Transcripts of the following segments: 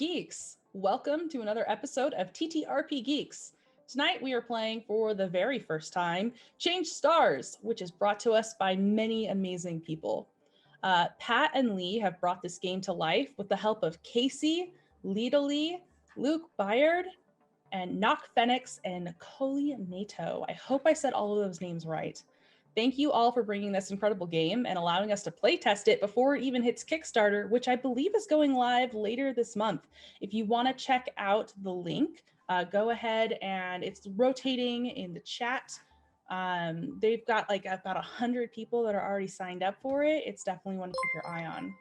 Geeks. Welcome to another episode of TTRPGeeks. Tonight we are playing for the very first time Change Stars, which is brought to us by many amazing people. Pat and Lee have brought this game to life with the help of Casey, Lita Lee, Luke Byard, and Nock Phoenix and Coley Nato. I hope I said all of those names right. Thank you all for bringing this incredible game and allowing us to play test it before it even hits Kickstarter, which I believe is going live later this month. If you want to check out the link, go ahead, and it's rotating in the chat. They've got like about 100 people that are already signed up for it. It's definitely one to keep your eye on.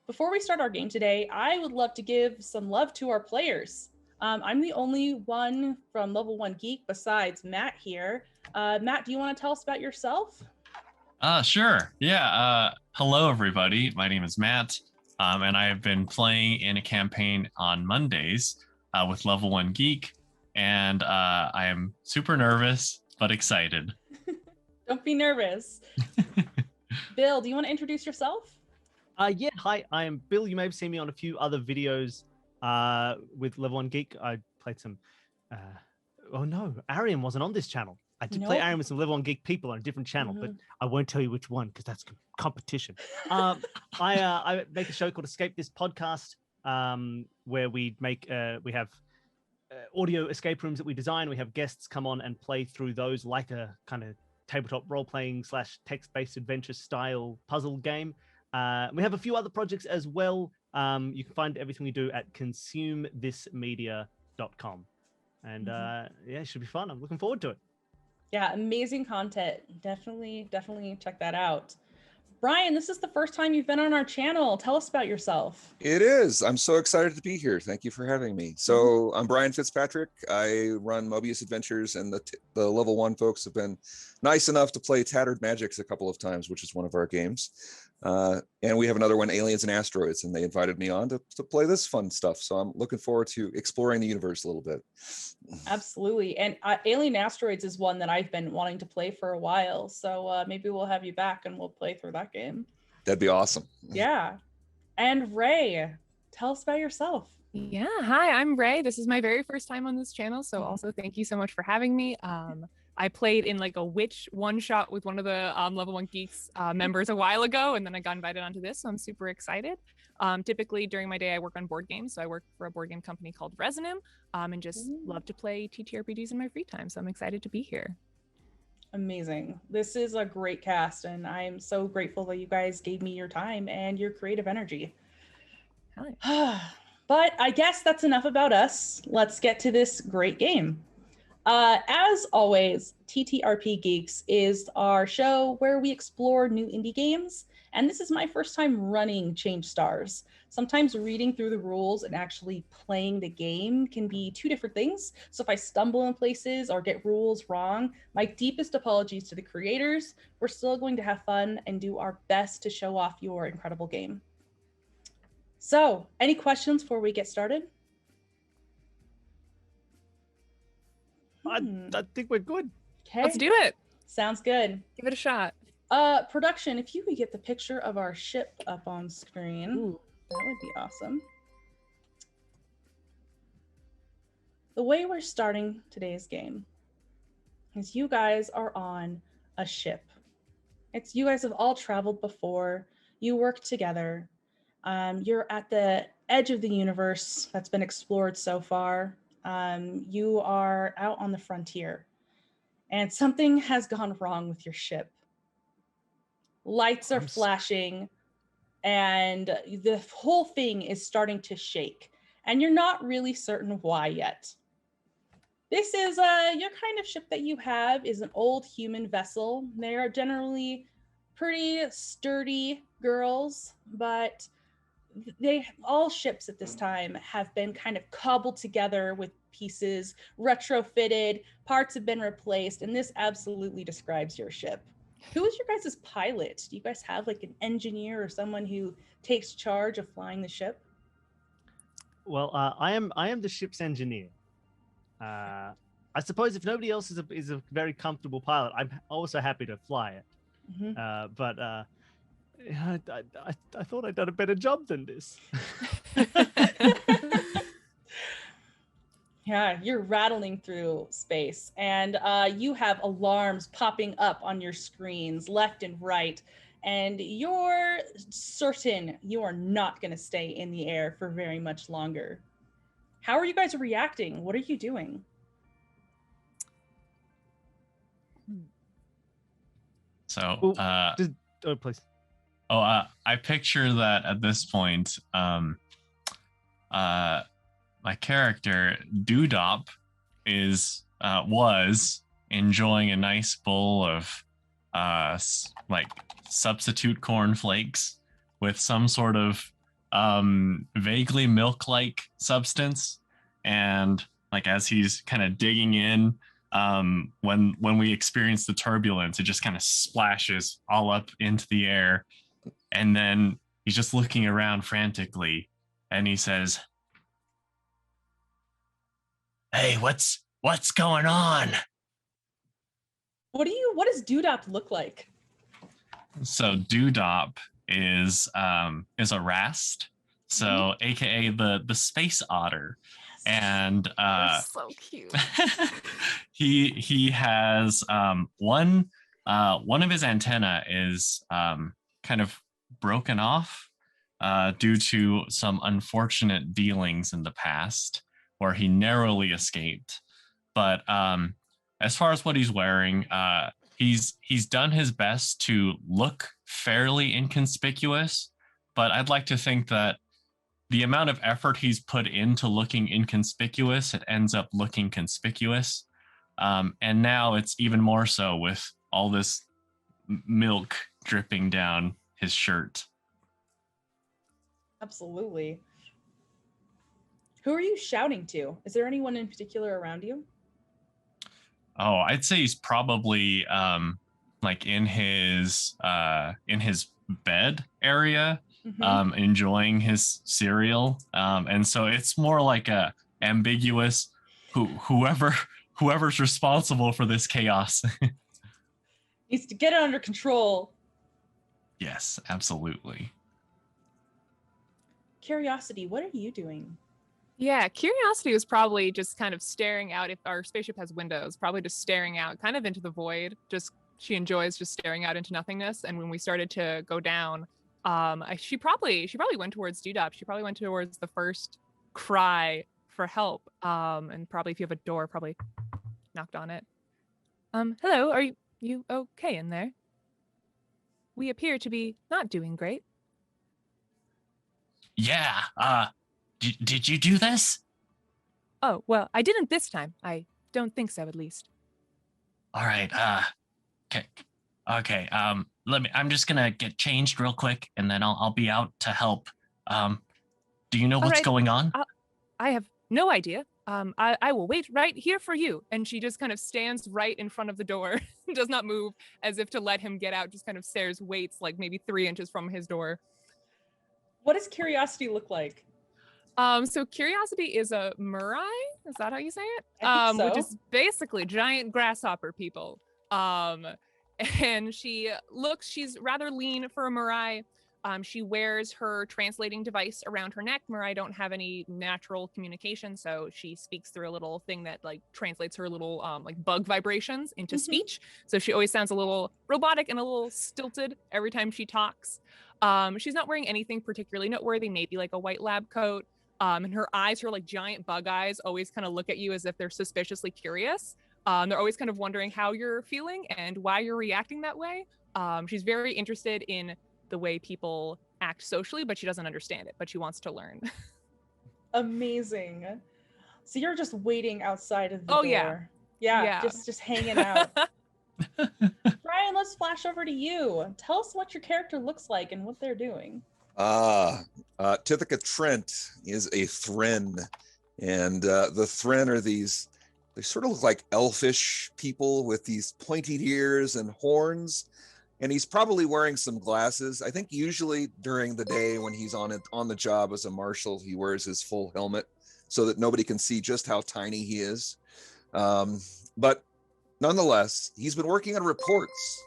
Before we start our game today, I would love to give some love to our players. I'm the only one from Level 1 Geek besides Matt here. Matt, do you want to tell us about yourself? Sure. Yeah. Hello, everybody. My name is Matt, and I have been playing in a campaign on Mondays with Level 1 Geek, and I am super nervous, but excited. Don't be nervous. Bill, do you want to introduce yourself? Yeah. Hi, I am Bill. You may have seen me on a few other videos with Level 1 Geek. I played some... oh, no. Arian wasn't on this channel. I did play Arian with some Level 1 Geek people on a different channel, but I won't tell you which one because that's competition. I make a show called Escape This Podcast, where we have audio escape rooms that we design. We have guests come on and play through those like a kind of tabletop role-playing / text-based adventure style puzzle game. We have a few other projects as well. You can find everything we do at consumethismedia.com. And yeah, it should be fun. I'm looking forward to it. Yeah, amazing content. Definitely check that out. Brian, this is the first time you've been on our channel. Tell us about yourself. It is. I'm so excited to be here. Thank you for having me. So I'm Brian Fitzpatrick. I run Mobius Adventures, and the Level 1 folks have been nice enough to play Tattered Magics a couple of times, which is one of our games. And we have another one, Aliens and Asteroids, and they invited me on to play this fun stuff. So I'm looking forward to exploring the universe a little bit. Absolutely. And Alien Asteroids is one that I've been wanting to play for a while. So maybe we'll have you back and we'll play through that game. That'd be awesome. Yeah. And Ray, tell us about yourself. Yeah. Hi, I'm Ray. This is my very first time on this channel. So also thank you so much for having me. I played in like a witch one-shot with one of the Level 1 Geeks members a while ago, and then I got invited onto this, so I'm super excited. Typically during my day I work on board games, so I work for a board game company called Resonum, and just love to play TTRPGs in my free time, so I'm excited to be here. Amazing. This is a great cast, and I'm so grateful that you guys gave me your time and your creative energy. But I guess that's enough about us. Let's get to this great game. As always, TTRPGeeks is our show where we explore new indie games, and this is my first time running Change Stars. Sometimes reading through the rules and actually playing the game can be two different things, so if I stumble in places or get rules wrong, my deepest apologies to the creators. We're still going to have fun and do our best to show off your incredible game. So, any questions before we get started? I think we're good. Okay. Let's do it. Sounds good. Give it a shot. Production, if you could get the picture of our ship up on screen, that would be awesome. The way we're starting today's game is you guys are on a ship. You guys have all traveled before. You work together. You're at the edge of the universe that's been explored so far. You are out on the frontier, and something has gone wrong with your ship. Lights are flashing, and the whole thing is starting to shake, and you're not really certain why yet. This is your kind of ship that you have is an old human vessel. They are generally pretty sturdy girls, but all ships at this time have been kind of cobbled together with pieces, retrofitted, parts have been replaced, and this absolutely describes your ship. Who is your guys' pilot? Do you guys have like an engineer or someone who takes charge of flying the ship? Well, I am the ship's engineer. I suppose if nobody else is a very comfortable pilot, I'm also happy to fly it. But I thought I'd done a better job than this. Yeah, you're rattling through space, and you have alarms popping up on your screens left and right, and you're certain you are not going to stay in the air for very much longer. How are you guys reacting? What are you doing? So, please. I picture that at this point, my character Doodop was enjoying a nice bowl of like substitute cornflakes with some sort of vaguely milk-like substance, and like as he's kind of digging in, when we experience the turbulence, it just kind of splashes all up into the air, and then he's just looking around frantically, and he says, "Hey, what's going on?" What does Doodop look like? So Doodop is a rast, so aka the space otter. And They're so cute. he has one of his antenna is kind of broken off due to some unfortunate dealings in the past where he narrowly escaped. But as far as what he's wearing, he's done his best to look fairly inconspicuous, but I'd like to think that the amount of effort he's put into looking inconspicuous, it ends up looking conspicuous. And now it's even more so with all this milk dripping down his shirt. Absolutely. Who are you shouting to? Is there anyone in particular around you? Oh, I'd say he's probably like in his bed area. Enjoying his cereal, and so it's more like a ambiguous whoever's responsible for this chaos needs to get it under control. Yes, absolutely. Curiosity, what are you doing? Yeah, Curiosity was probably just kind of staring out. If our spaceship has windows, probably just staring out kind of into the void. Just she enjoys just staring out into nothingness. And when we started to go down, she probably went towards Doodop. She probably went towards the first cry for help. And probably if you have a door, probably knocked on it. Hello, are you okay in there? We appear to be not doing great. Yeah, did you do this? Oh, well, I didn't this time. I don't think so, at least. All right, okay, I'm just gonna get changed real quick, and then I'll be out to help. Do you know what's going on? I have no idea. I will wait right here for you. And she just kind of stands right in front of the door, does not move, as if to let him get out, just kind of stares, waits like maybe 3 inches from his door. What does Curiosity look like? So Curiosity is a Murai. Is that how you say it? I think so. Which is basically giant grasshopper people. And she's rather lean for a Murai. She wears her translating device around her neck. Murai don't have any natural communication, so she speaks through a little thing that like translates her little like bug vibrations into speech. So she always sounds a little robotic and a little stilted every time she talks. She's not wearing anything particularly noteworthy, maybe like a white lab coat. And her eyes, her like giant bug eyes, always kind of look at you as if they're suspiciously curious. They're always kind of wondering how you're feeling and why you're reacting that way. She's very interested in the way people act socially, but she doesn't understand it, but she wants to learn. Amazing. So you're just waiting outside of the door. Yeah. Just hanging out. Brian, let's flash over to you. Tell us what your character looks like and what they're doing. Tithika Trent is a Thren, and the Thren are they sort of look like elfish people with these pointy ears and horns, and he's probably wearing some glasses. I think usually during the day when he's on the job as a marshal, he wears his full helmet so that nobody can see just how tiny he is. But nonetheless, he's been working on reports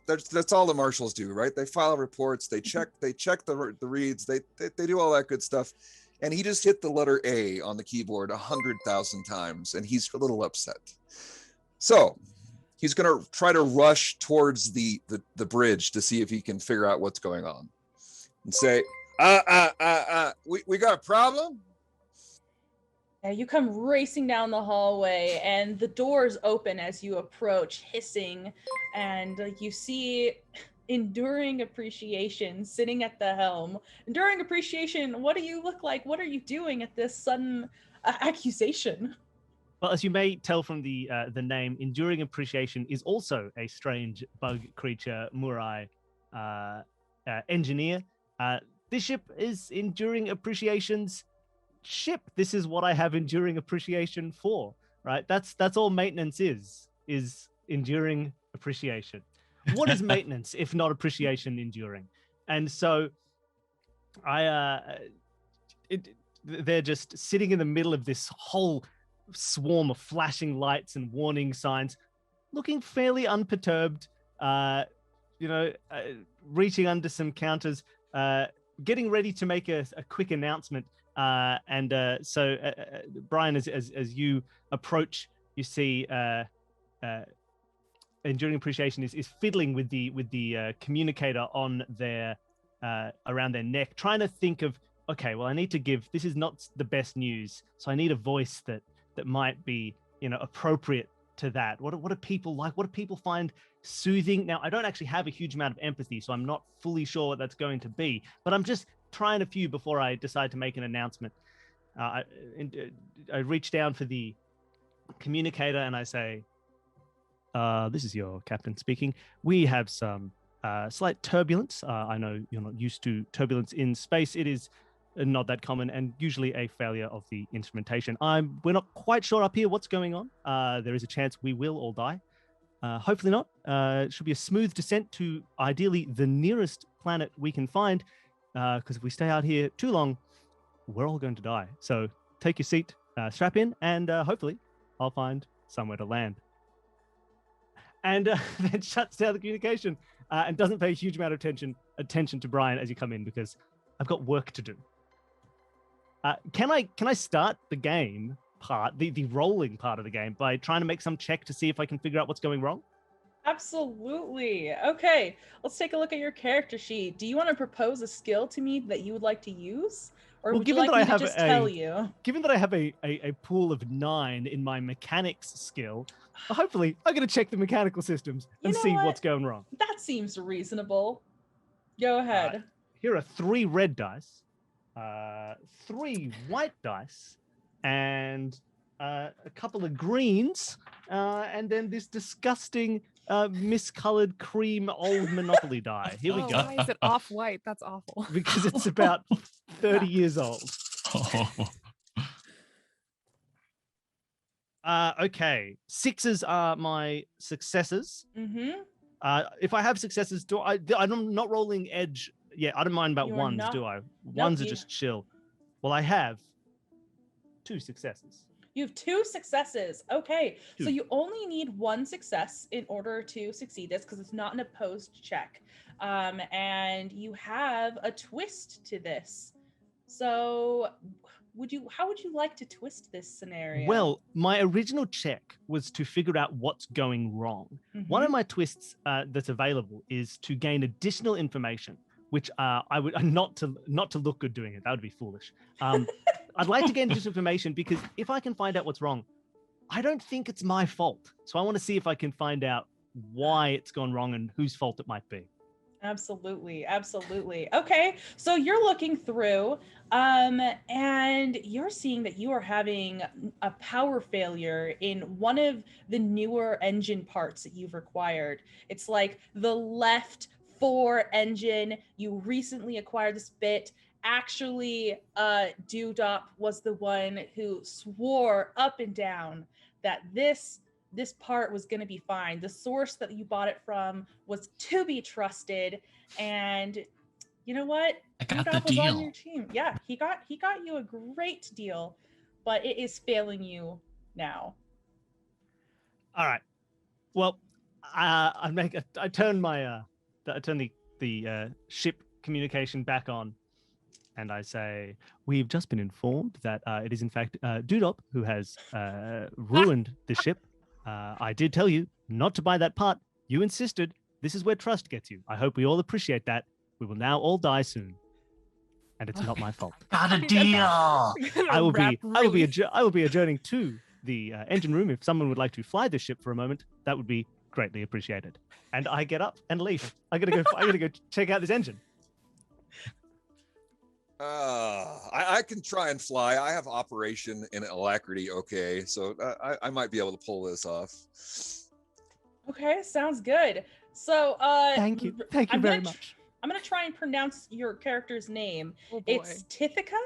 that's all the marshals do, right? They file reports, they check the reads, they do all that good stuff. And he just hit the letter A on the keyboard 100,000 times, and he's a little upset. So he's going to try to rush towards the bridge to see if he can figure out what's going on, and say, we got a problem. Yeah, you come racing down the hallway, and the doors open as you approach, hissing, and you see Enduring Appreciation sitting at the helm. Enduring Appreciation, what do you look like? What are you doing at this sudden accusation? Well, as you may tell from the name, Enduring Appreciation is also a strange bug creature, Murai engineer. This ship is Enduring Appreciation's ship. This is what I have Enduring Appreciation for, right? That's all maintenance is Enduring Appreciation. What is maintenance if not appreciation enduring? And so they're just sitting in the middle of this whole swarm of flashing lights and warning signs, looking fairly unperturbed, reaching under some counters, getting ready to make a quick announcement. So Brian, as you approach, you see Enduring Appreciation is fiddling with the communicator on their around their neck, trying to think of, okay, well, I need to give, this is not the best news, so I need a voice that might be, appropriate to that. What do people like? What do people find soothing? Now, I don't actually have a huge amount of empathy, so I'm not fully sure what that's going to be, but I'm just trying a few before I decide to make an announcement. I reach down for the communicator and I say, this is your captain speaking. We have some slight turbulence. I know you're not used to turbulence in space. It is not that common and usually a failure of the instrumentation. We're not quite sure up here what's going on. There is a chance we will all die. Hopefully not. It should be a smooth descent to ideally the nearest planet we can find, because if we stay out here too long, we're all going to die. So take your seat, strap in, and hopefully I'll find somewhere to land. And then shuts down the communication and doesn't pay a huge amount of attention to Brian as you come in, because I've got work to do. Can I start the game part, the rolling part of the game, by trying to make some check to see if I can figure out what's going wrong? Absolutely. Okay, let's take a look at your character sheet. Do you want to propose a skill to me that you would like to use? Or would you like me to just tell you? Given that I have a pool of 9 in my mechanics skill, hopefully I'm going to check the mechanical systems and see what's going wrong. That seems reasonable. Go ahead. Here are 3 red dice, 3 white dice, and a couple of greens, and then this disgusting miscolored cream old Monopoly die. Here we go. Why is it off-white? That's awful. Because it's about 30 years old. Okay, 6s are my successes. Mm-hmm. If I have successes, I'm not rolling edge. Yeah, I don't mind about ones, do I? Ones are just chill. Well, I have 2 successes. You have 2 successes. Okay, 2. So you only need 1 success in order to succeed this, because it's not an opposed check. And you have a twist to this. So how would you like to twist this scenario? Well, my original check was to figure out what's going wrong. Mm-hmm. One of my twists that's available is to gain additional information, which I would not to look good doing it. That would be foolish. I'd like to gain additional information, because if I can find out what's wrong, I don't think it's my fault. So I want to see if I can find out why it's gone wrong and whose fault it might be. Absolutely. Okay, so you're looking through, and you're seeing that you are having a power failure in one of the newer engine parts that you've required. It's like the left fore engine. You recently acquired this bit. Actually, Doodop was the one who swore up and down that this part was going to be fine. The source that you bought it from was to be trusted, and you know what? I got Doodop the deal. was on your team. Yeah, he got you a great deal, but it is failing you now. All right. Well, I turn the ship communication back on, and I say, "We've just been informed that it is in fact Doodop who has ruined the ship. I did tell you not to buy that part. You insisted. This is where trust gets you. I hope we all appreciate that. We will now all die soon, and it's not my fault. Got a deal. I will be adjourning to the engine room. If someone would like to fly this ship for a moment, that would be greatly appreciated." And I get up and leave. I gotta go check out this engine. I can try and fly. I have operation in alacrity. Okay, so I might be able to pull this off. Okay, sounds good. So Thank you very much. I'm gonna try and pronounce your character's name. Oh boy. It's Tithika.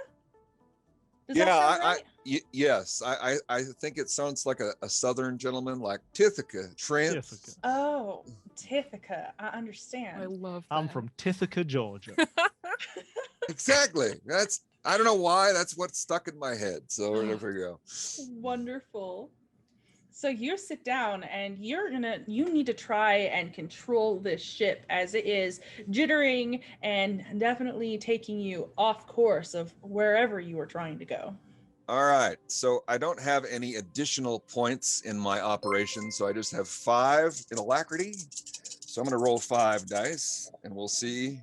Does Yeah, that sound right? yes. I think it sounds like a southern gentleman, like Tithika, Trent. Tithika. Oh, Tithika. I understand. I love that. I'm from Tithika, Georgia. Exactly. I don't know why. That's what's stuck in my head. So there we go. Wonderful. So you sit down and you need to try and control this ship as it is jittering and definitely taking you off course of wherever you are trying to go. All right. So I don't have any additional points in my operation. So I just have 5 in alacrity. So I'm going to roll 5 dice and we'll see.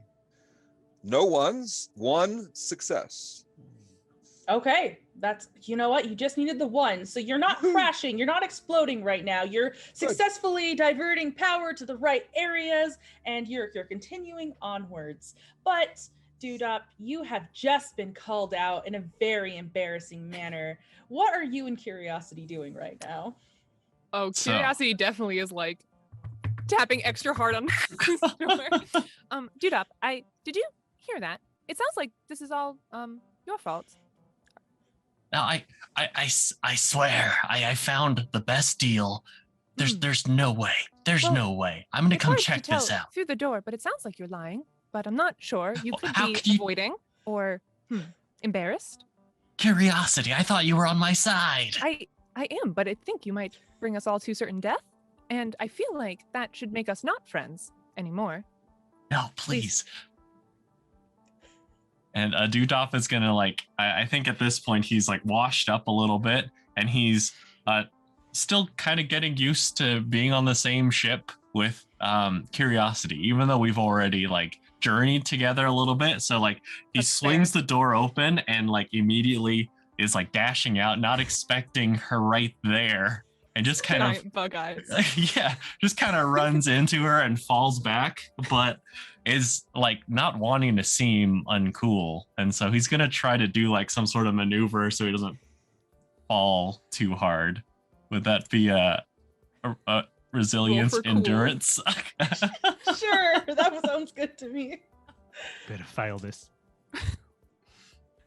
No ones, 1 success. Okay, you know what? You just needed the 1. So you're not crashing, you're not exploding right now. You're successfully diverting power to the right areas and you're continuing onwards. But Doodop, you have just been called out in a very embarrassing manner. What are you and Curiosity doing right now? Oh, Curiosity definitely is like tapping extra hard on this door. Doodop, did you hear that? It sounds like this is all your fault. No, I swear, I found the best deal. There's no way. There's no way. I'm gonna come check this out. Through the door, but it sounds like you're lying. But I'm not sure. You could be avoiding or embarrassed. Curiosity, I thought you were on my side. I am, but I think you might bring us all to certain death. And I feel like that should make us not friends anymore. No, please. And Doodop is gonna I think at this point he's like washed up a little bit and he's still kind of getting used to being on the same ship with Curiosity, even though we've already journeyed together a little bit. So he swings the door open and immediately is dashing out, not expecting her right there, and just kind of bug eyes. Just kind of runs into her and falls back, but is not wanting to seem uncool, and so he's gonna try to do some sort of maneuver so he doesn't fall too hard. Would that be a resilience, endurance? Sure, that sounds good to me. Better fail this.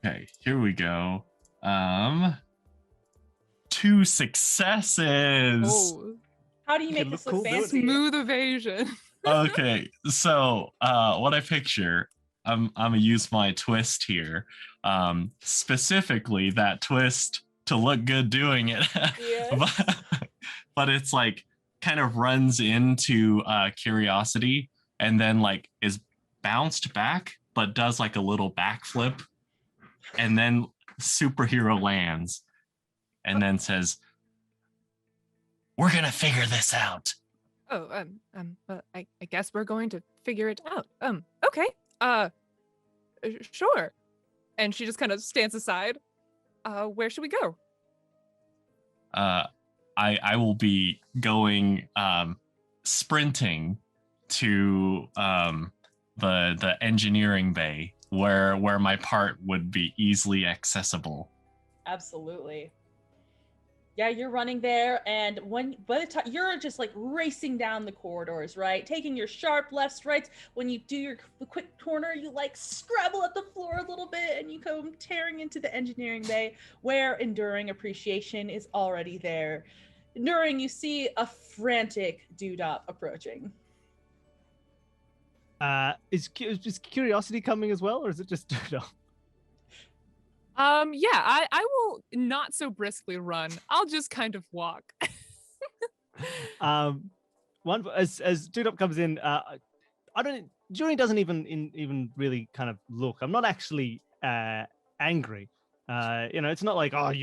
Okay, here we go. 2 successes. Oh. How do you make this look fancy? Smooth evasion. Okay, so what I picture, I'm gonna use my twist here. Specifically that twist to look good doing it. Yes. but it's kind of runs into Curiosity and then is bounced back, but does a little backflip and then superhero lands and then says, "We're gonna figure this out." Oh, I guess we're going to figure it out. Okay. Sure. And she just kind of stands aside. Where should we go? I will be going sprinting to the engineering bay where my part would be easily accessible. Absolutely. Yeah, you're running there, and by the time you're just racing down the corridors, right? Taking your sharp lefts, rights. When you do your quick corner, you scrabble at the floor a little bit, and you come tearing into the engineering bay, where Enduring Appreciation is already there. Enduring, you see a frantic Doodop approaching. Is Curiosity coming as well, or is it just Doodop? Yeah, I will not so briskly run. I'll just kind of walk. as doodop comes in, Julian doesn't even really kind of look. I'm not actually angry. It's not like, oh,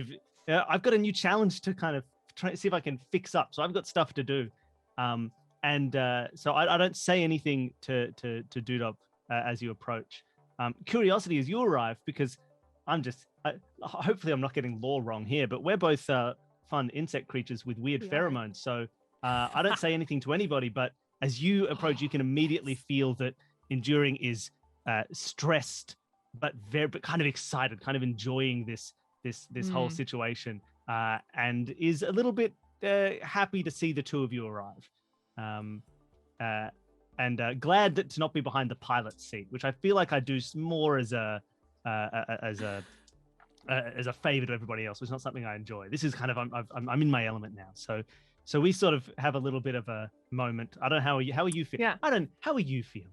I've got a new challenge to kind of try to see if I can fix up. So I've got stuff to do. So I don't say anything to Doodop as you approach. Curiosity as you arrive, because hopefully I'm not getting lore wrong here, but we're both fun insect creatures with weird pheromones. So I don't say anything to anybody, but as you approach, you can immediately feel that Enduring is stressed, but kind of excited, kind of enjoying this whole situation, and is a little bit happy to see the two of you arrive, and glad to not be behind the pilot's seat, which I feel like I do more as a favor to everybody else. It's not something I enjoy. This is kind of I'm in my element now, so we sort of have a little bit of a moment. I don't know how are you feeling? Yeah. How are you feeling?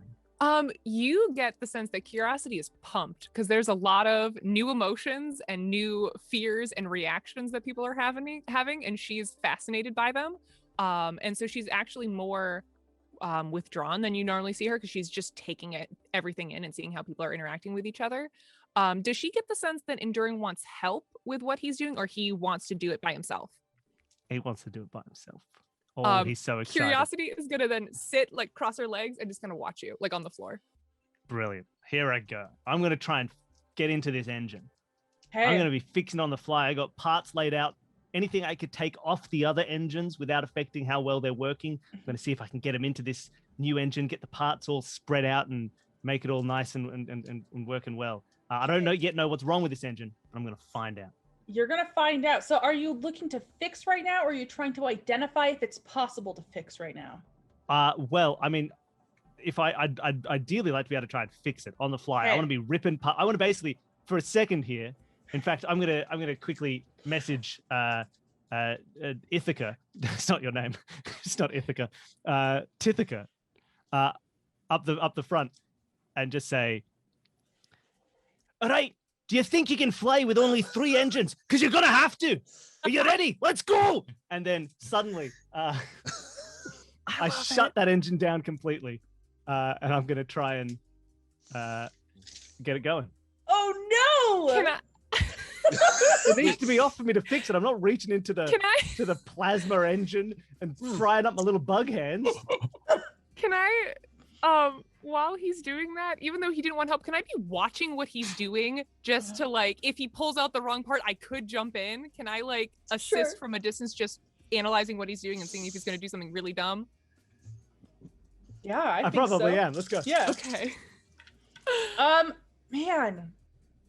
You get the sense that Curiosity is pumped because there's a lot of new emotions and new fears and reactions that people are having, and she's fascinated by them. And so she's actually more withdrawn than you normally see her, because she's just taking everything in and seeing how people are interacting with each other. Does she get the sense that Enduring wants help with what he's doing, or he wants to do it by himself? He wants to do it by himself. Oh, he's so excited. Curiosity is gonna then sit, cross her legs, and just gonna watch you, on the floor. Brilliant. Here I go. I'm gonna try and get into this engine. Hey. I'm gonna be fixing on the fly. I got parts laid out. Anything I could take off the other engines without affecting how well they're working. I'm gonna see if I can get them into this new engine, get the parts all spread out, and make it all nice and working well. I don't know what's wrong with this engine, but I'm gonna find out. You're going to find out. So are you looking to fix right now, or are you trying to identify if it's possible to fix right now? Well, I mean, if I'd ideally like to be able to try and fix it on the fly. Okay. I want to be ripping. I want to basically, for a second here. In fact, I'm gonna quickly message Ithaca. It's not your name. It's not Ithaca. Tithaka. Up the front, and just say, "All right. Do you think you can fly with only 3 engines? Because you're going to have to. Are you ready? Let's go." And then suddenly, I shut that engine down completely. And I'm going to try and get it going. Oh, no! Can I? It needs to be off for me to fix it. I'm not reaching into to the plasma engine and frying up my little bug hands. Can I, while he's doing that, even though he didn't want help, can I be watching what he's doing just to if he pulls out the wrong part, I could jump in? Can I assist from a distance, just analyzing what he's doing and seeing if he's going to do something really dumb? Yeah, I think probably so. am. Let's go. Yeah. Okay. Man,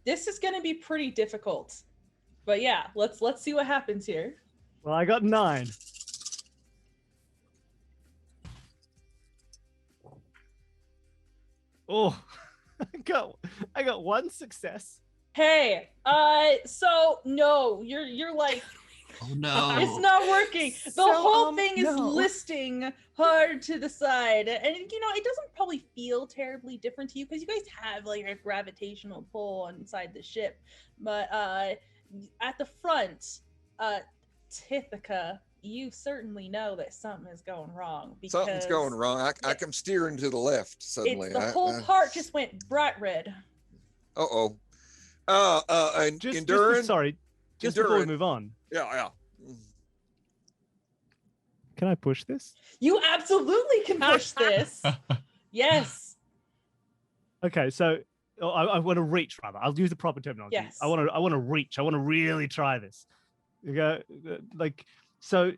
this is going to be pretty difficult. But yeah, let's see what happens here. Well, I got 9. Oh, I got 1 success. Hey, so no, you're like, Oh no. it's not working. The So, whole thing is no. listing hard to the side, and it doesn't probably feel terribly different to you because you guys have a gravitational pull inside the ship. But at the front, Tithaka, you certainly know that something is going wrong. Because Something's going wrong. I'm steering to the left suddenly. The whole part just went bright red. Uh-oh. And Just Enduring? just before we move on, Yeah. can I push this? You absolutely can push this. Yes. Okay, so I want to reach, rather. I'll use the proper terminology. Yes. I want to reach. I want to really try this. You go so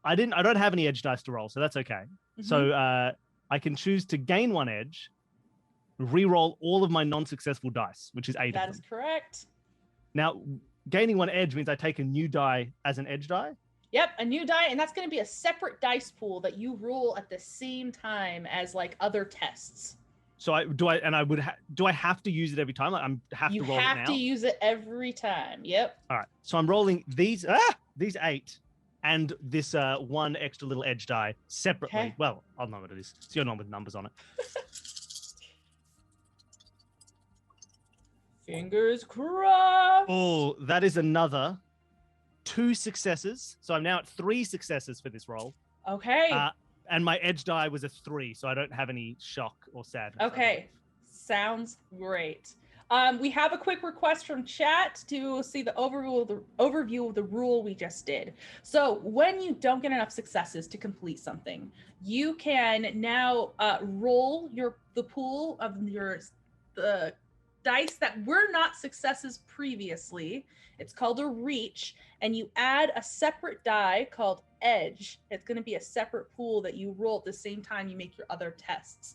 I don't have any edge dice to roll, so that's okay. Mhm. So I can choose to gain 1 edge, re-roll all of my non-successful dice, which is 8 That of is them. correct. Now, gaining 1 edge means I take a new die as an edge die. Yep, a new die, and that's going to be a separate dice pool that you roll at the same time as other tests. So do I have to use it every time? You to roll it now. have to use it every time. Yep. All right. So I'm rolling these 8 and this 1 extra little edge die separately. Okay. Well, I'll know what it is. It's your one with numbers on it. Fingers crossed. Oh, that is another 2 successes. So I'm now at 3 successes for this roll. Okay. And my edge die was a 3, so I don't have any shock or sadness. Okay, sounds great. We have a quick request from chat to see the overview of the rule we just did. So when you don't get enough successes to complete something, you can now roll the pool of the dice that were not successes previously. It's called a reach, and you add a separate die called edge. It's going to be a separate pool that you roll at the same time you make your other tests.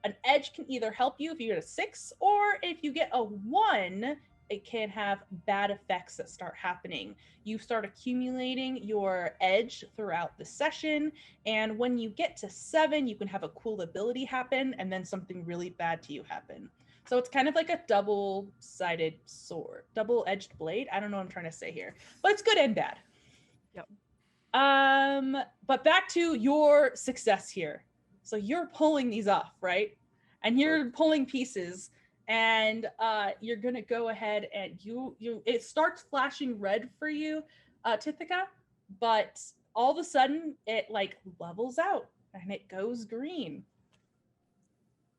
An edge can either help you if you get a 6, or if you get a 1, it can have bad effects that start happening. You start accumulating your edge throughout the session, and when you get to 7, you can have a cool ability happen, and then something really bad to you happen. So it's kind of like a double-sided sword, double-edged blade. I don't know what I'm trying to say here, but it's good and bad. Yep. But back to your success here. So you're pulling these off, right? And you're pulling pieces, and you're gonna go ahead and it starts flashing red for you, Tithika, but all of a sudden it like levels out and it goes green.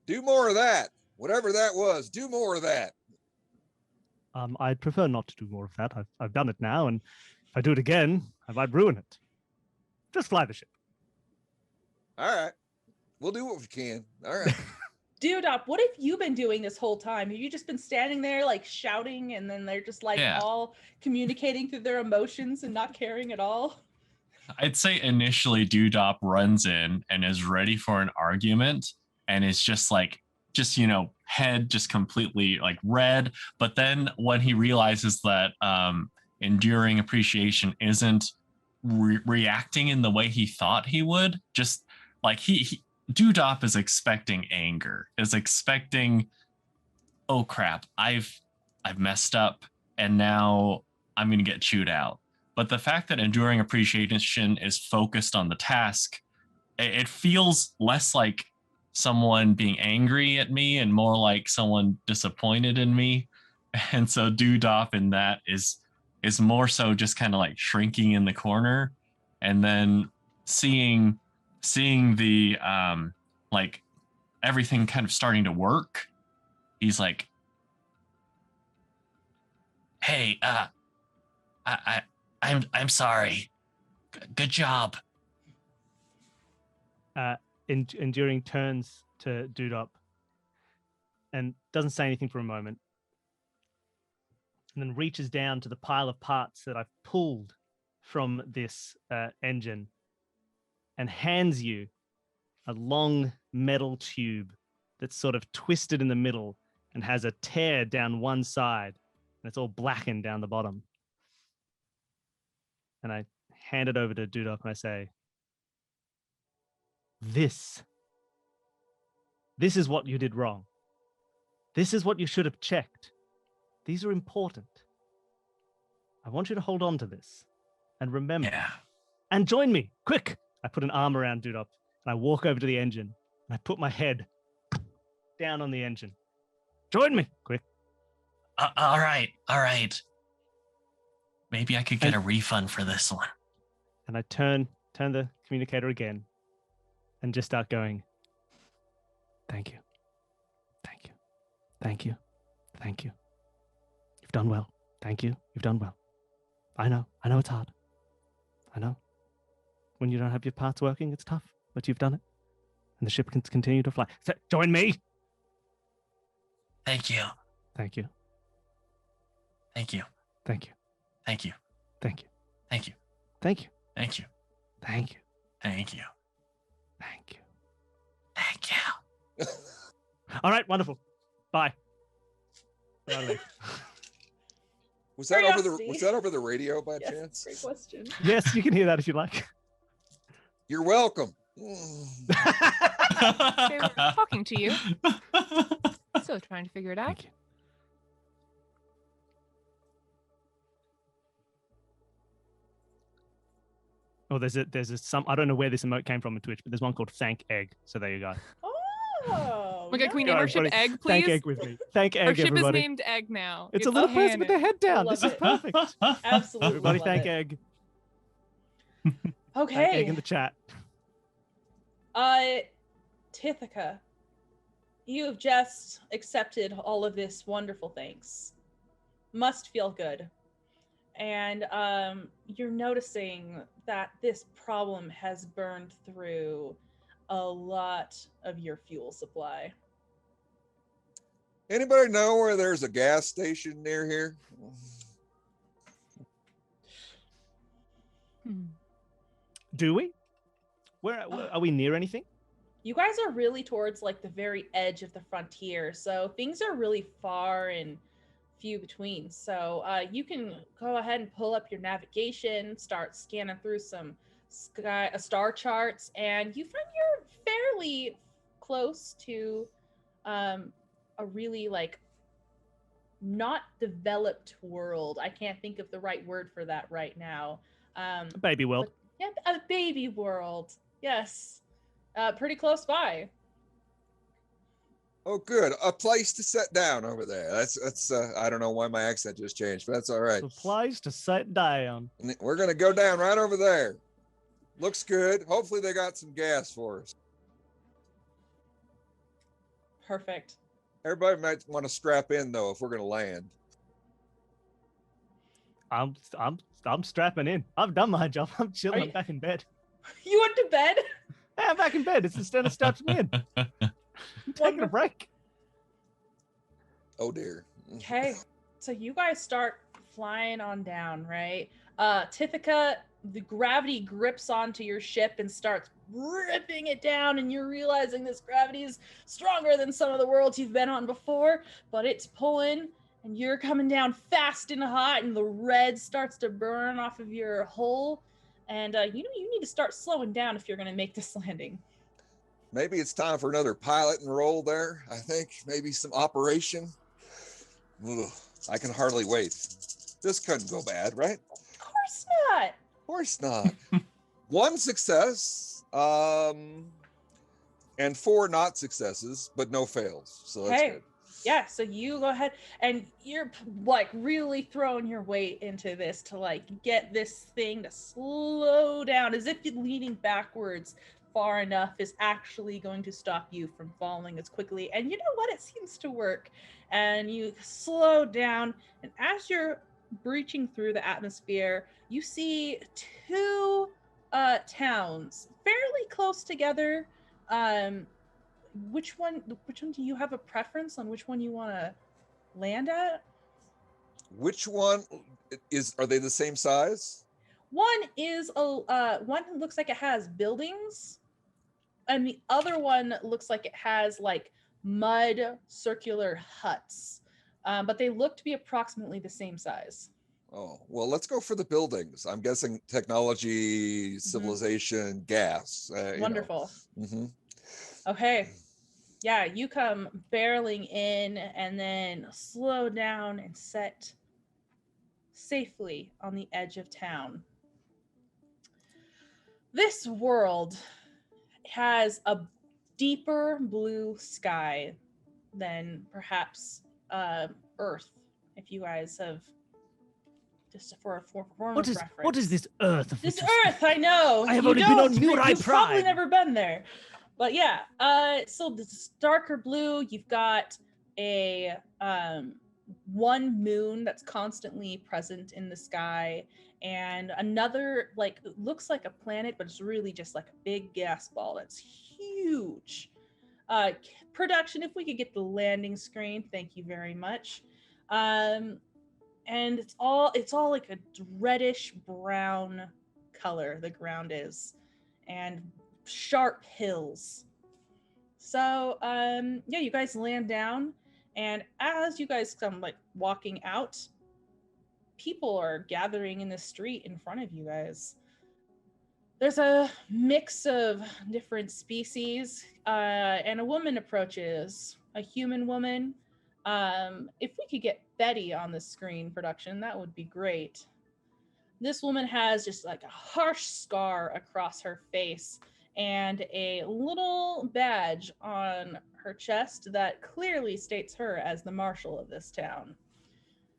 Do more of that. Whatever that was, do more of that. I'd prefer not to do more of that. I've done it now, and if I do it again, I might ruin it. Just fly the ship. All right. We'll do what we can. All right. Doodop, what have you been doing this whole time? Have you just been standing there like shouting, and then they're just like all communicating through their emotions and not caring at all? I'd say initially Doodop runs in and is ready for an argument, and is just head just completely like red. But then when he realizes that enduring appreciation isn't reacting in the way he thought he would, just like Doodop is expecting anger, is expecting, oh crap, I've messed up and now I'm gonna get chewed out. But the fact that enduring appreciation is focused on the task, it feels less like someone being angry at me and more like someone disappointed in me. And so Doodop in that is more so just kind of like shrinking in the corner, and then seeing the like everything kind of starting to work. He's like, hey, I'm sorry. Good job. Enduring turns to Doodop and doesn't say anything for a moment, and then reaches down to the pile of parts that I've pulled from this engine and hands you a long metal tube that's sort of twisted in the middle and has a tear down one side, and it's all blackened down the bottom. And I hand it over to Doodop and I say, This is what you did wrong. This is what you should have checked. These are important. I want you to hold on to this and remember. Yeah. And join me, quick. I put an arm around Doodop and I walk over to the engine and I put my head down on the engine. Join me, quick. All right. Maybe I could get a refund for this one. And I turn the communicator again and just start going, thank you. Thank you. Thank you. Thank you. You've done well. Thank you. You've done well. I know it's hard. I know. When you don't have your parts working, it's tough, but you've done it. And the ship can continue to fly. So, join me. Thank you. Thank you. Thank you. Thank you. Thank you. Thank you. Thank you. Thank you. Thank you. Thank you. Thank you. Thank you. Thank you. All right, wonderful. Bye. Was that over the radio by chance? Great question. Yes, you can hear that if you like. You're welcome. They were talking to you. Still trying to figure it out. Thank you. Oh, there's some, I don't know where this emote came from in Twitch, but there's one called Thank Egg. So there you go. Oh, Okay, can we name our ship Egg, please? Thank Egg with me. Thank Egg, Our ship everybody. is named Egg now. It's a little person with their head down. Love This is it. perfect. Absolutely. Everybody, love thank it. Egg. Okay. Thank Egg in the chat. Tithaka, you've just accepted all of this wonderful things. Must feel good. And you're noticing that this problem has burned through a lot of your fuel supply. Anybody know where there's a gas station near here? Do we? Where are we near anything? You guys are really towards like the very edge of the frontier, so things are really far and few between. So you can go ahead and pull up your navigation, start scanning through some star charts, and you find you're fairly close to a really like not developed world. I can't think of the right word for that right now. A baby world. Yeah, a baby world. Yes. Pretty close by. Oh, good. A place to sit down over there. That's. I don't know why my accent just changed, but that's all right. A place to sit down. And we're gonna go down right over there. Looks good. Hopefully they got some gas for us. Perfect. Everybody might want to strap in though if we're gonna land. I'm strapping in. I've done my job. I'm chilling. I'm back in bed. You went to bed? Yeah, I'm back in bed. It's instead of strapping me in. I'm taking a break. Oh dear. Okay. So you guys start flying on down, right? Tithaka, the gravity grips onto your ship and starts ripping it down, and you're realizing this gravity is stronger than some of the worlds you've been on before, but it's pulling, and you're coming down fast and hot, and the red starts to burn off of your hull, and you need to start slowing down if you're going to make this landing. Maybe it's time for another piloting role there. I think maybe some operation. Ugh, I can hardly wait. This couldn't go bad, right? Of course not. Of course not. One success, and 4 not successes, but no fails. So that's good. Yeah, so you go ahead and you're like really throwing your weight into this to like get this thing to slow down, as if leaning backwards far enough is actually going to stop you from falling as quickly. And you know what? It seems to work. And you slow down, and as you're breaching through the atmosphere, you see 2 towns fairly close together. Which one do you have a preference on which one you want to land at? Which one are they the same size? One is one looks like it has buildings, and the other one looks like it has like mud circular huts, but they look to be approximately the same size. Oh, well, let's go for the buildings. I'm guessing technology, civilization, gas. Wonderful. Mm-hmm. Okay. Yeah, you come barreling in and then slow down and set safely on the edge of town. This world has a deeper blue sky than perhaps Earth, if you guys have just for reference. What is this Earth? This Earth, I know. I have only been on Murai You've Prime. probably never been there. But yeah, so this darker blue, you've got a one moon that's constantly present in the sky, and another like looks like a planet, but it's really just like a big gas ball that's huge. Production, if we could get the landing screen, thank you very much. And it's all like a reddish brown color, the ground is, and sharp hills. So yeah, you guys land down, and as you guys come like walking out, people are gathering in the street in front of you guys. There's a mix of different species, and a woman approaches, a human woman. If we could get Betty on the screen, production, that would be great. This woman has just like a harsh scar across her face and a little badge on her chest that clearly states her as the marshal of this town.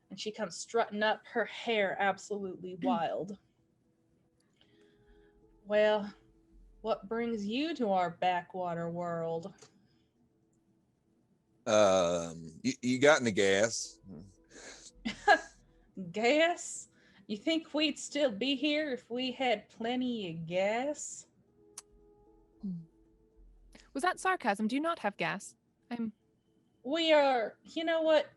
And she comes strutting up, her hair absolutely wild. Well, What brings you to our backwater world? You got any gas? Gas? You think we'd still be here if we had plenty of gas? Was that sarcasm? Do you not have gas? We are, you know what?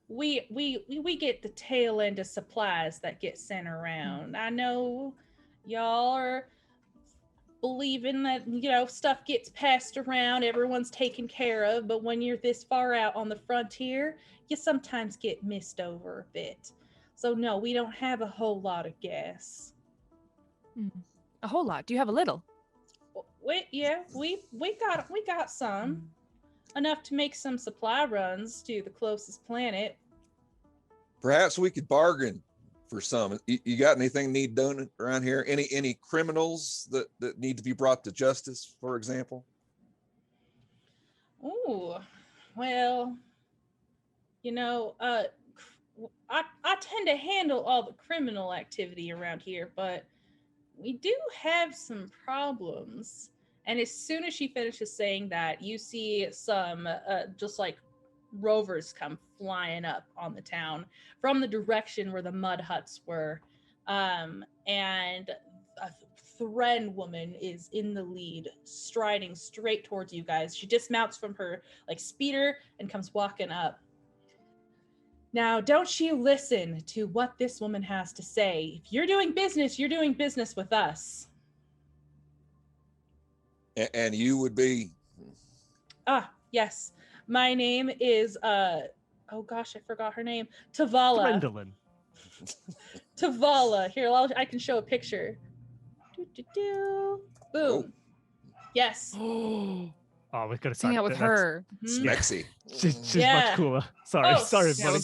We get the tail end of supplies that get sent around. I know y'all are believing that, stuff gets passed around, everyone's taken care of, but when you're this far out on the frontier, you sometimes get missed over a bit. So no, we don't have a whole lot of gas. A whole lot. Do you have a little? We got some. Enough to make some supply runs to the closest planet. Perhaps we could bargain for some. You got anything need done around here? Any criminals that need to be brought to justice, for example? Ooh, well, I tend to handle all the criminal activity around here, but we do have some problems. And as soon as she finishes saying that, you see some just like rovers come flying up on the town from the direction where the mud huts were. And a Thren woman is in the lead, striding straight towards you guys. She dismounts from her speeder and comes walking up. Now, don't you listen to what this woman has to say. If you're doing business with us. And you would be? Yes. My name is, oh gosh, I forgot her name. Tavala. Threndelin. Tavala. Here, I can show a picture. Boom. Oh. Yes. Oh, we've got to hang out with her. Smexy. She's much cooler. Sorry. So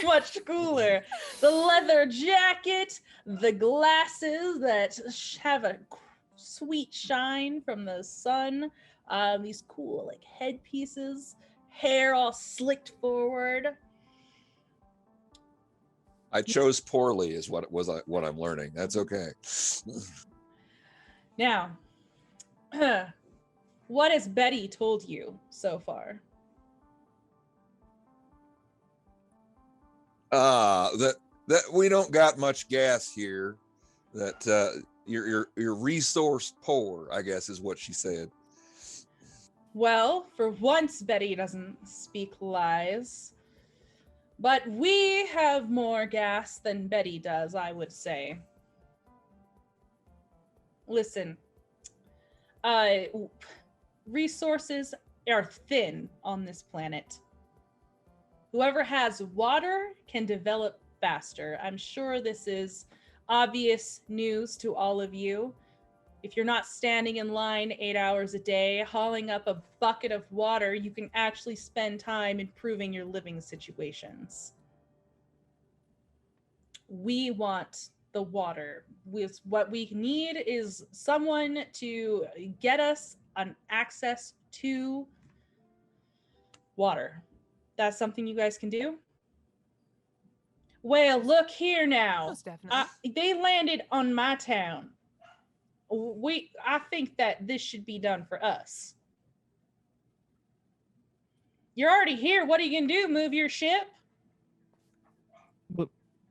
much cooler. The leather jacket, the glasses that have a sweet shine from the sun, these cool headpieces, hair all slicked forward. I chose poorly is what I'm learning. That's okay. Now, what has Betty told you so far? That we don't got much gas here. That you're resource poor, I guess is what she said. Well, for once, Betty doesn't speak lies. But we have more gas than Betty does, I would say. Listen, resources are thin on this planet. Whoever has water can develop faster. I'm sure this is obvious news to all of you. If you're not standing in line 8 hours a day, hauling up a bucket of water, you can actually spend time improving your living situations. We want the water. What we need is someone to get us an access to water. That's something you guys can do? Well, look here now. Most definitely. They landed on my town. I think that this should be done for us. You're already here. What are you gonna do? Move your ship?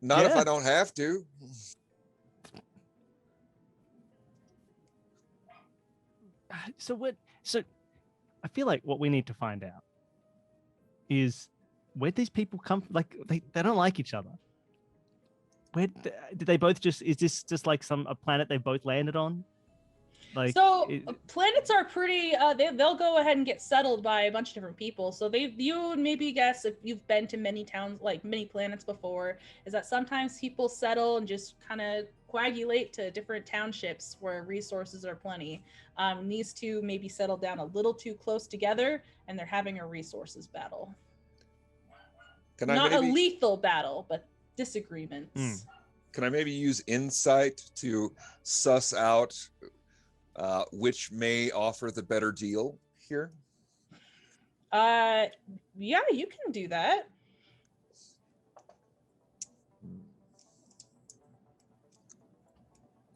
Not if I don't have to. So I feel like what we need to find out is where these people come. Like they don't like each other. Where did they both is this just like a planet they both landed on? Planets are pretty they'll go ahead and get settled by a bunch of different people. So you would maybe guess, if you've been to many towns, many planets before, is that sometimes people settle and just kind of coagulate to different townships where resources are plenty. These two maybe settle down a little too close together and they're having a resources battle. Not a lethal battle, but disagreements. Can I maybe use insight to suss out which may offer the better deal here? Yeah, you can do that.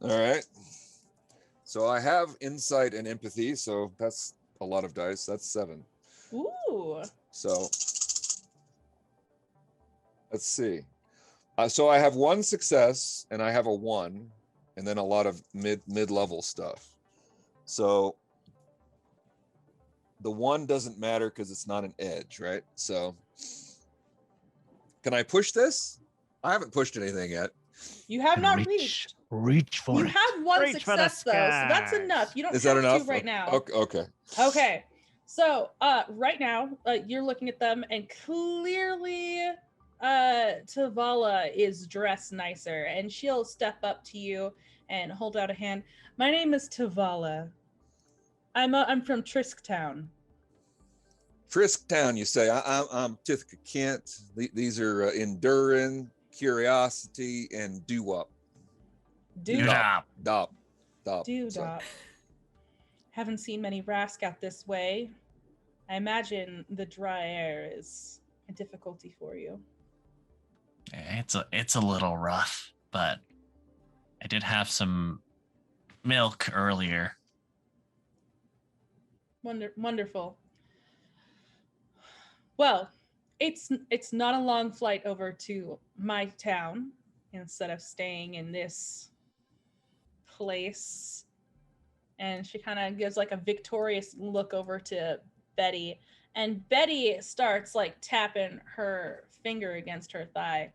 All right. So I have insight and empathy, so that's a lot of dice. That's 7. Ooh. So let's see. So I have 1 success and I have a 1, and then a lot of mid-level stuff. So the 1 doesn't matter because it's not an edge, right? So can I push this? I haven't pushed anything yet. You have not reached. Reach for You it. have 1 Reach for the success though, so that's skies. enough. You don't Is have that enough? to right now. Okay. Okay. So right now, you're looking at them, and clearly Tavala is dressed nicer, and she'll step up to you and hold out a hand. My name is Tavala. I'm from Trisktown. Trisktown, you say? I'm Tithka Kent. These are Endurin, Curiosity, and Doodop. Doodop. Doodop. Haven't seen many Rask out this way. I imagine the dry air is a difficulty for you. It's a little rough, but I did have some milk earlier. Wonderful. Well, it's not a long flight over to my town instead of staying in this place. And she kind of gives like a victorious look over to Betty, and Betty starts like tapping her finger against her thigh.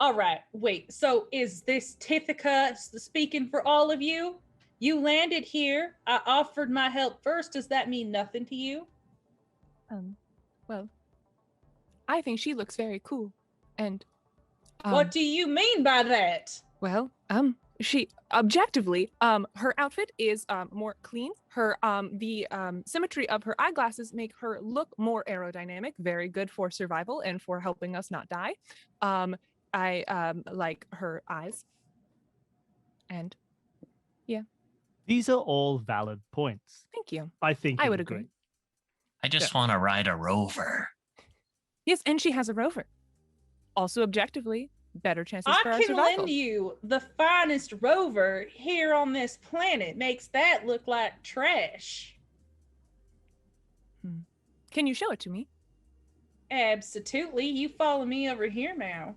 All right, wait, so is this Tithaka speaking for all of you? You landed here. I offered my help first. Does that mean nothing to you? Well, I think she looks very cool. And what do you mean by that? Well, she objectively, her outfit is more clean. Her the symmetry of her eyeglasses make her look more aerodynamic, very good for survival and for helping us not die. I like her eyes. And yeah. These are all valid points. Thank you. I think I would agree. I just want to ride a rover. Yes, and she has a rover. Also objectively, better chances for our I can survival. lend you the finest rover here on this planet. Makes that look like trash. Can you show it to me? Absolutely. You follow me over here now.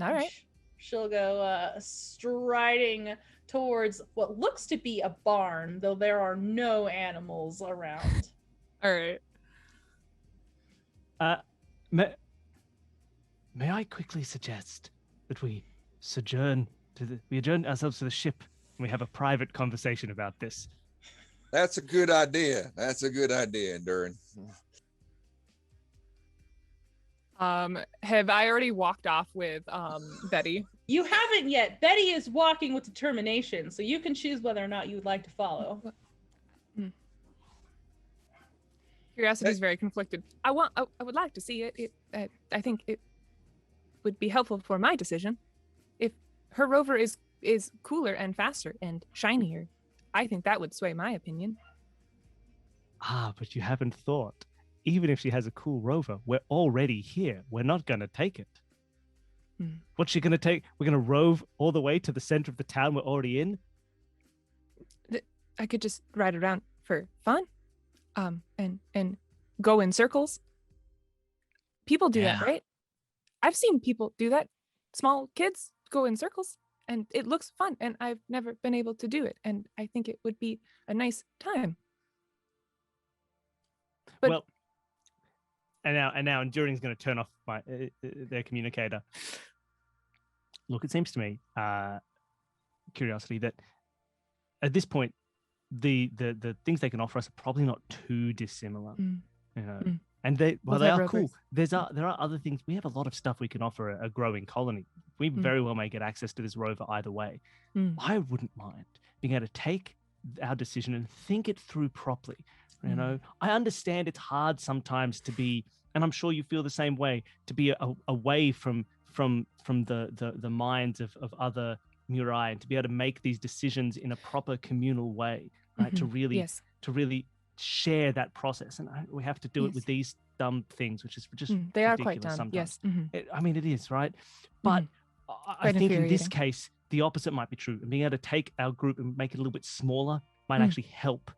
All right. She'll go striding towards what looks to be a barn, though there are no animals around. All right. May I quickly suggest that we adjourn ourselves to the ship and we have a private conversation about this? That's a good idea. Endurin. Have I already walked off with Betty? You haven't yet. Betty is walking with determination, so you can choose whether or not you would like to follow. Curiosity is very conflicted. I would like to see it. I think it would be helpful for my decision. If her rover is cooler and faster and shinier, I think that would sway my opinion. But you haven't thought. Even if she has a cool rover, we're already here. We're not going to take it. What's she going to take? We're going to rove all the way to the center of the town we're already in? I could just ride around for fun. And go in circles. People do that, right? I've seen people do that. Small kids go in circles, and it looks fun, and I've never been able to do it, and I think it would be a nice time. But, well, and now Enduring's going to turn off their communicator. Look, it seems to me, Curiosity, that at this point, the things they can offer us are probably not too dissimilar, you know. And they are cool. There are other things. We have a lot of stuff we can offer a growing colony. We very well may get access to this rover either way. I wouldn't mind being able to take our decision and think it through properly. You know, I understand it's hard sometimes to be, and I'm sure you feel the same way, to be away from the minds of other Murai, and to be able to make these decisions in a proper communal way, right? To really share that process, and we have to do it with these dumb things, which is just they are quite dumb. Sometimes. Yes, I mean, it is, right? But I think in this case, the opposite might be true. And being able to take our group and make it a little bit smaller might actually help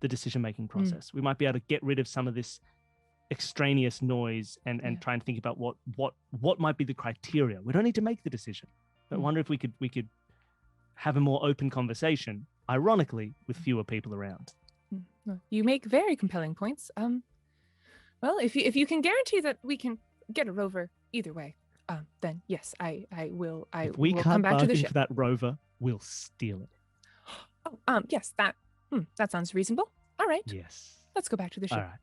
the decision-making process. We might be able to get rid of some of this extraneous noise and try and think about what might be the criteria. We don't need to make the decision. But I wonder if we could have a more open conversation, ironically, with fewer people around. You make very compelling points. Well, if you can guarantee that we can get a rover either way, then yes, I will. If we will come back to the ship. For that rover, we'll steal it. Oh, yes, that sounds reasonable. All right. Yes. Let's go back to the ship. All right.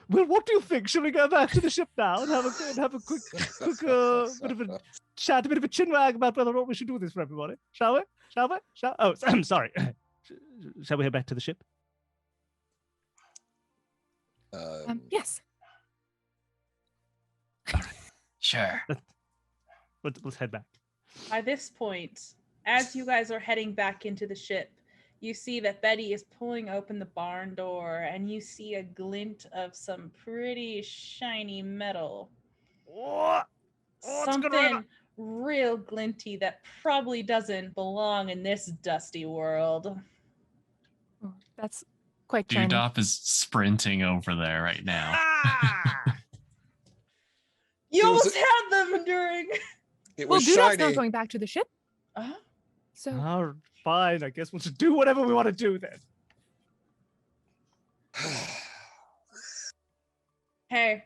Well, what do you think? Shall we go back to the ship now and have a quick bit of a chat, a bit of a chinwag about whether or not we should do this for everybody? Shall we? Oh, I'm sorry. Shall we head back to the ship? Yes. All right. Sure. Let's head back. By this point, as you guys are heading back into the ship, you see that Betty is pulling open the barn door, and you see a glint of some pretty shiny metal. What? Something real glinty that probably doesn't belong in this dusty world. Oh, that's quite shiny. Doodop is sprinting over there right now. You almost had them during. It was Doodop's shiny. not going back to the ship. So. Oh, fine. I guess we'll just do whatever we want to do then. Hey,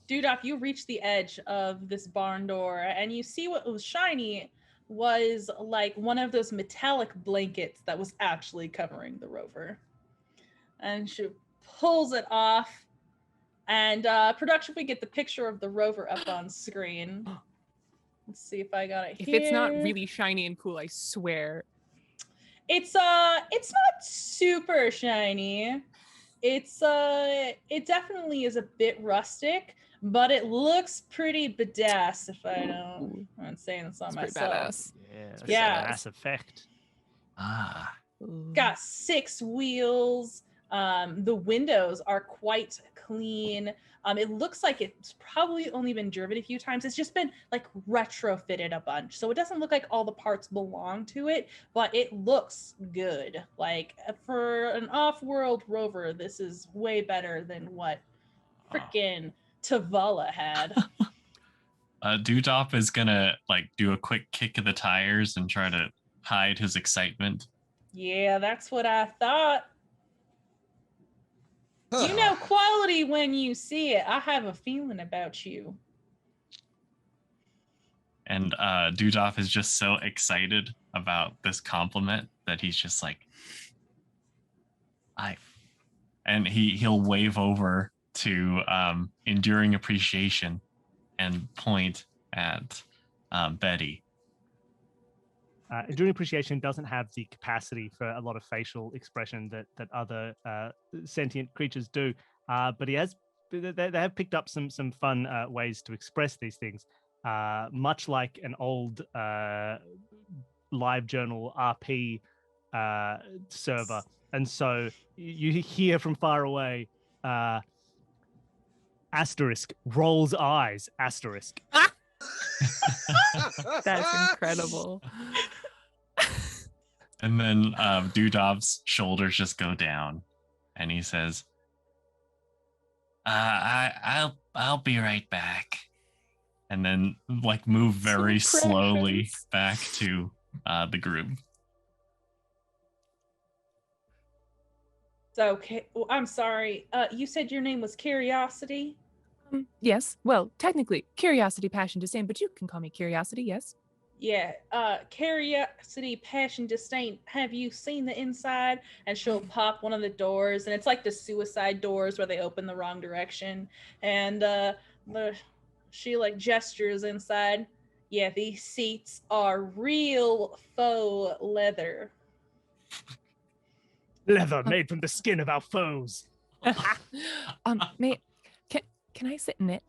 Doodop, you reach the edge of this barn door, and you see what was shiny was like one of those metallic blankets that was actually covering the rover. And she pulls it off, and production, we get the picture of the rover up on screen. Let's see if I got it here. If it's not really shiny and cool, I swear. It's not super shiny. It definitely is a bit rustic, but it looks pretty badass. If I'm not saying this on myself. Badass. Yeah. Mass Effect. Got 6 wheels. The windows are quite clean. It looks like it's probably only been driven a few times. It's just been like retrofitted a bunch. So it doesn't look like all the parts belong to it, but it looks good. Like for an off-world rover, this is way better than what freaking Tavala had. Doodop is gonna like do a quick kick of the tires and try to hide his excitement. Yeah, that's what I thought. You know quality when you see it. I have a feeling about you. And Doodop is just so excited about this compliment that he's just like, and he'll wave over to Enduring Appreciation and point at Betty. Enduring Appreciation doesn't have the capacity for a lot of facial expression that other sentient creatures do, but they have picked up some fun ways to express these things, much like an old live journal RP server. And so you hear from far away, asterisk, rolls eyes, asterisk. That's incredible. And then Doodop's shoulders just go down, and he says, "I'll be right back," and then like move very slowly back to the group. So, okay, well, I'm sorry. You said your name was Curiosity? Yes. Well, technically, Curiosity, Passion, Disdain, but you can call me Curiosity, yes? Yeah. Curiosity, Passion, Disdain. Have you seen the inside? And she'll pop one of the doors, and it's like the suicide doors where they open the wrong direction. And she like gestures inside. Yeah, these seats are real faux leather. Leather made from the skin of our foes. Can I sit in it?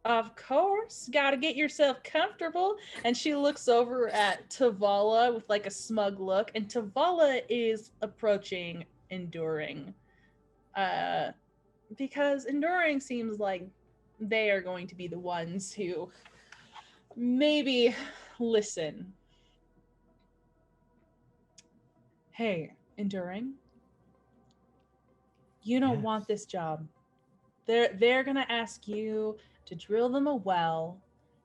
Of course, gotta get yourself comfortable. And she looks over at Tavala with like a smug look, and Tavala is approaching Enduring, because Enduring seems like they are going to be the ones who maybe listen. Hey, Enduring, you don't want this job. They're gonna ask you to drill them a well,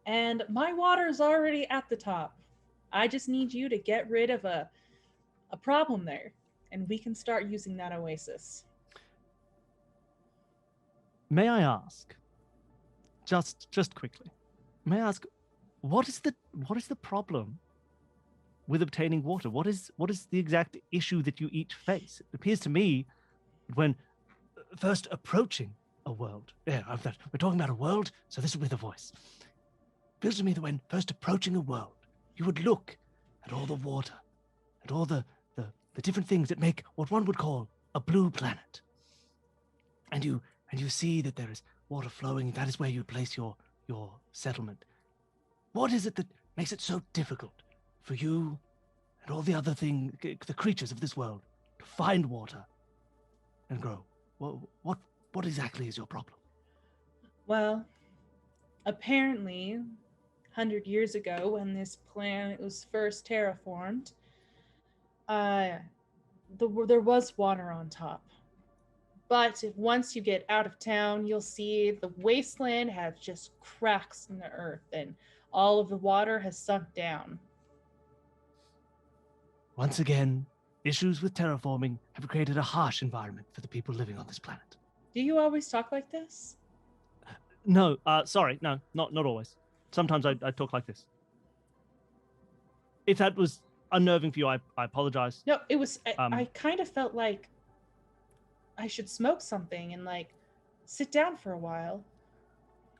and my water's already at the top. I just need you to get rid of a problem there, and we can start using that oasis. May I ask, just quickly, may I ask, what is the problem with obtaining water? What is the exact issue that you each face? It appears to me when first approaching a world, we're talking about a world, so this will be the voice. It feels to me that when first approaching a world, you would look at all the water, at all the different things that make what one would call a blue planet. And you see that there is water flowing, that is where you place your settlement. What is it that makes it so difficult for you and all the other the creatures of this world to find water and grow? What exactly is your problem? Well, apparently, 100 years ago, when this planet was first terraformed, there was water on top. But once you get out of town, you'll see the wasteland has just cracks in the earth, and all of the water has sunk down. Once again, issues with terraforming have created a harsh environment for the people living on this planet. Do you always talk like this? No, sorry, no, not always. Sometimes I talk like this. If that was unnerving for you, I apologize. No, it was. I kind of felt like I should smoke something and sit down for a while.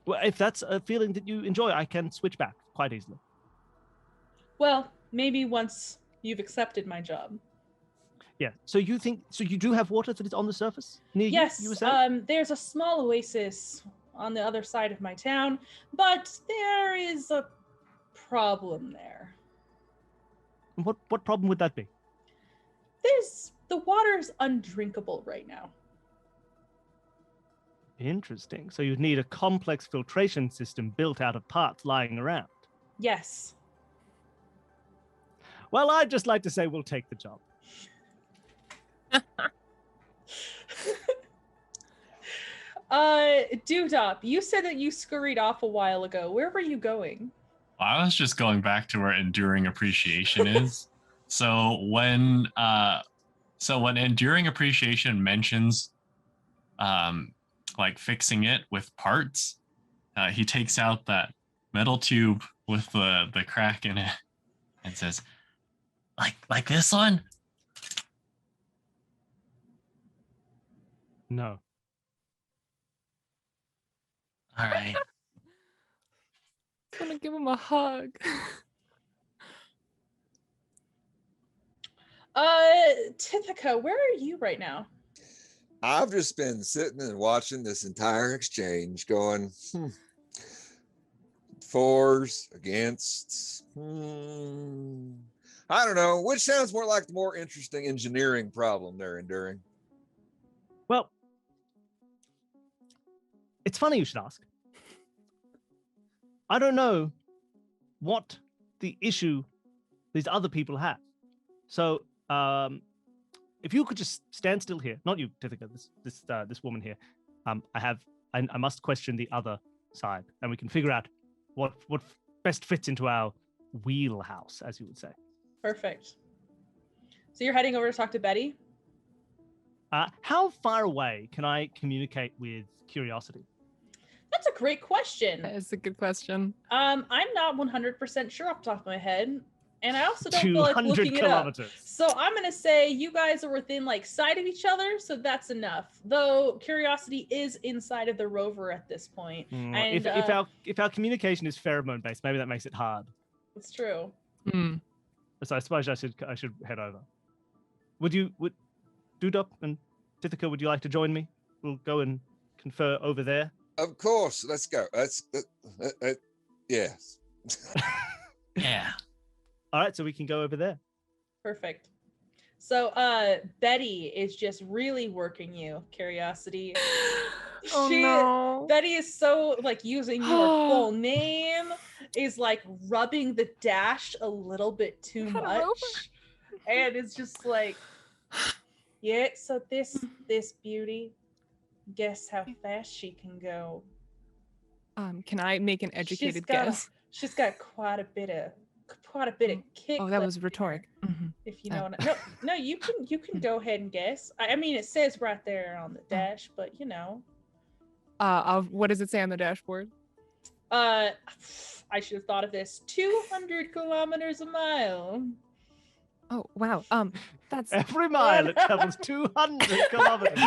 Well, if that's a feeling that you enjoy, I can switch back quite easily. Well, maybe once you've accepted my job. Yeah. So you do have water that is on the surface near yes, you? Yes. There's a small oasis on the other side of my town, but there is a problem there. What problem would that be? The water's undrinkable right now. Interesting. So you'd need a complex filtration system built out of parts lying around. Yes. Well, I'd just like to say we'll take the job. Doodop, you said that you scurried off a while ago. Where were you going? I was just going back to where enduring appreciation is. So when enduring appreciation mentions fixing it with parts, he takes out that metal tube with the crack in it and says, like this one? No. All right. I'm gonna give him a hug. Tithika, where are you right now? I've just been sitting and watching this entire exchange going, fors, against, I don't know, which sounds more like the more interesting engineering problem they're enduring. Well, it's funny you should ask. I don't know what the issue these other people have. So, if you could just stand still here, not you, Tithika, this woman here. I must question the other side, and we can figure out what best fits into our wheelhouse, as you would say. Perfect. So you're heading over to talk to Betty? How far away can I communicate with Curiosity? That's a great question. That is a good question. I'm not 100% sure off the top of my head. And I also don't feel like looking kilometers. It up. So I'm going to say you guys are within sight of each other. So that's enough. Though Curiosity is inside of the rover at this point. And if our communication is pheromone based, maybe that makes it hard. It's true. So I suppose I should head over. Would Doodop and Tithika, would you like to join me? We'll go and confer over there. Of course, let's go. Yes. Yeah. All right, so we can go over there. Perfect. So Betty is just really working you, Curiosity. Oh no. Betty is so like using your full name, is like rubbing the dash a little bit too Had a much. rover. And it's just like, yeah, so this beauty, guess how fast she can go. Can I make an educated guess? She's got quite a bit of kick. Oh, that was rhetoric. If you know what no, you can go ahead and guess. I mean, it says right there on the dash, but you know. What does it say on the dashboard? I should have thought of this. 200 kilometers a mile. Oh wow. That's every mile it travels 200 kilometers.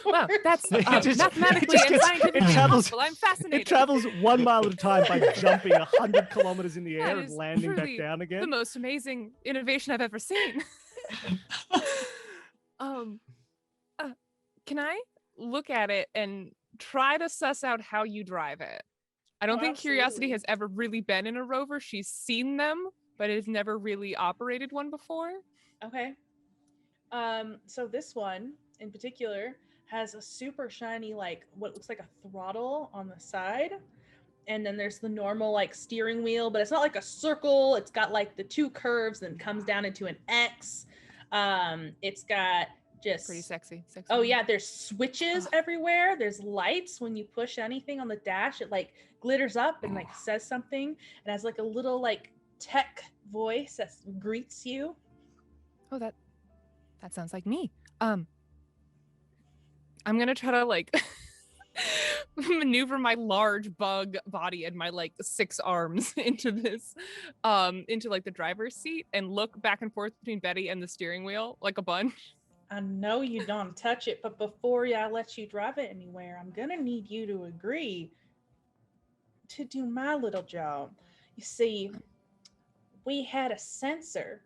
Wow, that's mathematically and scientifically possible. I'm fascinated. It travels 1 mile at a time by jumping 100 kilometers in the air and landing back down again. The most amazing innovation I've ever seen. Can I look at it and try to suss out how you drive it? I don't think Curiosity has ever really been in a rover. She's seen them, but has never really operated one before. Okay. So this one in particular has a super shiny, like what looks like a throttle on the side. And then there's the normal like steering wheel, but it's not like a circle. It's got like the 2 curves and comes down into an X. It's got just pretty sexy. Oh yeah, there's switches everywhere. There's lights when you push anything on the dash. It like glitters up and like says something. It has like a little like tech voice that greets you. Oh, that sounds like me. I'm gonna try to like maneuver my large bug body and my like 6 arms into this, into like the driver's seat and look back and forth between Betty and the steering wheel like a bunch. I know you don't touch it, but before I let you drive it anywhere, I'm gonna need you to agree to do my little job. You see, we had a sensor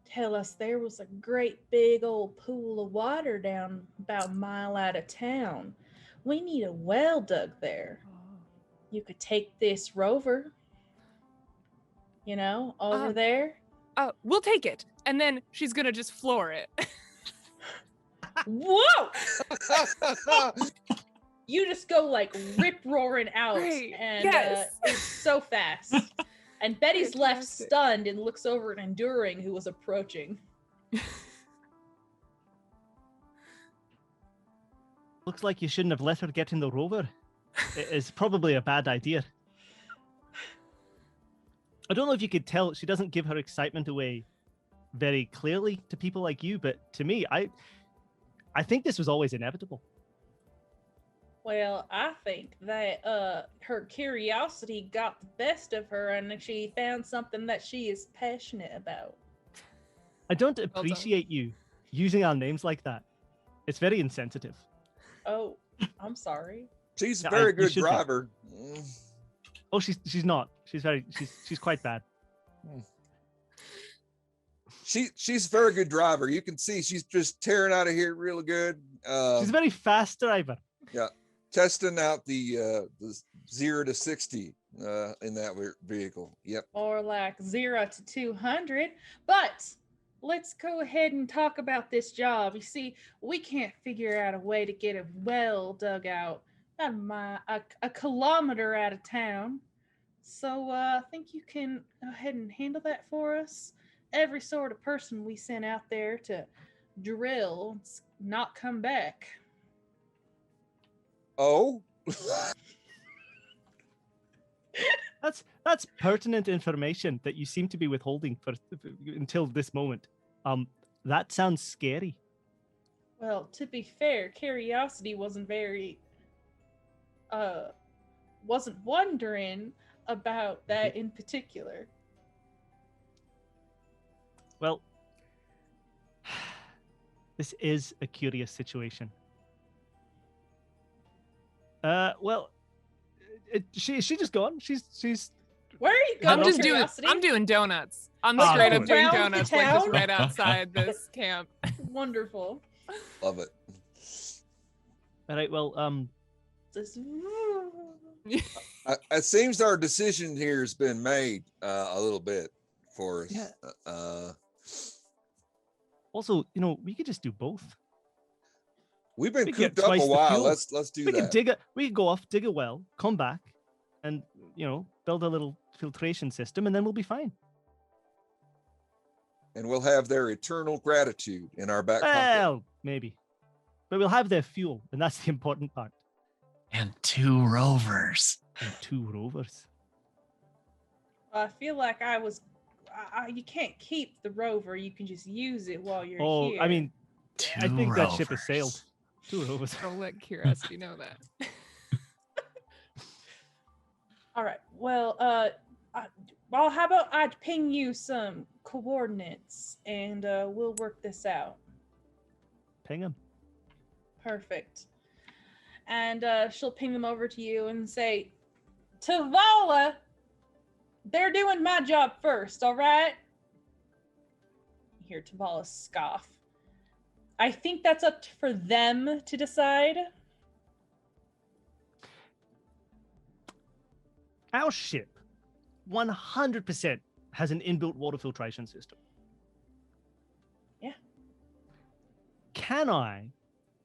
tell us there was a great big old pool of water down about a mile out of town. We need a well dug there. You could take this rover, you know, over there. We'll take it. And then she's gonna just floor it. Whoa! You just go like rip roaring out, and it's so fast. And Betty's left stunned and looks over at Enduring, who was approaching. Looks like you shouldn't have let her get in the rover. It is probably a bad idea. I don't know if you could tell, she doesn't give her excitement away very clearly to people like you, but to me, I think this was always inevitable. Well, I think that her curiosity got the best of her and she found something that she is passionate about. I don't appreciate you using our names like that. It's very insensitive. Oh, I'm sorry. She's a very good driver. Oh, she's not. She's quite bad. She's a very good driver. You can see she's just tearing out of here really good. She's a very fast driver. Yeah. Testing out the 0 to 60 in that vehicle. Yep. Or like 0 to 200. But let's go ahead and talk about this job. You see, we can't figure out a way to get a well dug out a kilometer out of town. So I think you can go ahead and handle that for us. Every sort of person we sent out there to drill, not come back. Oh, that's pertinent information that you seem to be withholding until this moment. That sounds scary. Well, to be fair, Curiosity wasn't wondering about that in particular. Well, this is a curious situation. She's just gone. She's. Where are you going? I'm doing donuts. I'm straight up doing donuts, like just right outside this camp. Wonderful. Love it. All right. Well, it seems our decision here has been made a little bit for us. Yeah. Also, we could just do both. We've been We get cooped up a twice the while. fuel. Let's do We that. can we can go off, dig a well, come back, and build a little filtration system, and then we'll be fine. And we'll have their eternal gratitude in our back pocket. Well, maybe. But we'll have their fuel, and that's the important part. And 2 rovers. And 2 rovers. I feel like you can't keep the rover. You can just use it while you're here. I mean, 2 I think that ship has rovers. sailed. 2 rovers. Don't let curiosity know that. All right. Well, how about I ping you some coordinates and we'll work this out. Ping them. Perfect. And she'll ping them over to you and say, Tavala, they're doing my job first, all right? You hear Tavala scoff. I think that's up for them to decide. Our ship 100% has an inbuilt water filtration system. Yeah. Can I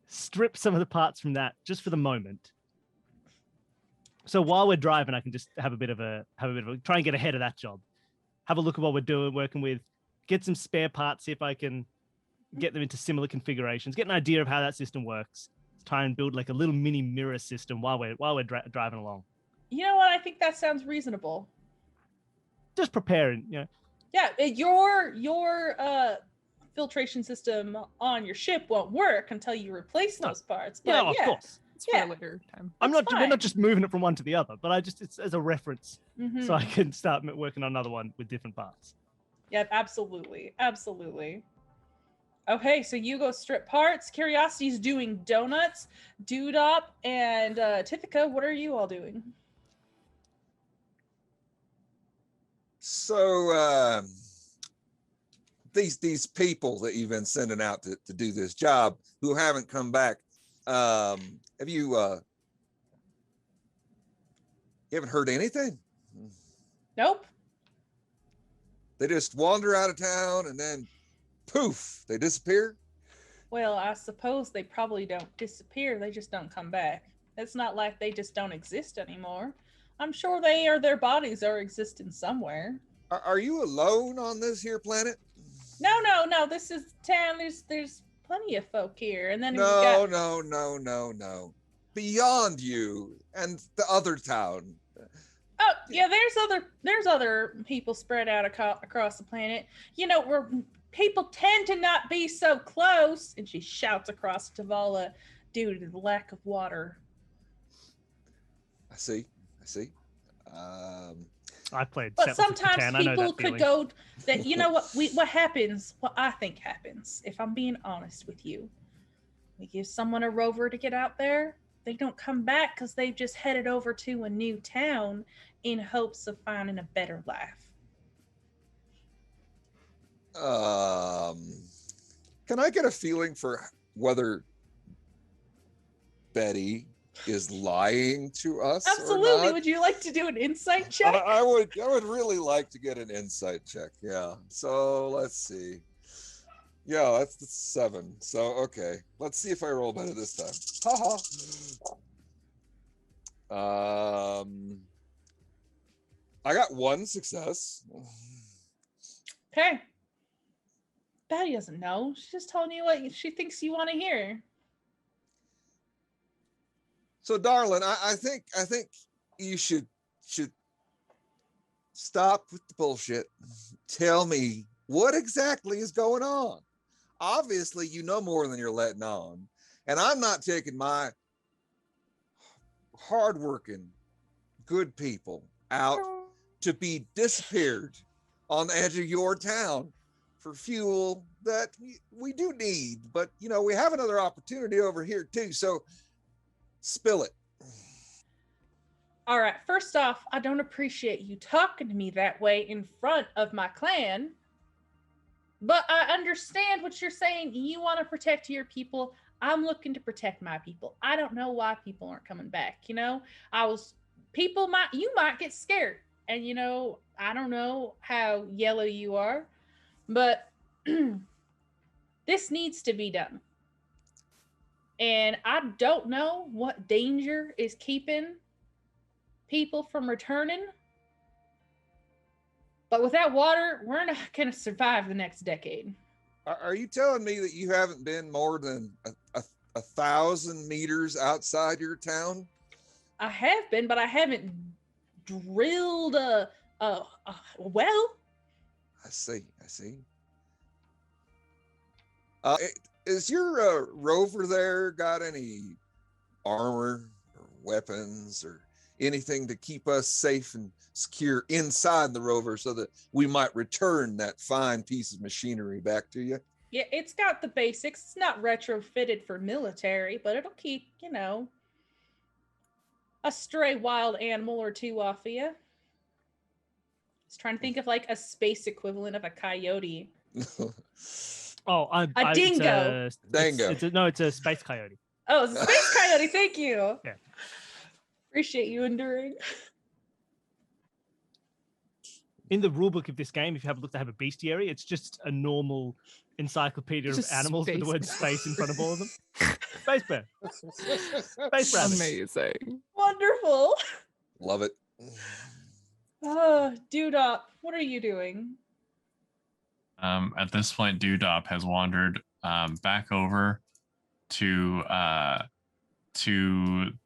strip some of the parts from that just for the moment? So while we're driving, I can just have a bit of a try and get ahead of that job. Have a look at what we're doing, working with, get some spare parts, see if I can get them into similar configurations, get an idea of how that system works. Try and build like a little mini mirror system while we're driving along. You know what? I think that sounds reasonable. Just preparing, Yeah, your filtration system on your ship won't work until you replace those parts. But No, of course. It's for later time. We're not just moving it from one to the other, but it's as a reference, Mhm. so I can start working on another one with different parts. Yeah, absolutely. Okay, so you go strip parts. Curiosity's doing donuts. Doodop and Tithika, what are you all doing? So these people that you've been sending out to do this job who haven't come back, have you haven't heard anything? Nope. They just wander out of town and then poof, they disappear? Well, I suppose they probably don't disappear. They just don't come back. It's not like they just don't exist anymore. I'm sure their bodies are existing somewhere. Are you alone on this here planet? No. This is town. There's plenty of folk here. And then No. Beyond you and the other town. Oh, yeah, there's other people spread out across the planet. Where people tend to not be so close. And she shouts across Tavala due to the lack of water. I see. I played. But sometimes Catan. people could go. That what happens? What I think happens, if I'm being honest with you, we give someone a rover to get out there. They don't come back because they've just headed over to a new town in hopes of finding a better life. Can I get a feeling for whether Betty is lying to us? Absolutely. Or not? Would you like to do an insight check? I would really like to get an insight check. Yeah. So let's see. Yeah, that's the 7. So okay, let's see if I roll better this time. I got 1 success. Okay. Betty doesn't know. She's just telling you what she thinks you want to hear. So, darling, I think you should stop with the bullshit. Tell me what exactly is going on. Obviously, you know more than you're letting on, and I'm not taking my hardworking, good people out to be disappeared on the edge of your town for fuel that we do need. But we have another opportunity over here too. So. Spill it. All right. First off, I don't appreciate you talking to me that way in front of my clan. But I understand what you're saying. You want to protect your people. I'm looking to protect my people. I don't know why people aren't coming back. You might get scared. And I don't know how yellow you are, but this needs to be done. And I don't know what danger is keeping people from returning. But without water, we're not going to survive the next decade. Are you telling me that you haven't been more than 1,000 meters outside your town? I have been, but I haven't drilled a well. I see. Is your rover there got any armor or weapons or anything to keep us safe and secure inside the rover so that we might return that fine piece of machinery back to you? Yeah, it's got the basics. It's not retrofitted for military, but it'll keep, a stray wild animal or two off of you. I was trying to think of like a space equivalent of a coyote. A dingo. Dango. It's a space coyote. Oh, it's a space coyote. Thank you. Yeah. Appreciate you enduring. In the rulebook of this game, if you have a look, they have a bestiary. It's just a normal encyclopedia of animals with the word space in front of all of them. Space bear. Space rabbit. Amazing. Wonderful. Love it. Doodop, what are you doing? At this point, Doodop has wandered back over to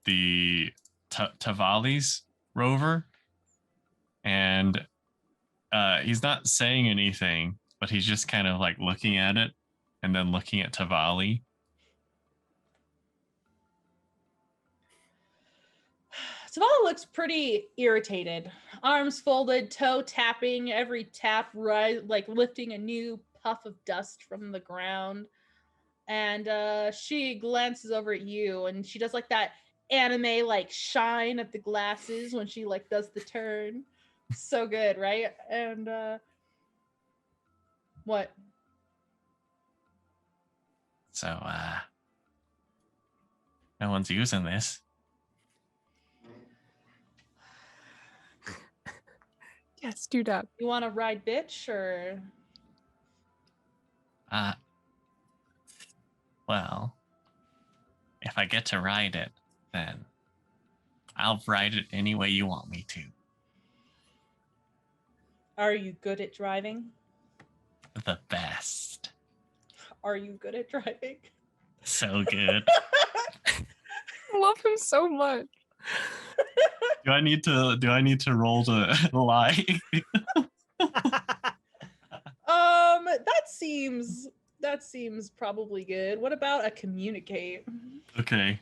the Tavali's rover, and he's not saying anything, but he's just kind of like looking at it and then looking at Tavali. Tavali looks pretty irritated. Arms folded, toe tapping, every tap like lifting a new puff of dust from the ground. And she glances over at you, and she does like that anime like shine at the glasses when she like does the turn. So good, right? And what? So no one's using this. Yes, Doodop. You want to ride bitch or? Well, if I get to ride it, then I'll ride it any way you want me to. Are you good at driving? The best. Are you good at driving? So good. I love him so much. Do I need to roll to lie? That seems probably good. What about a communicate? Okay.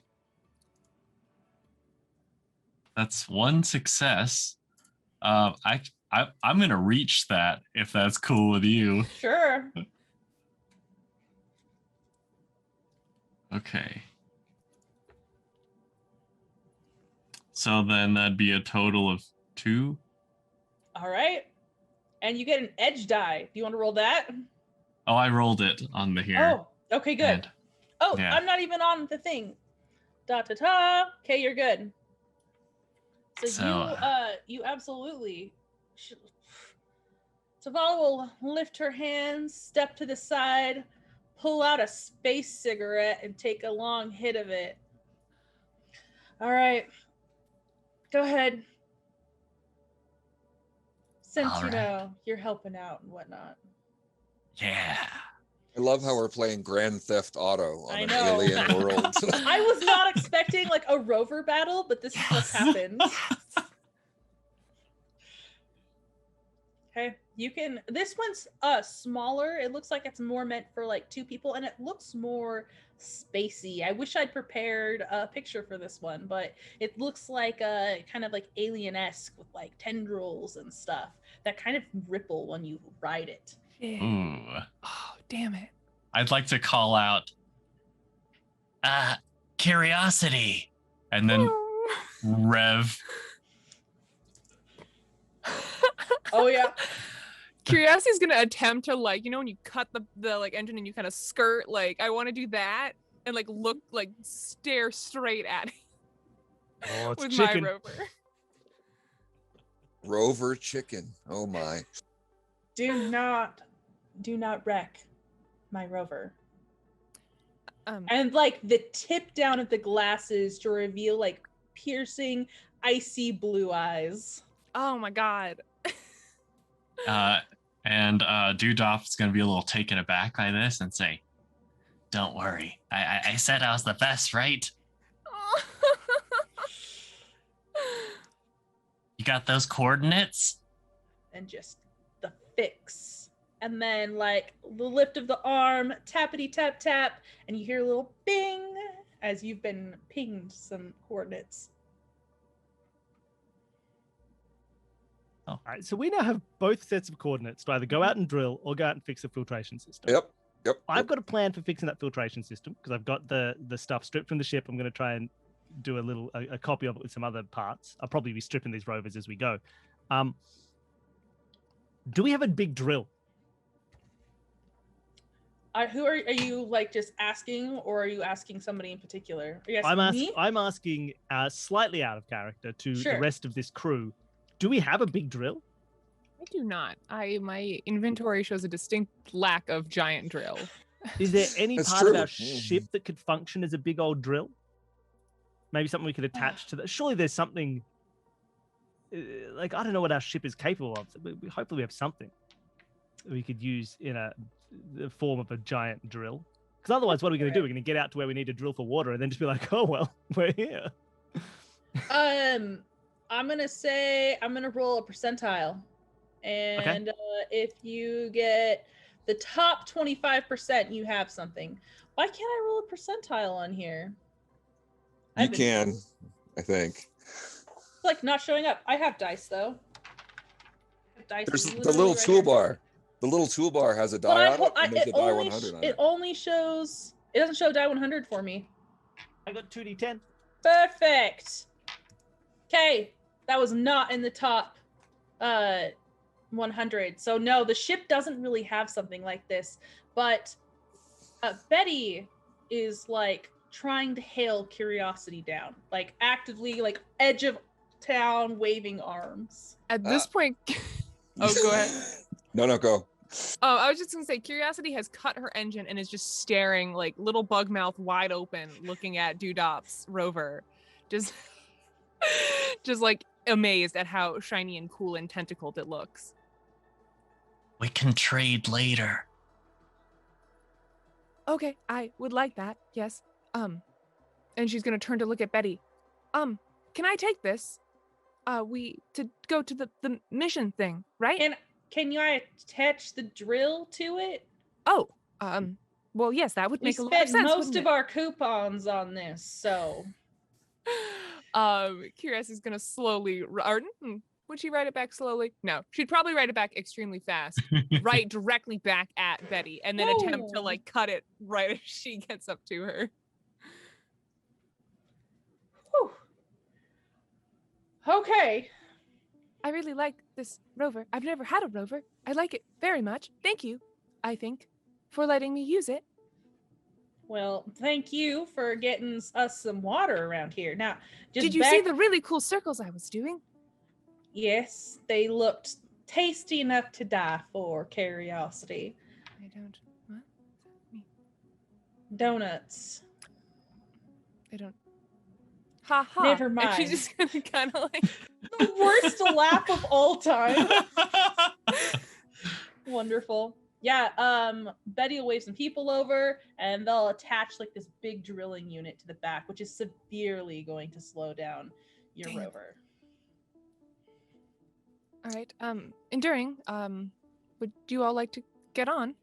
That's one success. I'm gonna reach that if that's cool with you. Sure. Okay. So then that'd be a total of 2. All right. And you get an edge die. Do you want to roll that? Oh, I rolled it on the here. Oh, okay, good. Yeah. I'm not even on the thing. Da-ta-ta. Okay, you're good. So you absolutely should. Tavali will lift her hands, step to the side, pull out a space cigarette, and take a long hit of it. All right. Go ahead. Since All you right. know you're helping out and whatnot. Yeah. I love how we're playing Grand Theft Auto on I an know. alien world. I was not expecting like a rover battle, but this is what happens. Okay, you can. This one's smaller. It looks like it's more meant for like 2 people, and it looks more spacey. I wish I'd prepared a picture for this one, but it looks like kind of like alien-esque with like tendrils and stuff that kind of ripple when you ride it. Ooh. Oh, damn it. I'd like to call out curiosity and then rev. Oh yeah. Curiosity's gonna attempt to like, when you cut the like engine and you kind of skirt, like I want to do that and like look like stare straight at it. Oh, it's with chicken. my rover. Rover chicken. Oh my. Do not wreck my rover. And like the tip down of the glasses to reveal like piercing, icy blue eyes. Oh my god. And Doodop's gonna be a little taken aback by this and say, "Don't worry, I said I was the best, right? You got those coordinates?" And just the fix. And then like the lift of the arm, tappity tap tap, and you hear a little bing as you've been pinged some coordinates. All right, so we now have both sets of coordinates to either go out and drill or go out and fix a filtration system. Yep. I've got a plan for fixing that filtration system because I've got the stuff stripped from the ship. I'm going to try and do a copy of it with some other parts. I'll probably be stripping these rovers as we go. Do we have a big drill? Who are you like just asking, or are you asking somebody in particular? Are you asking me? I'm asking slightly out of character to Sure. the rest of this crew. Do we have a big drill? I do not. My inventory shows a distinct lack of giant drill. Is there any That's part of true. our ship that could function as a big old drill? Maybe something we could attach to that. Surely there's something like, I don't know what our ship is capable of. Hopefully we have something we could use in the form of a giant drill. Because otherwise, what are we going to do? We're going to get out to where we need to drill for water and then just be like, oh, well, we're here. I'm going to roll a percentile. And if you get the top 25%, you have something. Why can't I roll a percentile on here? You can, I think. Like not showing up. I have dice though. There's the little toolbar. The little toolbar has a die on it, and there's a die 100 on it. It only shows. It doesn't show die 100 for me. I got 2d10. Perfect. Okay, that was not in the top 100. So no, the ship doesn't really have something like this. But Betty is like trying to hail Curiosity down, like actively, like edge of town, waving arms. At this point, oh, go ahead. No, go. Oh, I was just gonna say, Curiosity has cut her engine and is just staring, like little bug mouth wide open, looking at Doodop's rover, just like amazed at how shiny and cool and tentacled it looks. We can trade later. Okay, I would like that. Yes. And she's gonna turn to look at Betty. Can I take this? We to go to the mission thing, right? And can you attach the drill to it? Oh, well, yes, that would make a lot of sense. We spent most of our coupons on this, so. Curiosity's gonna slowly, or would she write it back slowly? No, she'd probably write it back extremely fast, write directly back at Betty, and then attempt to like cut it right as she gets up to her. Whew. Okay. I really like this rover. I've never had a rover. I like it very much. Thank you, I think, for letting me use it. Well, thank you for getting us some water around here. Now, did you see the really cool circles I was doing? Yes, they looked tasty enough to die for, Curiosity. I don't. What? Donuts. I don't. Ha ha. Never mind. And she's just gonna kind of like the worst laugh of all time. Wonderful. Yeah, Betty will wave some people over and they'll attach like this big drilling unit to the back, which is severely going to slow down your rover. All right. Enduring, would you all like to get on?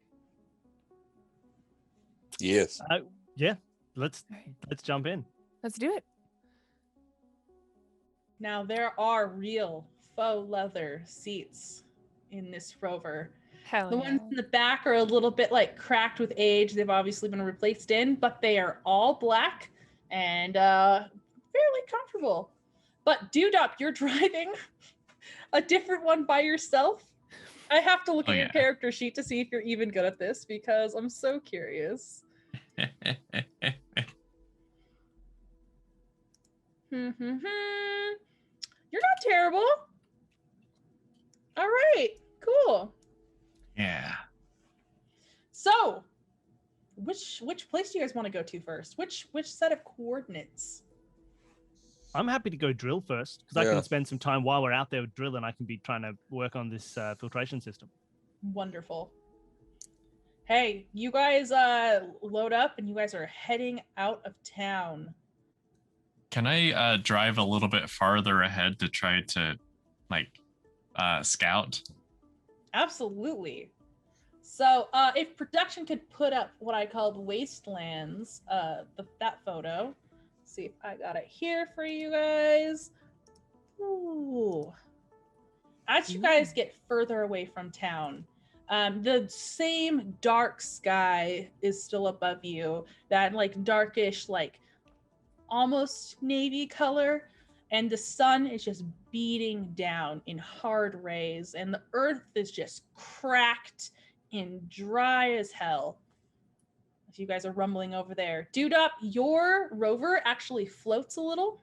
Yes. Yeah. Let's jump in. Let's do it. Now there are real faux leather seats in this rover. Hell the yeah. ones in the back are a little bit like cracked with age. They've obviously been replaced in, but they are all black and fairly comfortable. But Doodop, you're driving a different one by yourself. I have to look at your character sheet to see if you're even good at this because I'm so curious. You're not terrible. All right, cool. Yeah. So, which place place do you guys want to go to first? Which set of coordinates? I'm happy to go drill first because I Yeah. can spend some time while we're out there drilling. I can be trying to work on this filtration system. Wonderful. Hey, you guys load up and you guys are heading out of town. Can I drive a little bit farther ahead to try to scout? Absolutely. So if production could put up what I called wastelands, that photo. Let's see if I got it here for you guys. Ooh. As you guys get further away from town, the same dark sky is still above you, that like darkish, like almost navy color, and the sun is just beating down in hard rays, and the earth is just cracked and dry as hell. As you guys are rumbling over there, Doodop, your rover actually floats a little,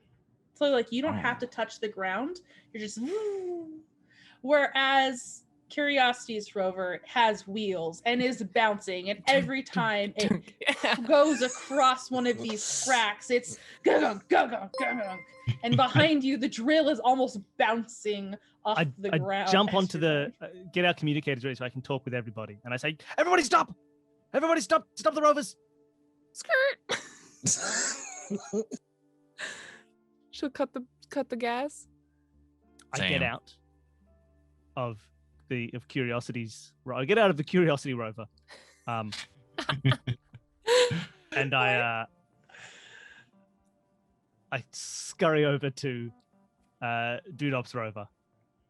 so like you don't have to touch the ground. You're just whereas Curiosity's rover has wheels and is bouncing, and every time it goes across one of these cracks, it's gunk, gunk, gunk, gunk, and behind you the drill is almost bouncing off the ground. I jump onto the get our communicators ready so I can talk with everybody, and I say, "Everybody stop! Everybody stop! Stop the rovers!" Skirt. She'll cut the gas. I get out of Curiosity's. I get out of the Curiosity rover, and I scurry over to Doodop's rover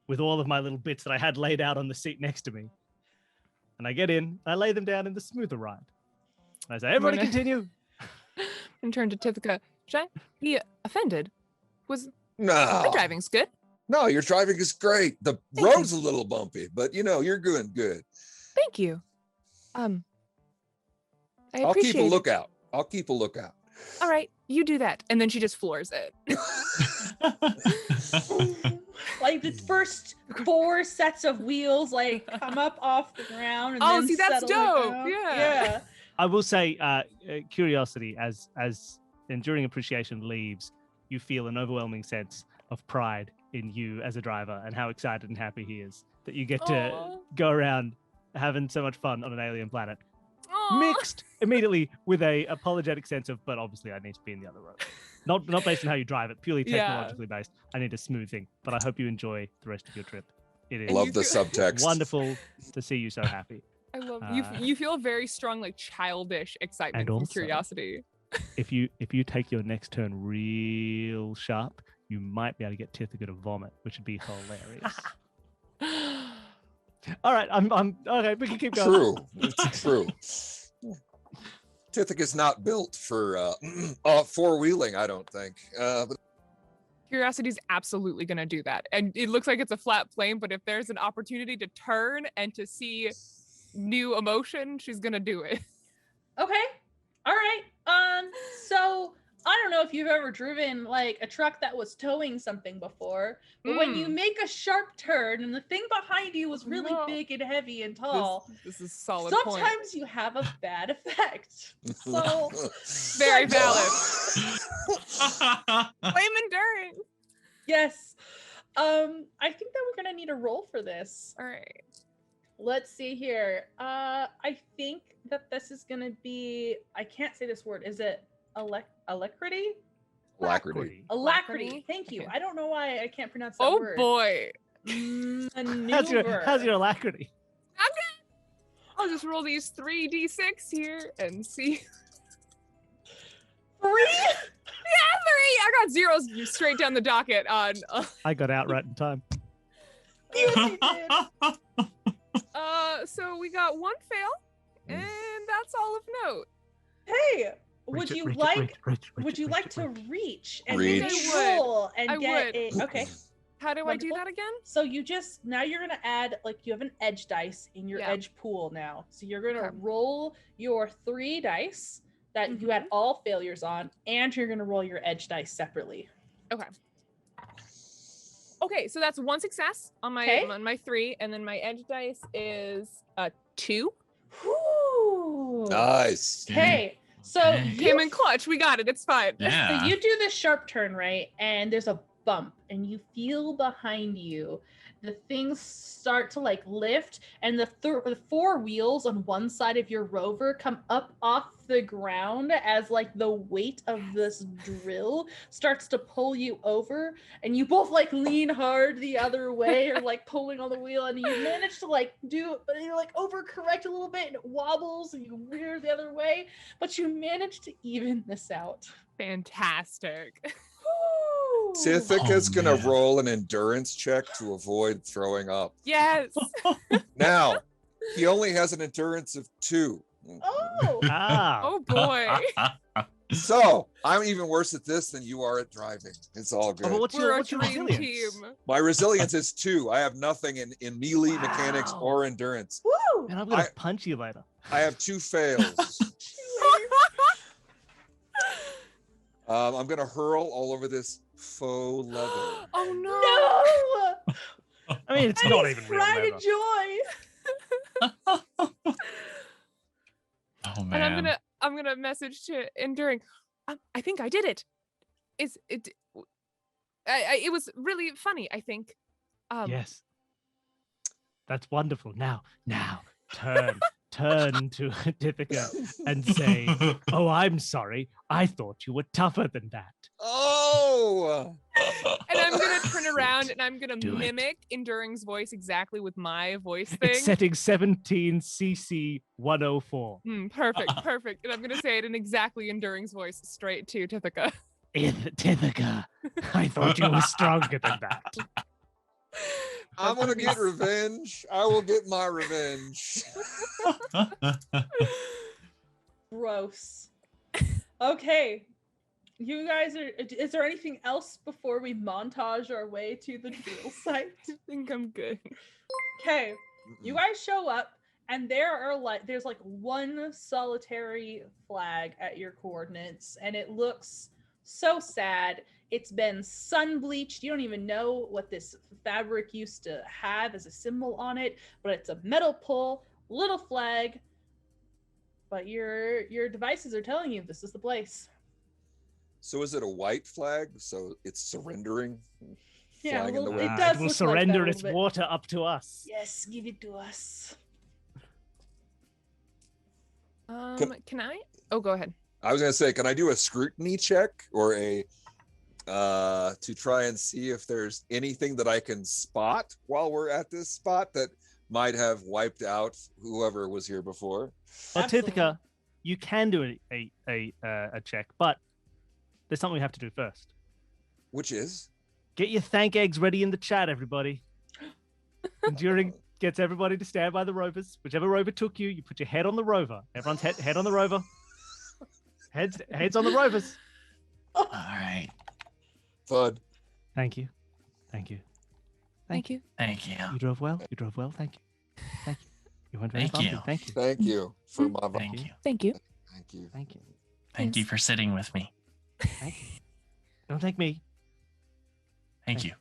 with all of my little bits that I had laid out on the seat next to me, and I get in. And I lay them down in the smoother ride. And I say, "Everybody, continue." And turn to Tivika. Should I be offended? No. My driving's good. No, your driving is great. The Thank road's a little bumpy, but you're doing good. Thank you. I'll appreciate keep a it. lookout. I'll keep a lookout. All right, you do that. And then she just floors it. Like the first 4 sets of wheels like come up off the ground. And then See, that's settle dope. down. Yeah. I will say, Curiosity, as enduring appreciation leaves, you feel an overwhelming sense of pride in you as a driver and how excited and happy he is that you get to go around having so much fun on an alien planet. Aww. Mixed immediately with a apologetic sense of, but obviously I need to be in the other road. Not based on how you drive it, purely technologically based. I need a smooth thing, but I hope you enjoy the rest of your trip. It is Love the subtext. wonderful to see you so happy. I love you feel very strong, like childish excitement from also, Curiosity. If you take your next turn real sharp, you might be able to get Tivika to vomit, which would be hilarious. All right, I'm okay. We can keep going. True, it's true. Tithika's not built for four-wheeling, I don't think. But Curiosity's absolutely gonna do that, and it looks like it's a flat plane. But if there's an opportunity to turn and to see new emotion, she's gonna do it. Okay. All right. So I don't know if you've ever driven like a truck that was towing something before, but when you make a sharp turn and the thing behind you was really big and heavy and tall, this is solid. Sometimes you have a bad effect. So very valid. Flame enduring. Yes. I think that we're gonna need a roll for this. All right. Let's see here. I think that this is gonna be. I can't say this word. Is it alacrity? Alacrity. Alacrity. Thank you. Okay. I don't know why I can't pronounce that word. Oh boy. Maneuver. How's your alacrity? Okay. I'll just roll these 3d6 here and see. 3? Yeah, 3. I got zeros straight down the docket on. I got out right in time. Yes, you did. So we got 1 fail, and that's all of note. Hey, would you like to reach and Reach. maybe roll and I get would. a okay? How do I Wonderful. do that again? So you just now you're gonna add like you have an edge dice in your Yeah. edge pool now. So you're gonna Okay. roll your 3 dice that you had all failures on, and you're gonna roll your edge dice separately. Okay, so that's 1 success on my 3, and then my edge dice is a 2. Whew. Nice. Okay, So Dang. Came in clutch. We got it. It's fine. Yeah. So you do this sharp turn, right? And there's a bump, and you feel behind you the things start to like lift, and the four wheels on one side of your rover come up off the ground as like the weight of this drill starts to pull you over, and you both like lean hard the other way or like pulling on the wheel, and you manage to like do, but you like overcorrect a little bit and it wobbles and you rear the other way, but you manage to even this out. Fantastic. Sithika's Oh, gonna man. roll an endurance check to avoid throwing up. Yes. Now, he only has an endurance of 2. Oh, Ah. Oh boy. So I'm even worse at this than you are at driving. It's all Oh, but good. what's We're your, a what's your dream resilience? team. My resilience is 2. I have nothing in melee mechanics Wow. or endurance. woo! Man, I'm gonna I- punch you later. I have 2 fails. I'm gonna hurl all over this faux leather. Oh no. No! I mean, it's I not just even real pride leather. and joy. Oh man. And I'm gonna message to Enduring. I think I did it. Is it? It was really funny. I think. Yes. That's wonderful. Now, turn to Dithika and say, "Oh, I'm sorry. I thought you were tougher than that." Oh! And I'm gonna turn around and I'm gonna Do it. mimic Enduring's voice exactly with my voice thing. It's setting 17 CC 104. Perfect. And I'm gonna say it in exactly Enduring's voice, straight to Tithika. Dithika, I thought you were stronger than that. I'm gonna get revenge. I will get my revenge. Gross. Okay. You guys are. Is there anything else before we montage our way to the drill site? I think I'm good. Okay. You guys show up, and there's like one solitary flag at your coordinates, and it looks so sad. It's been sun bleached. You don't even know what this fabric used to have as a symbol on it, but it's a metal pole, little flag. But your devices are telling you this is the place. So is it a white flag? So it's surrendering? Yeah, Flying in the well, wind? it does It will look like that a surrender little its bit. water up to us. Yes, give it to us. Can I? Oh, go ahead. I was gonna say, can I do a scrutiny check or a to try and see if there's anything that I can spot while we're at this spot that might have wiped out whoever was here before? Well, Absolutely. Tithika, you can do a check, but there's something we have to do first. Which is? Get your thank eggs ready in the chat, everybody. Enduring gets everybody to stand by the rovers. Whichever rover took you, you put your head on the rover. Everyone's head on the rover. Heads on the rovers. All right. Fud. Thank you. Thank you. Thank you. Thank you. You drove well. You drove well. Thank you. Thank you. You went very Thank bumpy. you. Thank you. Thank you for my Thank you. Thank you. Thank you. Thank you. Thank you for sitting with me. Thank you. Don't thank me. Thank you.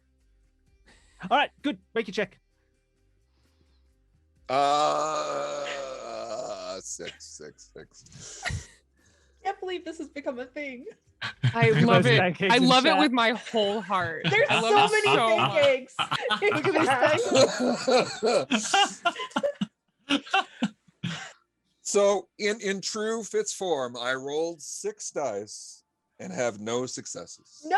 All right. Good. Make your check. 6. Can't believe this has become a thing. I love it. Thank eggs I in love it chat. with my whole heart. There's I so love it many so much. pancakes. So in true Fitz form, I rolled 6 dice and have no successes. No,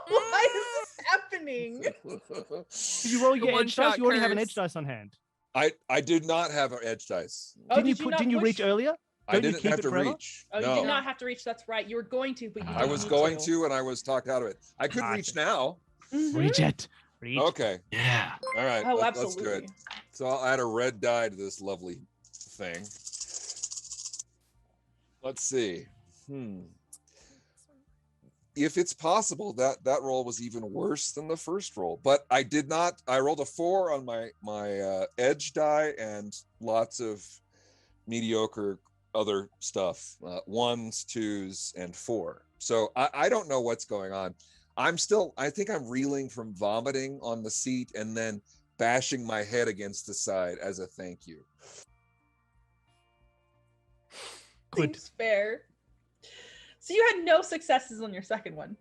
why is this happening? Did you roll The your edge dice? one-shot You already have an curse. edge dice on hand. I did not have an edge dice. Oh, Didn't did you not reach push? earlier? I Don't you didn't keep have it to forever? reach. Oh, you No. did not have to reach. That's right. You were going to, but you I didn't was need going to, and I was talked out of it. I could I reach see. now. Mhm. Reach it. Reach. Okay. Yeah. All right. Oh, let's do absolutely. it. So I'll add a red die to this lovely thing. Let's see. If it's possible, that roll was even worse than the first roll, but I did not. I rolled a 4 on my edge die and lots of mediocre other stuff, 1s, 2s, and 4. So I don't know what's going on. I think I'm reeling from vomiting on the seat and then bashing my head against the side as a thank you. Good. Seems fair. So you had no successes on your second one.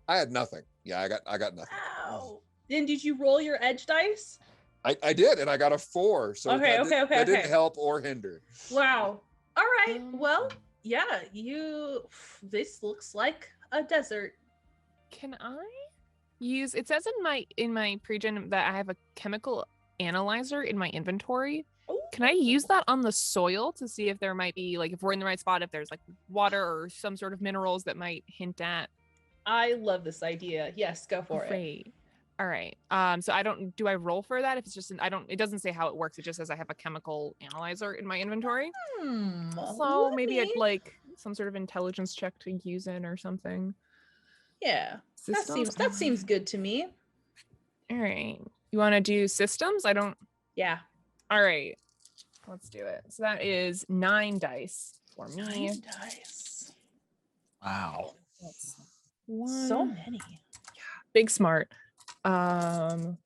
I had nothing. Yeah, I got nothing. Wow. Then did you roll your edge dice? I did, and I got a 4. So Okay, that didn't help or hinder. Wow. All right. Well, yeah, this looks like a desert. Can I use, it says in my pre-gen that I have a chemical analyzer in my inventory. Ooh. Can I use that on the soil to see if there might be, like, if we're in the right spot, if there's like water or some sort of minerals that might hint at? I love this idea. Yes, go for it. Great. All right. So do I roll for that? If it's just it doesn't say how it works. It just says I have a chemical analyzer in my inventory. So maybe I'd like some sort of intelligence check to use in or something. Yeah. Systems? That seems good to me. All right. You want to do systems? Yeah. All right. Let's do it. So that is 9 dice for me. 9 dice. Wow. That's So many. Big smart. And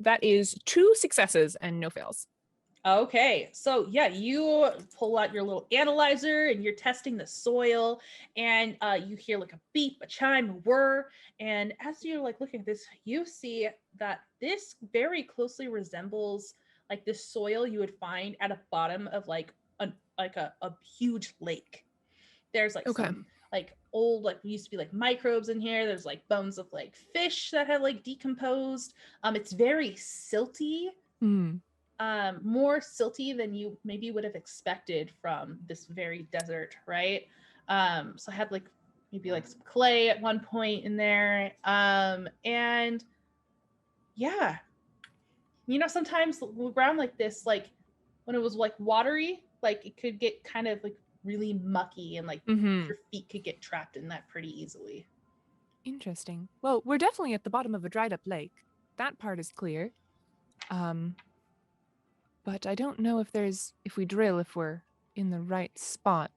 that is 2 successes and no fails. Okay, so yeah, you pull out your little analyzer and you're testing the soil, and you hear like a beep, a chime, a whir, and as you're like looking at this, you see that this very closely resembles like the soil you would find at a bottom of like a huge lake. There's like some like old, like used to be like microbes in here. There's like bones of like fish that have like decomposed. It's very silty. More silty than you maybe would have expected from this very desert, right? So I had like maybe like some clay at one point in there. And yeah, sometimes the ground like this, like when it was like watery, like it could get kind of like really mucky, and like your feet could get trapped in that pretty easily. Interesting. Well, we're definitely at the bottom of a dried up lake. That part is clear. But I don't know if we drill, if we're in the right spot.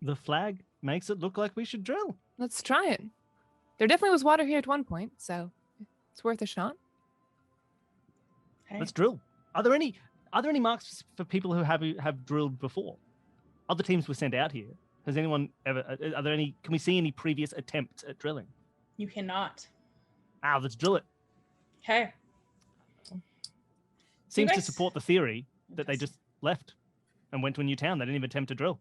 The flag makes it look like we should drill. Let's try it. There definitely was water here at one point, so it's worth a shot. Okay. Let's drill. Are there any marks for people who have drilled before? Other teams were sent out here. Has anyone ever? Are there any? Can we see any previous attempts at drilling? You cannot. Let's drill it. Okay. Seems to support the theory that they just left and went to a new town. They didn't even attempt to drill.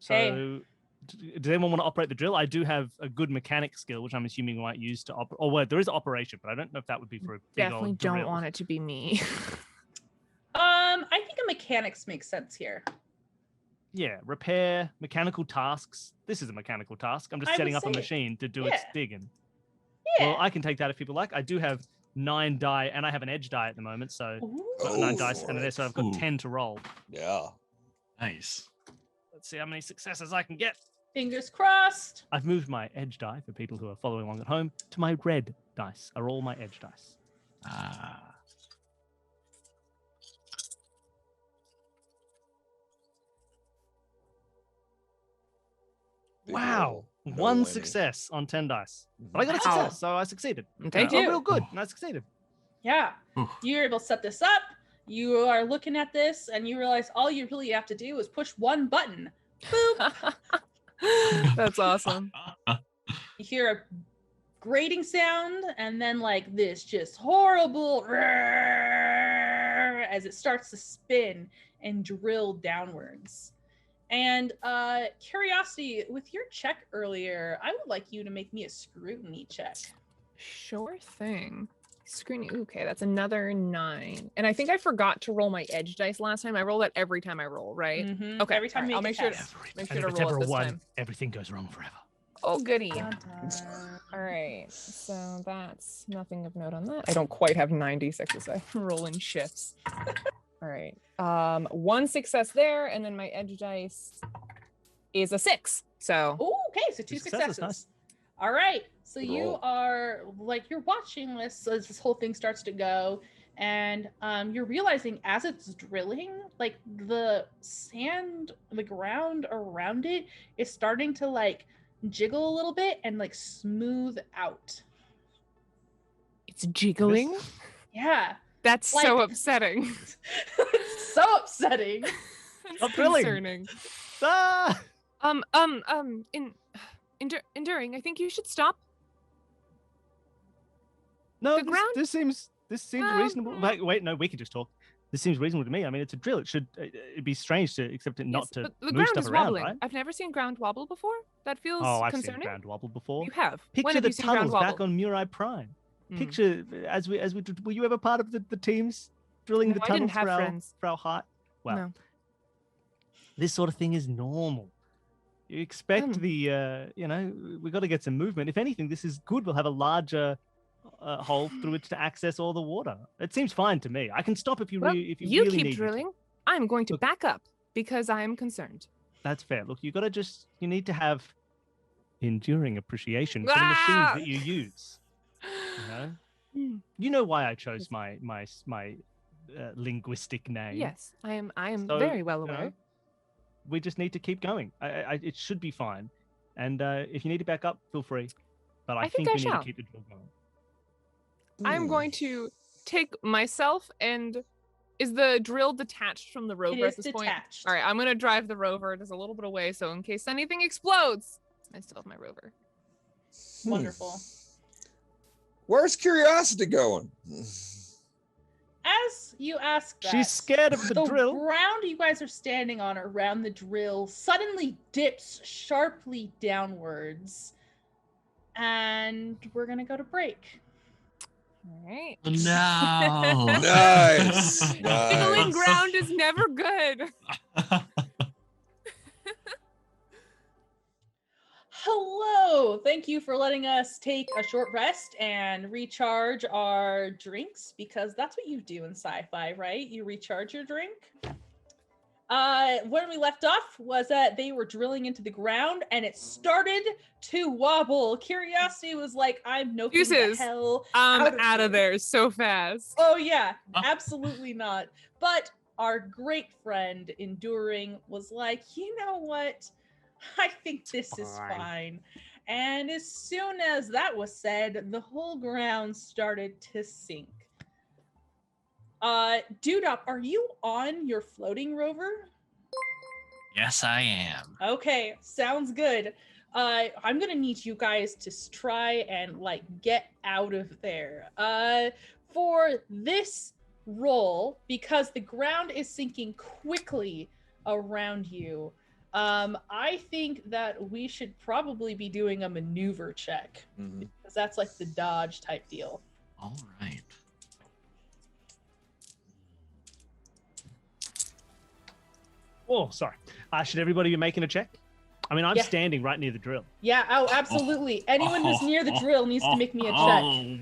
So, does anyone want to operate the drill? I do have a good mechanic skill, which I'm assuming we might use to operate. Oh, well, there is operation, but I don't know if that would be for a big Definitely old don't drill. want it to be me. I think a mechanics makes sense here. Yeah, repair, mechanical tasks. This is a mechanical task. I'm just setting up a machine to do its digging. Yeah. Well, I can take that if people like. I do have 9 die, and I have an edge die at the moment, so 9 dice, and so I've got 10 to roll. Yeah. Nice. Let's see how many successes I can get. Fingers crossed. I've moved my edge die, for people who are following along at home, to my red dice, are all my edge dice. Wow. One success on 10 dice. But I got a success, so I succeeded. Okay, I'm real good, and I succeeded. Yeah. You're able to set this up. You are looking at this, and you realize all you really have to do is push one button. Boop. That's awesome. You hear a grating sound, and then like this just horrible as it starts to spin and drill downwards. And Curiosity, with your check earlier, I would like you to make me a scrutiny check. Sure thing. Scrutiny. Okay, that's another 9. And I think I forgot to roll my edge dice last time. I roll that every time I roll, right? Mm-hmm. Okay. Every time I'll make sure to roll it this time. Everything goes wrong forever. Oh, goody. Dun, dun. All right. So that's nothing of note on that. I don't quite have 96 I roll in shifts. All right. 1 success there, and then my edge dice is a 6. So. Oh, okay. So 2 successes. Nice. All right. So you are like, you're watching this as this whole thing starts to go, and you're realizing as it's drilling, like the sand, the ground around it is starting to like jiggle a little bit and like smooth out. It's jiggling? Yeah. That's like, so upsetting. It's so upsetting. Stop drilling. Concerning. Ah! Enduring, I think you should stop. No, The ground- this seems reasonable. Wait, no, we can just talk. This seems reasonable to me. I mean, it's a drill. It'd be strange to accept it not Yes, to but the move ground stuff is around, wobbling. right? I've never seen ground wobble before. That feels Oh, I've concerning. seen ground wobble before. You have. When Picture have the you seen ground tunnels wobble? back on Murai Prime. Mm. Picture as we were you ever part of the teams drilling No, the I didn't tunnels have for friends. our heart? Well, No. this sort of thing is normal. You expect the we got to get some movement. If anything, this is good. We'll have a larger hole through which to access all the water. It seems fine to me. I can stop if you Well, really you really keep need me to. drilling. I'm going to Look- back up because I am concerned. That's fair. Look, you need to have enduring appreciation for the Ah! machines that you use. Mm. You know why I chose my linguistic name. Yes, I am So, very well you know, aware. we just need to keep going. It should be fine. And if you need to back up, feel free. But I think think I we need shall. to keep the drill going. I'm going to take myself and is the drill detached from the rover It is at this point? detached. All right, I'm gonna drive the rover just a little bit away, so in case anything explodes, I still have my rover. Wonderful. Where's curiosity going? As you ask that, She's scared of the drill. ground you guys are standing on around the drill suddenly dips sharply downwards. And we're going to go to break. All right. No. Nice. Tickling Nice. ground is never good. Hello. Thank you for letting us take a short rest and recharge our drinks because that's what you do in sci-fi, right? You recharge your drink. When we left off was that they were drilling into the ground and it started to wobble. Curiosity was like, I'm no the Excuses. hell I'm out of here. there so fast. Oh yeah, absolutely not. But our great friend Enduring was like, you know what? I think this is fine. And as soon as that was said, the whole ground started to sink. Doodop, are you on your floating rover? Yes, I am. Okay, sounds good. I'm gonna need you guys to try and like get out of there. For this roll, because the ground is sinking quickly around you, I think that we should probably be doing a maneuver check because that's like the dodge type deal. All right. Oh, sorry. Should everybody be making a check? I mean, I'm Yeah. standing right near the drill. Yeah, oh, absolutely. Anyone who's near the drill needs to make me a check. Oh.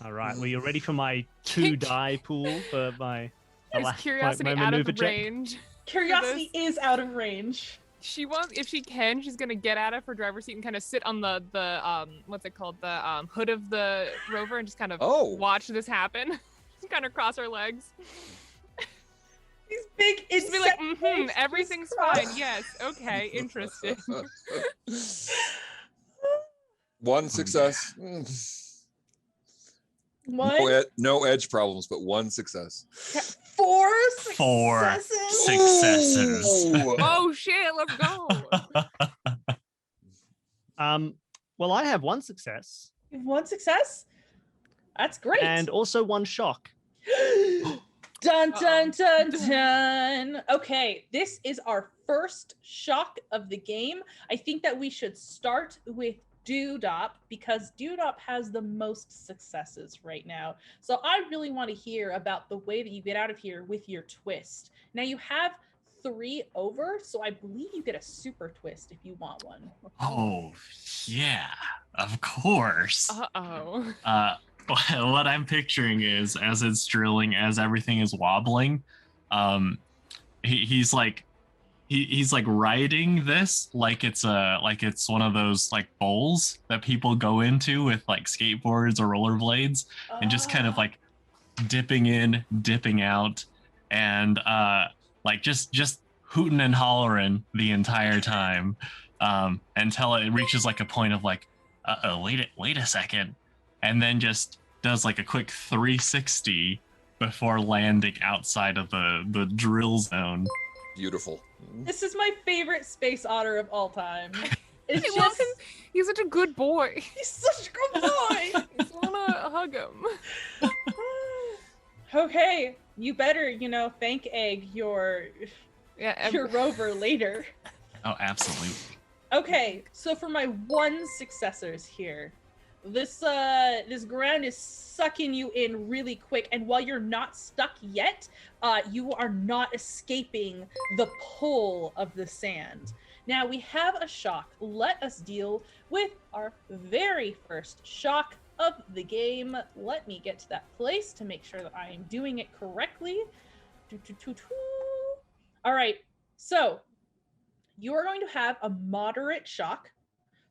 All right. Well, you ready for my 2 die pool for my Is curiosity out maneuver of check? range? Curiosity is out of range. She wants, if she can, she's gonna get out of her driver's seat and kind of sit on the what's it called, the hood of the rover and just kind of watch this happen. Just kind of cross her legs. These big Just be like, insect legs everything's just cross. fine. Yes, okay, interesting. One success. One, No edge problems, but one success. 4 4 successes. successes. Ooh. Oh shit, let's go. Well, I have 1 success You have 1 success? That's great. and also 1 shock. Dun dun dun dun. Okay, this is our first shock of the game. I think that we should start with Doodop because Doodop has the most successes right now. So I really want to hear about the way that you get out of here with your twist. Now you have 3 over, so I believe you get a super twist if you want one. Oh, yeah, of course. Uh-oh. What I'm picturing is as it's drilling, as everything is wobbling, he's like riding this like it's one of those like bowls that people go into with like skateboards or rollerblades, and just kind of like dipping in, dipping out, and like just hooting and hollering the entire time until it reaches like a point of like, wait a second, and then just does like a quick 360 before landing outside of the drill zone. Beautiful. This is my favorite space otter of all time. It's I love him. He's such a good boy. He's such a good boy. I just wanna hug him. Okay, you better, thank Egg your rover later. Oh, absolutely. Okay, so for my 1 successors here, this ground is sucking you in really quick, and while you're not stuck yet, you are not escaping the pull of the sand. Now we have a shock. Let us deal with our very first shock of the game. Let me get to that place to make sure that I am doing it correctly. All right, so you are going to have a moderate shock.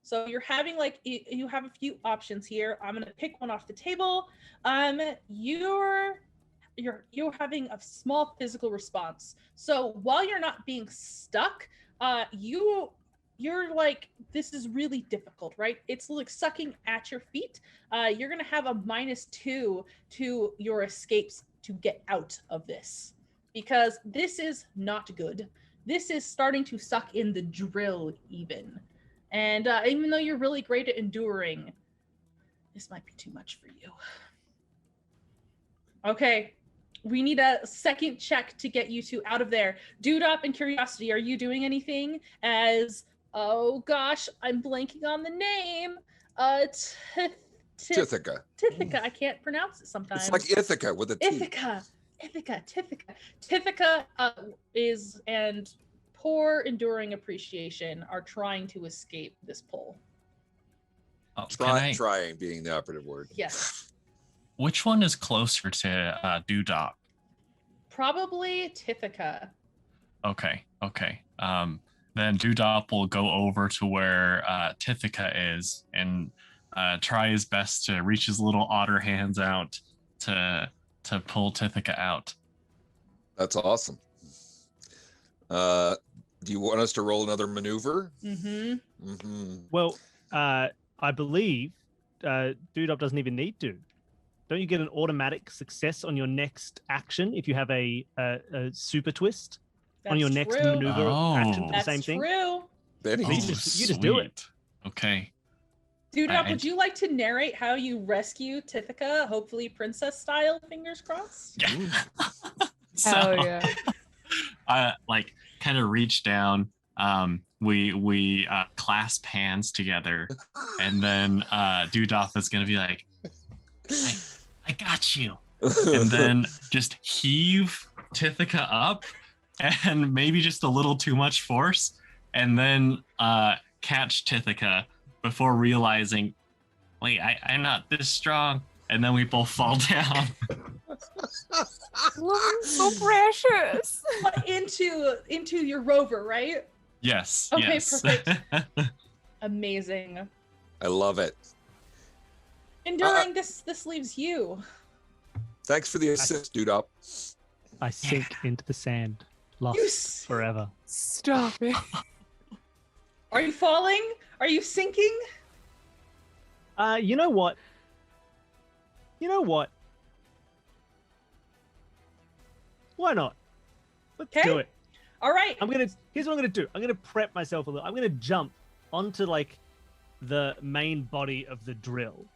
So you're having you have a few options here. I'm going to pick one off the table. You're having a small physical response. So while you're not being stuck, you're like, this is really difficult, right? It's like sucking at your feet. You're going to have a -2 to your escapes to get out of this, because this is not good. This is starting to suck in the drill even. And even though you're really great at enduring, this might be too much for you. Okay, we need a second check to get you two out of there. Doodop and Curiosity, are you doing anything as, oh gosh, I'm blanking on the name. Tithika. Tithika, I can't pronounce it sometimes. It's like Ithaca with a T. Tithika is, and poor enduring appreciation are trying to escape this pull. Oh, Trying being the operative word. Yes. Which one is closer to Doodop? Probably Tithika. Okay. Then Doodop will go over to where Tithika is and try his best to reach his little otter hands out to pull Tithika out. That's awesome. Do you want us to roll another maneuver? Well, I believe Doodop doesn't even need to. Don't you get an automatic success on your next action if you have a super twist on your next maneuver action for the same thing? That's true. You just do it. Okay. Doodop, would you like to narrate how you rescue Tithika, hopefully princess style, fingers crossed? Yeah. Hell yeah. I kind of reach down. We clasp hands together, and then Doodop is gonna be like, I got you, and then just heave Tithika up, and maybe just a little too much force, and then catch Tithika before realizing, wait, I'm not this strong, and then we both fall down. So precious. into your rover, right? Yes. Okay, yes. perfect. Amazing. I love it. Enduring, this leaves you. Thanks for the assist, Doodop. I sink into the sand, lost forever. Stop it. Are you falling? Are you sinking? You know what? Why not? Let's do it. All right. Here's what I'm gonna do. I'm gonna prep myself a little. I'm gonna jump onto the main body of the drill.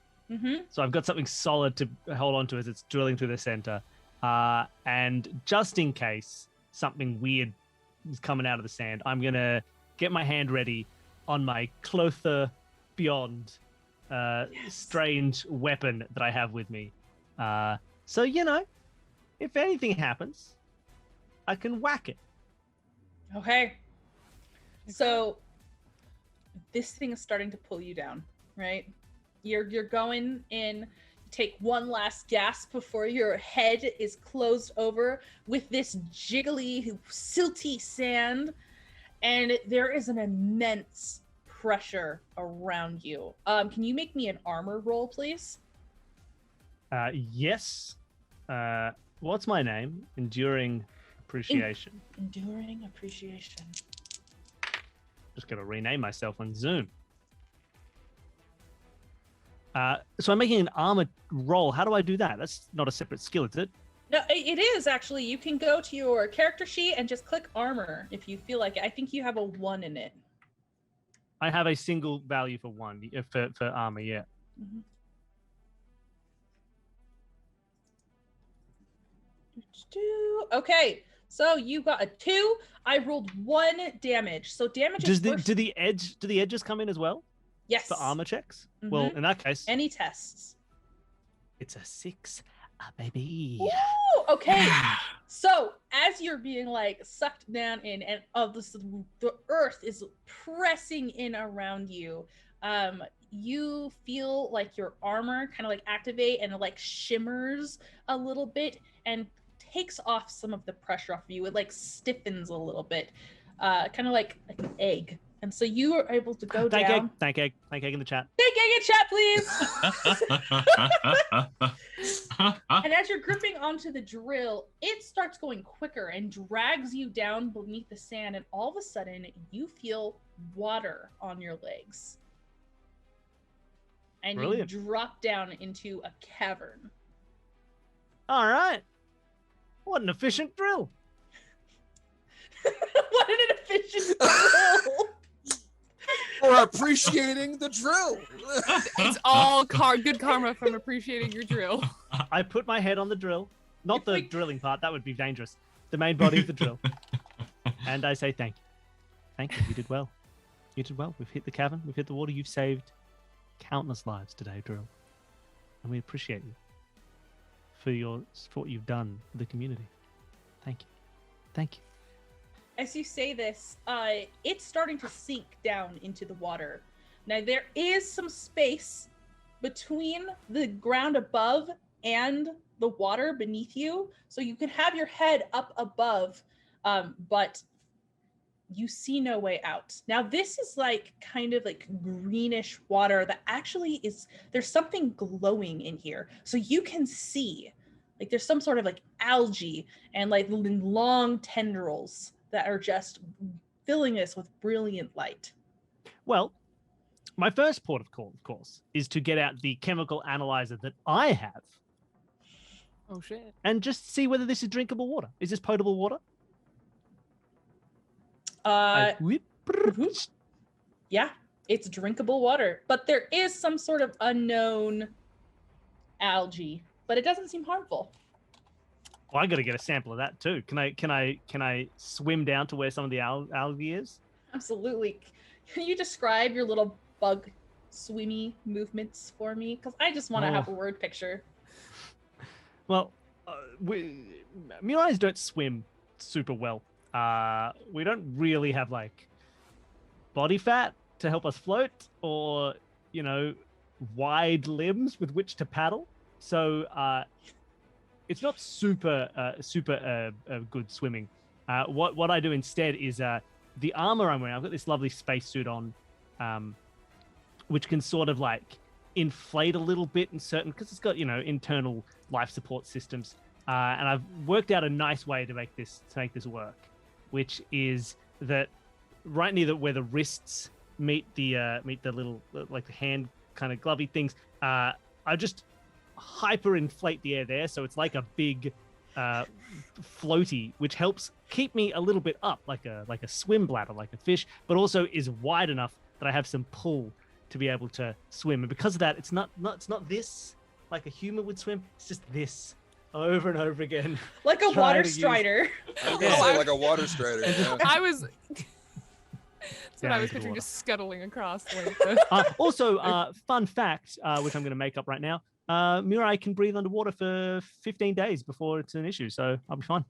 So I've got something solid to hold on to as it's drilling through the center. And just in case something weird is coming out of the sand, I'm gonna get my hand ready on my Clother Beyond strange weapon that I have with me. So, if anything happens, I can whack it. Okay. So this thing is starting to pull you down, right? You're going in, take one last gasp before your head is closed over with this jiggly, silty sand, and there is an immense pressure around you. Can you make me an armor roll, please? Yes. What's my name? Enduring Appreciation. Enduring Appreciation. Just gotta rename myself on Zoom. So I'm making an armor roll. How do I do that? That's not a separate skill, is it? No, it is actually. You can go to your character sheet and just click armor if you feel like it. I think you have a 1 in it. I have a single value for 1 for armor. Yeah. Mm-hmm. Okay, so you got a 2. I rolled 1 damage. So damage do is the edges come in as well? Yes. For armor checks? Mm-hmm. Well, in that case, any tests. It's a 6, baby. Ooh, okay. So as you're being like sucked down in, and the earth is pressing in around you, you feel like your armor kind of like activate and like shimmers a little bit and takes off some of the pressure off of you. It like stiffens a little bit, kind of like an egg. And so you are able to go down. Thank egg in the chat. Thank egg in chat, please. And as you're gripping onto the drill, it starts going quicker and drags you down beneath the sand. And all of a sudden, you feel water on your legs. And Brilliant. You drop down into a cavern. All right. What an efficient drill. What an efficient drill. For appreciating the drill. It's all good karma from appreciating your drill. I put my head on the drill. Not the drilling part. That would be dangerous. The main body of the drill. And I say thank you. Thank you. You did well. You did well. We've hit the cavern. We've hit the water. You've saved countless lives today, drill. And we appreciate you for what you've done for the community. Thank you. Thank you. As you say this, it's starting to sink down into the water. Now, there is some space between the ground above and the water beneath you, so you can have your head up above, but you see no way out. Now, this is like kind of like greenish water that actually there's something glowing in here. So you can see, like there's some sort of like algae and like long tendrils that are just filling this with brilliant light. Well, my first port of call, of course, is to get out the chemical analyzer that I have. Oh, shit. And just see whether this is drinkable water. Is this potable water? Yeah, it's drinkable water, but there is some sort of unknown algae, but it doesn't seem harmful. Well, I got to get a sample of that too. Can I swim down to where some of the algae is? Absolutely. Can you describe your little bug swimmy movements for me? Because I just want to have a word picture. Well, Mirais don't swim super well. We don't really have like body fat to help us float, or wide limbs with which to paddle. So it's not super good swimming. What I do instead is the armor I'm wearing. I've got this lovely spacesuit on, which can sort of like inflate a little bit in certain, because it's got internal life support systems. And I've worked out a nice way to make this work, which is that right near where the wrists meet the little like the hand kind of glovey things. I just hyperinflate the air there, so it's like a big floaty, which helps keep me a little bit up, like a swim bladder, like a fish, but also is wide enough that I have some pull to be able to swim. And because of that, it's not this like a human would swim. It's just this over and over again, like a water strider. I was gonna say like a water strider. Yeah. I was. That's what I was picturing, just scuttling across. Also, fun fact, which I'm going to make up right now. Mirai can breathe underwater for 15 days before it's an issue, so I'll be fine.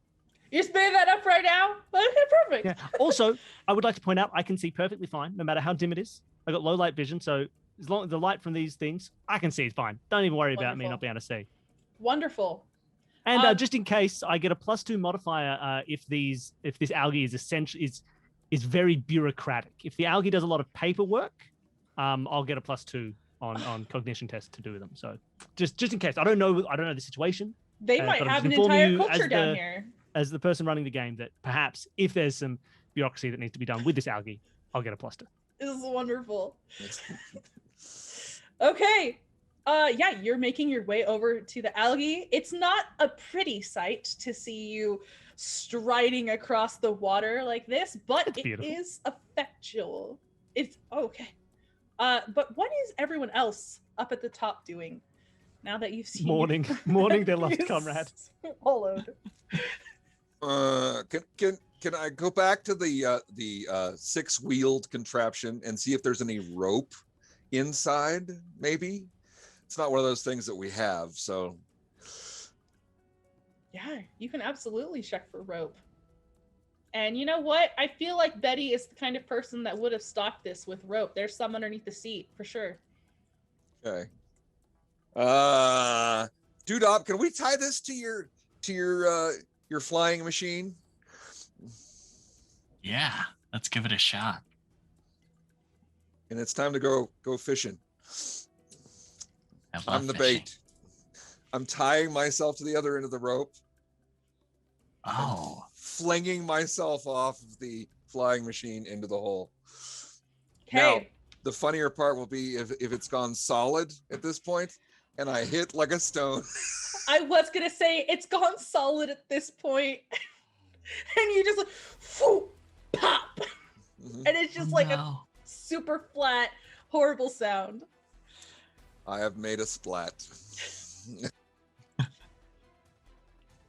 You're spinning that up right now? Okay, perfect. Yeah. Also, I would like to point out I can see perfectly fine, no matter how dim it is. I got low light vision, so as long as the light from these things, I can see it's fine. Don't even worry about me not being able to see. Wonderful. And just in case, I get a +2 modifier if this algae is very bureaucratic. If the algae does a lot of paperwork, I'll get a +2 on cognition tests to do with them. So just in case, I don't know the situation. They might have an entire culture down here. As the person running the game, that perhaps if there's some bureaucracy that needs to be done with this algae, I'll get a +2. This is wonderful. Okay. Yeah, you're making your way over to the algae. It's not a pretty sight to see you striding across the water like this, but it is effectual. It's okay. But what is everyone else up at the top doing now that you've seen mourning their lost comrade? Swallowed. Can I go back to the six-wheeled contraption and see if there's any rope inside? Maybe it's not one of those things that we have. So yeah, you can absolutely check for rope. And you know what? I feel like Betty is the kind of person that would have stocked this with rope. There's some underneath the seat for sure. Okay. Doodop, can we tie this to your flying machine? Yeah, let's give it a shot. And it's time to go fishing. I'm the fishing. bait. I'm tying myself to the other end of the rope. Oh. Flinging myself off of the flying machine into the hole. Okay. Now, the funnier part will be if it's gone solid at this point and I hit like a stone. I was going to say it's gone solid at this point. And you just like, whoo, pop. Mm-hmm. And it's just like a super flat, horrible sound. I have made a splat.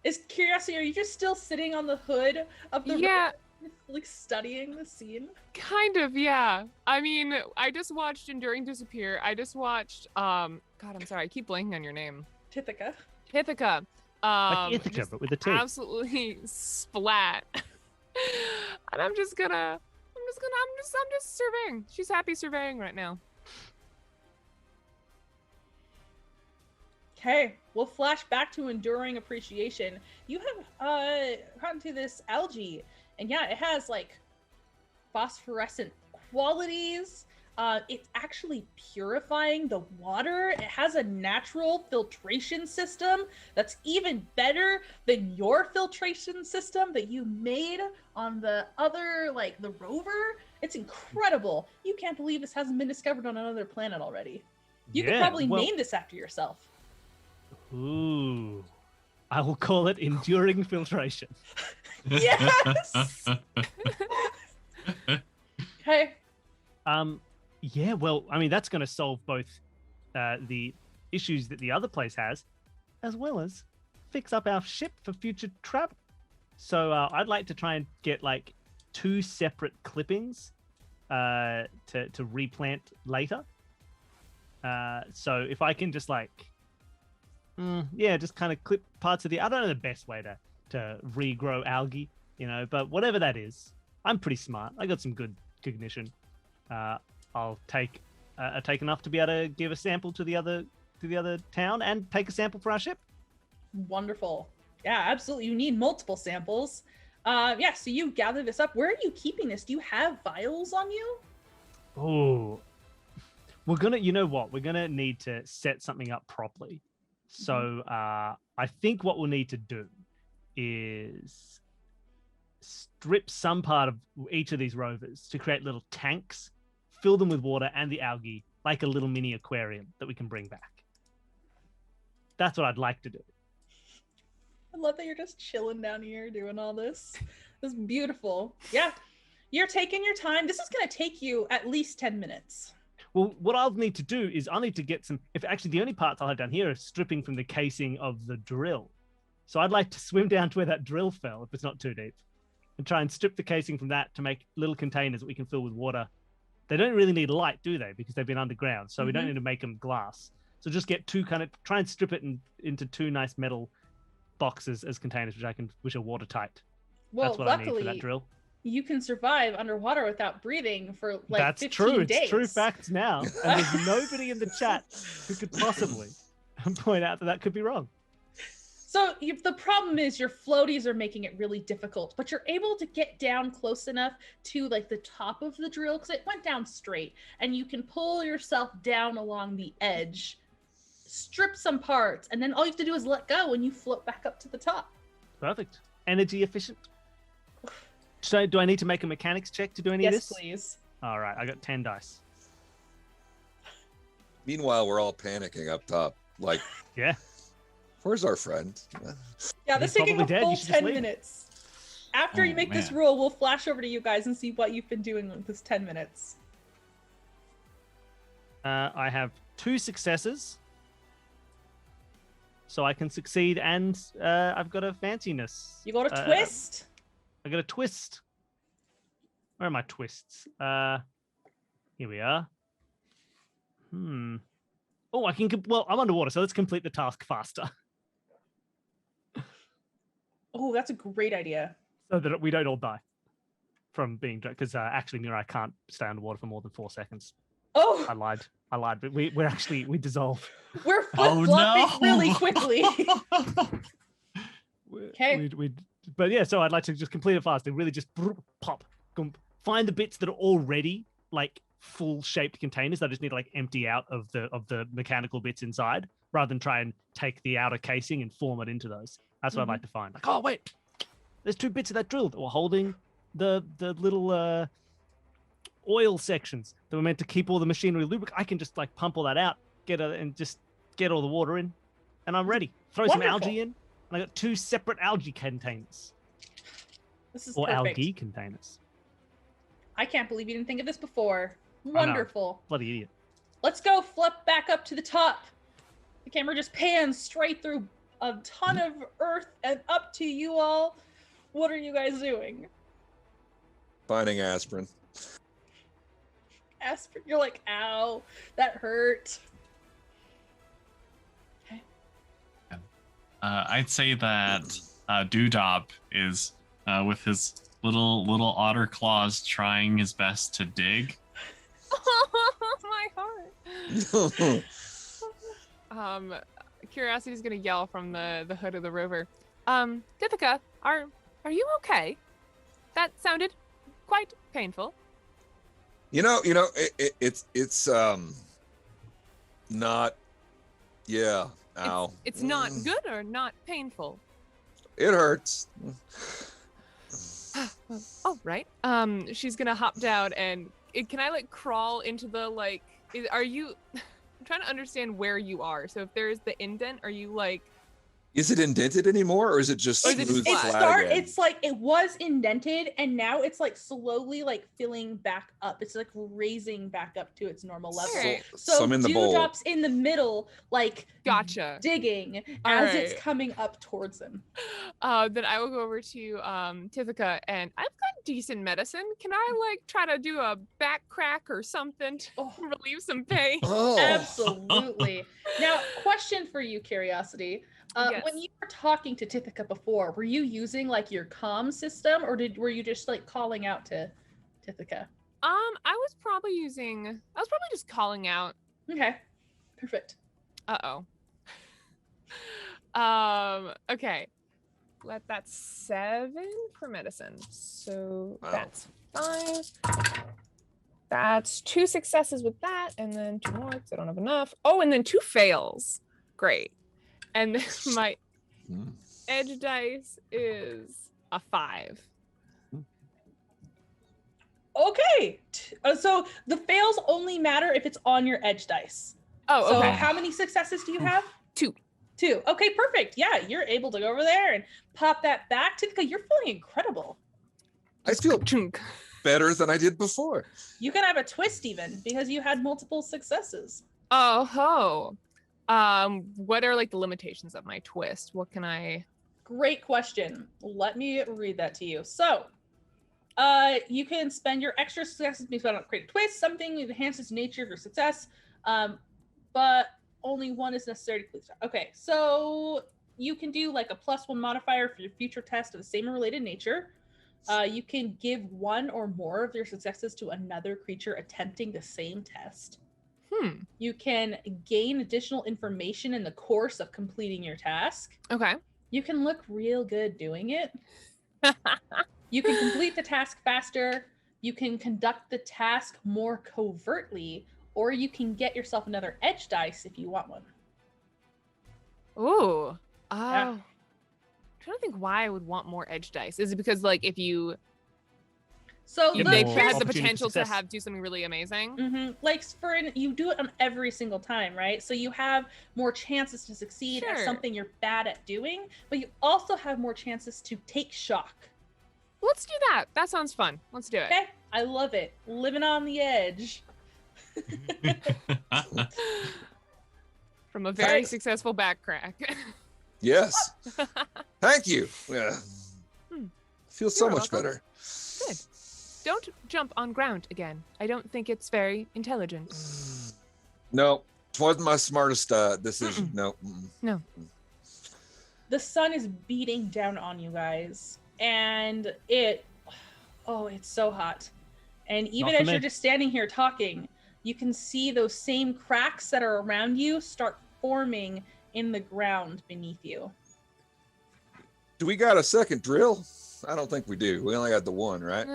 Is curiosity, are you just still sitting on the hood of the Yeah. room, like studying the scene? Kind of, yeah. I mean, I just watched Enduring Disappear. I just watched God, I'm sorry, I keep blanking on your name. Tithaka. Ithaca. Like Ithaca, but with a T. Absolutely splat. And I'm just surveying. She's happy surveying right now. Okay, we'll flash back to Enduring Appreciation. You have gotten to this algae, and yeah, it has like phosphorescent qualities. It's actually purifying the water. It has a natural filtration system that's even better than your filtration system that you made on the other, like the rover. It's incredible. You can't believe this hasn't been discovered on another planet already. You could probably name this after yourself. Ooh, I will call it Enduring Filtration. Yes. Okay. Yeah, well, I mean, that's going to solve both the issues that the other place has, as well as fix up our ship for future travel. So I'd like to try and get like 2 separate clippings to replant later. So if I can just like, just kind of clip parts of I don't know the best way to regrow algae, but whatever that is, I'm pretty smart. I got some good cognition. I'll take enough to be able to give a sample to the other town and take a sample for our ship. Wonderful. Yeah, absolutely. You need multiple samples. So you gather this up. Where are you keeping this? Do you have vials on you? Oh, we're gonna need to set something up properly. So I think what we'll need to do is strip some part of each of these rovers to create little tanks, fill them with water and the algae, like a little mini aquarium that we can bring back. That's what I'd like to do. I love that you're just chilling down here doing all this. This is beautiful. Yeah, you're taking your time. This is going to take you at least 10 minutes. Well, what I'll need to do is I'll need to get some... If actually the only parts I'll have down here are stripping from the casing of the drill. So I'd like to swim down to where that drill fell, if it's not too deep, and try and strip the casing from that to make little containers that we can fill with water. They don't really need light, do they? Because they've been underground, so we don't need to make them glass. So just get try and strip it into 2 nice metal boxes as containers, which are watertight. Well, that's what luckily, I need for that drill. You can survive underwater without breathing for like That's 15 true. days. It's true facts now. And there's nobody in the chat who could possibly point out that could be wrong. So the problem is your floaties are making it really difficult, but you're able to get down close enough to like the top of the drill because it went down straight, and you can pull yourself down along the edge, strip some parts, and then all you have to do is let go and you float back up to the top. Perfect. Energy efficient. So do I need to make a mechanics check to do any of this? Yes, please. All right, I got 10 dice. Meanwhile, we're all panicking up top. Like, Yeah. where's our friend? Yeah, this is He's taking a probably dead. full You should just 10 leave. minutes. After you Oh, make this man. rule, we'll flash over to you guys and see what you've been doing with this 10 minutes. I have 2 successes. So I can succeed, and I've got a fanciness. You got a twist? I got a twist. Where are my twists? Here we are. Oh, I can. Well, I'm underwater, so let's complete the task faster, Oh, that's a great idea. so that we don't all die from being drunk. Because actually, Mira, I can't stay underwater for more than 4 seconds. Oh, I lied. But we dissolve. we're Oh, flip-flopping no. really quickly. Okay. But yeah, so I'd like to just complete it fast and really just pop, find the bits that are already like full shaped containers that I just need to like empty out of the mechanical bits inside, rather than try and take the outer casing and form it into those. That's what I'd like to find. Like, oh wait, there's 2 bits of that drill that were holding the little oil sections that were meant to keep all the machinery lubricated. I can just like pump all that out, and just get all the water in, and I'm ready. Throw some Wonderful. algae in, and I got 2 separate algae containers. This is Or perfect. algae containers. I can't believe you didn't think of this before. know. Wonderful. Bloody idiot. Let's go flip back up to the top. The camera just pans straight through a ton of earth and up to you all. What are you guys doing? Finding aspirin. Aspirin, you're like, ow, that hurt. Okay. I'd say that Doodop is with his little otter claws trying his best to dig. My heart. Curiosity's gonna yell from the hood of the rover. Tithika, are you okay? That sounded quite painful. It's not. Yeah. Ow. It's not good or not painful. It hurts. Oh, right. She's gonna hop down and can I like crawl into the like? Are you? I'm trying to understand where you are. So if there's the indent, are you like? Is it indented anymore, or is it just Or is it smooth just flat again? It's like it was indented and now it's like slowly like filling back up. It's like raising back up to its normal level. Alright. So I'm in the bowl. Dewdrop's in the middle, like Gotcha. digging as it's Alright. coming up towards him. Then I will go over to Tithika and I've got decent medicine. Can I like try to do a back crack or something to Oh. relieve some pain? Oh. Absolutely. Now, question for you, Curiosity. Yes. When you were talking to Tithika before, were you using like your comm system, or were you just like calling out to Tithika? I was probably just calling out. Okay, perfect. Okay. That's 7 for medicine. So Wow. that's 5. That's 2 successes with that, and then 2 more because I don't have enough. Oh, and then 2 fails. Great. And then my edge dice is a 5. Okay, so the fails only matter if it's on your edge dice. Oh, So okay. how many successes do you have? 2. 2. Okay, perfect. Yeah, you're able to go over there and pop that back. Tithika, you're feeling incredible. I feel Chunk. better than I did before. You can have a twist even because you had multiple successes. Oh ho. What are like the limitations of my twist? What can I? Great question. Let me read that to you. So, you can spend your extra successes to spend on create a twist, something that enhances nature of your success, but only one is necessary to complete. Okay, so you can do like a +1 modifier for your future test of the same or related nature. You can give 1 or more of your successes to another creature attempting the same test. You can gain additional information in the course of completing your task. Okay. You can look real good doing it. You can complete the task faster. You can conduct the task more covertly, or you can get yourself another edge dice if you want one. Ooh. Yeah. I'm trying to think why I would want more edge dice. Is it because like if you So Give They more had the opportunity for potential to success. do something really amazing. Like you do it on every single time, right? So you have more chances to succeed at Sure. something you're bad at doing, but you also have more chances to take shock. Let's do that. That sounds fun. Let's do it. Okay, I love it. Living on the edge. From a very Thanks. successful back crack. Yes. Thank you. Yeah. Feels so You're much welcome. better. Good. Don't jump on ground again. I don't think it's very intelligent. No, it wasn't my smartest decision. No. No. The sun is beating down on you guys, and it's so hot. And even Not for as you're me. just standing here talking, you can see those same cracks that are around you start forming in the ground beneath you. Do we got a second drill? I don't think we do. We only got the one, right?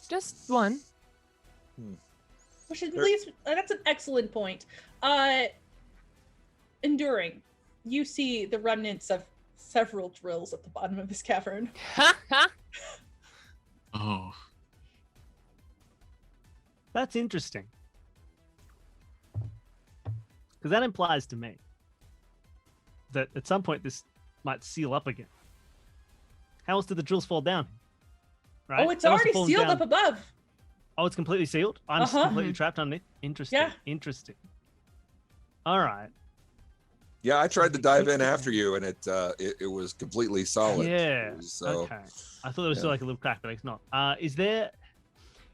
Just one. Which is at least that's an excellent point. Enduring, you see the remnants of several drills at the bottom of this cavern. Oh. That's interesting. Because that implies to me that at some point this might seal up again. How else did the drills fall down? Right? Oh, it's They must have already fallen sealed down. up above. Oh, it's completely sealed? I'm just completely trapped underneath? Interesting. Yeah. Interesting. All right. Yeah, I tried to dive in after you, and it was completely solid. Yeah. So, Okay. I thought there was still like a little crack, but it's not. Is there,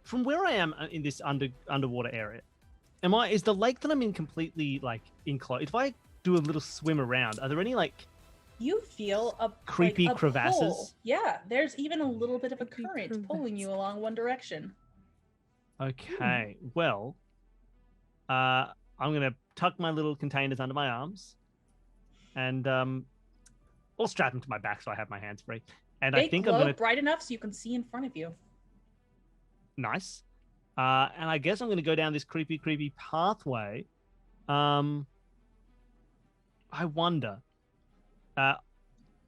from where I am in this underwater area, is the lake that I'm in completely like enclosed? If I do a little swim around, are there any like You feel a creepy like a crevasses? pull. Yeah, there's even a little bit of a Creepy current pulling you along one direction. Okay, well, I'm gonna tuck my little containers under my arms, and I'll strap them to my back so I have my hands free. And They I think glow I'm gonna bright enough so you can see in front of you. nice. And I guess I'm gonna go down this creepy pathway. I wonder.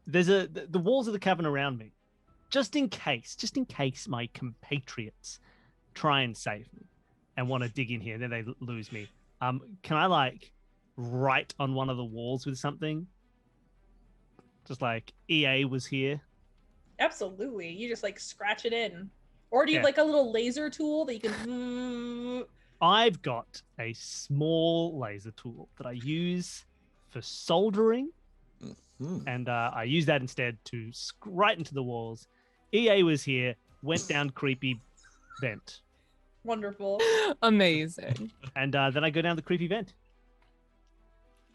There's the walls of the cavern around me, just in case my compatriots try and save me and want to dig in here and then they lose me. Can I like write on one of the walls with something? Just like EA was here. Absolutely. You just like scratch it in. Or do you have Yeah. like a little laser tool that you can I've got a small laser tool that I use for soldering. And I use that instead to write into the walls. EA was here, went down creepy vent. Wonderful. Amazing. And then I go down the creepy vent.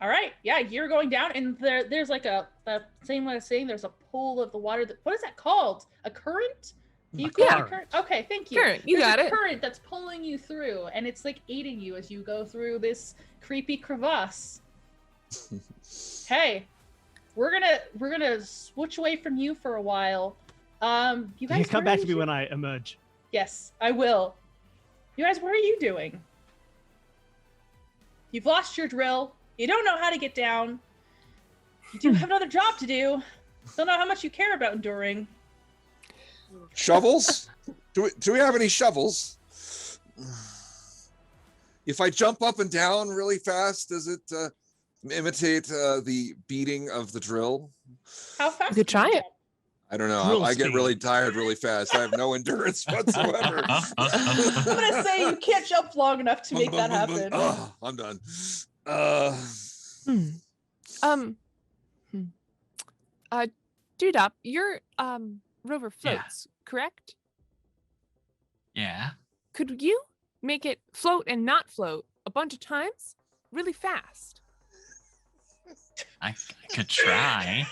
All right. Yeah, you're going down and there's like the same way I was saying, there's a pool of the water. What is that called? A current? You call it a current? Okay, thank you. Current, you There's got a it. current that's pulling you through and it's like aiding you as you go through this creepy crevasse. Hey, we're gonna switch away from you for a while. You guys You come where back are to me you- when I emerge. Yes, I will. You guys, what are you doing? You've lost your drill. You don't know how to get down. You do have another job to do. Don't know how much you care about enduring. shovels? Do we have any shovels? If I jump up and down really fast, does it imitate the beating of the drill? How fast? You could can try you it. I don't know. Drill I get speed. really tired really fast. I have no endurance whatsoever. I'm gonna say you can't jump long enough to make that happen. Oh, I'm done. Doodop, your rover floats, correct? Yeah. Could you make it float and not float a bunch of times really fast? I could try.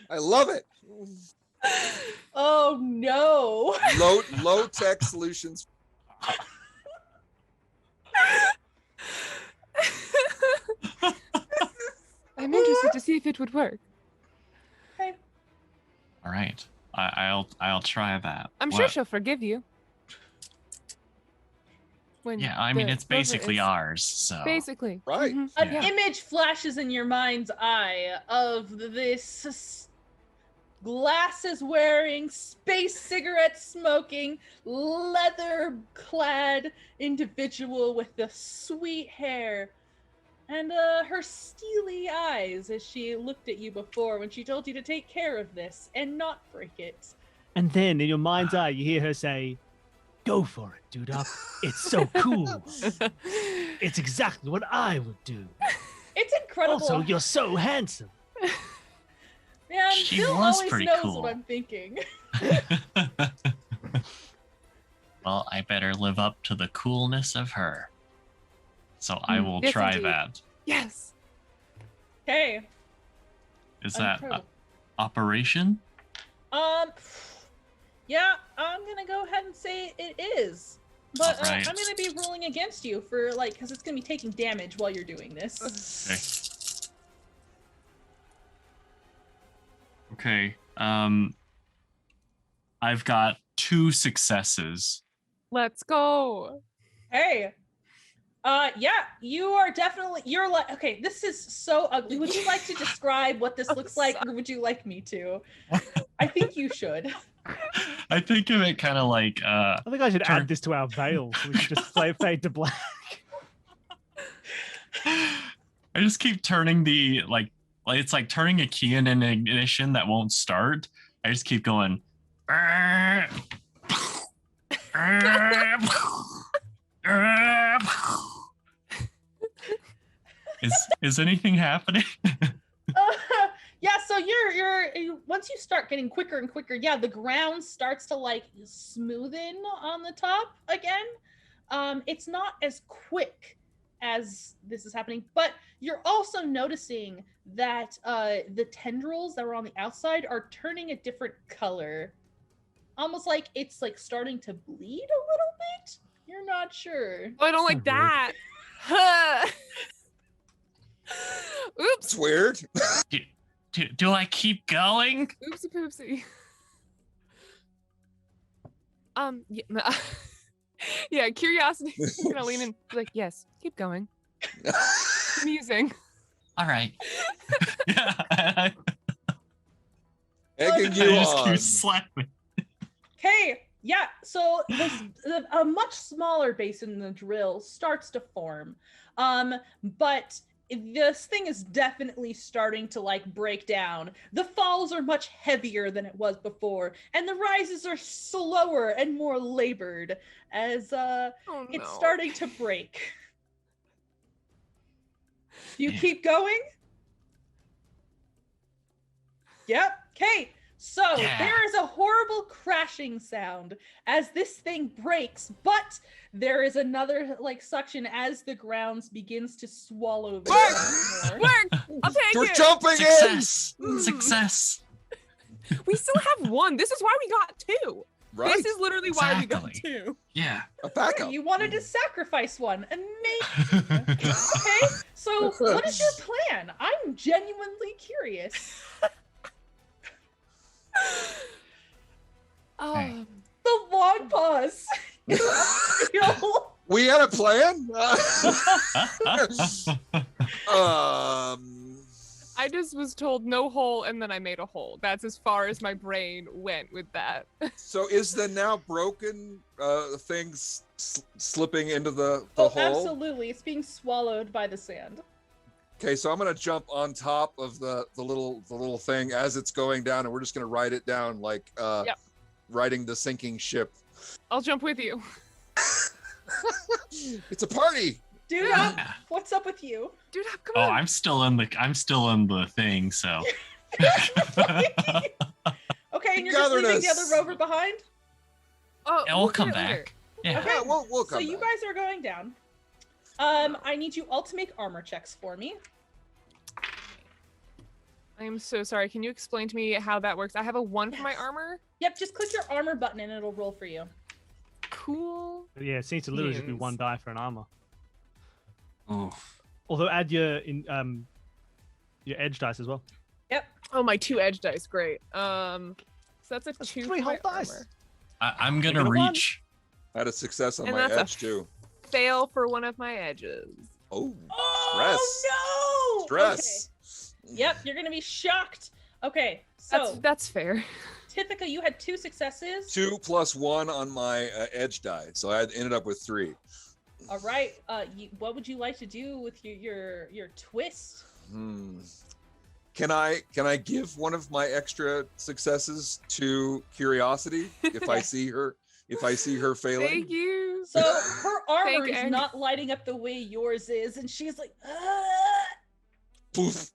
I love it. Oh no. Low tech solutions. I'm interested to see if it would work. Okay. All right. I'll try that. I'm sure What? she'll forgive you. When Yeah, I mean the it's rover basically is- ours, so Basically. Right. Mhm. An Yeah. image flashes in your mind's eye of this glasses wearing, space cigarette smoking, leather clad individual with the sweet hair and her steely eyes as she looked at you before when she told you to take care of this and not break it. And then in your mind's eye, you hear her say, "Go for it, doodop. It's so cool. It's exactly what I would do. It's incredible. Also, you're so handsome." Man, She Bill was always pretty knows cool. what I'm thinking. Well, I better live up to the coolness of her. So I will Yes, try indeed. that. Yes. Okay. Is that Incredible. operation? Yeah, I'm gonna go ahead and say it is. But Alright. I'm gonna be ruling against you for because it's gonna be taking damage while you're doing this. Okay. I've got 2 successes. Let's go. Hey. Yeah, you're like, okay, this is so ugly. Would you like to describe what this looks like, or would you like me to? I think you should. I think of it kind of like I think I should Turn- add this to our veil so we can just fade to black. I just keep turning the like it's like turning a key in an ignition that won't start. I just keep going. Is anything happening? Yeah, so you're once you start getting quicker and quicker, yeah, the ground starts to like smoothen on the top again. It's not as quick as this is happening, but you're also noticing that the tendrils that were on the outside are turning a different color. Almost like it's like starting to bleed a little bit. You're not sure. Oh, I don't like that. Huh. Oops. It's weird. Do I keep going? Oopsie poopsie. Yeah, yeah, curiosity. I'm gonna lean in, be like, yes, keep going. Amusing. All right. Yeah. Egging I you just on. keep slapping. Okay, yeah, so a much smaller basin in the drill starts to form. But this thing is definitely starting to like break down. The falls are much heavier than it was before, and the rises are slower and more labored as Oh, it's no. starting to break. You Yeah. keep going? Yep. Okay. So Yeah. there is a horrible crashing sound as this thing breaks, but there is another like suction as the ground begins to swallow the ground more. Work! I'll take We're it! jumping Success. Mm. Success. We still have one. This is why we got 2. Right. This is literally why we got Exactly. 2. Yeah. A backup. You wanted to sacrifice one. Amazing. Okay. So what is your plan? I'm genuinely curious. Um, The long pause. We had a plan. I just was told no hole, and then I made a hole. That's as far as my brain went with that. So is the now broken things slipping into the Oh, hole? absolutely. It's being swallowed by the sand. Okay, so I'm gonna jump on top of the little thing as it's going down, and we're just gonna ride it down like Yep. riding the sinking ship. I'll jump with you. It's a party. Dude, Yeah. what's up with you? Dude, come Oh, on. I'm still in the thing, so. Okay, and you're just leaving the Togetherness. other rover behind? Oh, Yeah, we'll do come it later. back. Yeah. Okay. Yeah, we'll So come you back. guys are going down. I need you all to make armor checks for me. I am so sorry. Can you explain to me how that works? I have a 1 for my Yes. armor. Yep, just click your armor button and it'll roll for you. Cool. Yeah, it seems to literally just be Yes. 1 die for an armor. Oh. Although add your edge dice as well. Oh, my 2 edge dice. Great. So that's a 2 3 for my whole dice. armor. I'm gonna Taking a one. reach. I had a success on And my that's a edge too. Fail for one of my edges. Oh, Oh no! stress. Okay. Yep, you're gonna be shocked. Okay, So That's fair. Tithika, you had 2 successes. 2 + 1 on my edge die, so I ended up with 3. All right. What would you like to do with your twist? Can I give one of my extra successes to Curiosity if I see her failing? Thank you. So her armor Thank is Egg. not lighting up the way yours is, and she's like, Poof.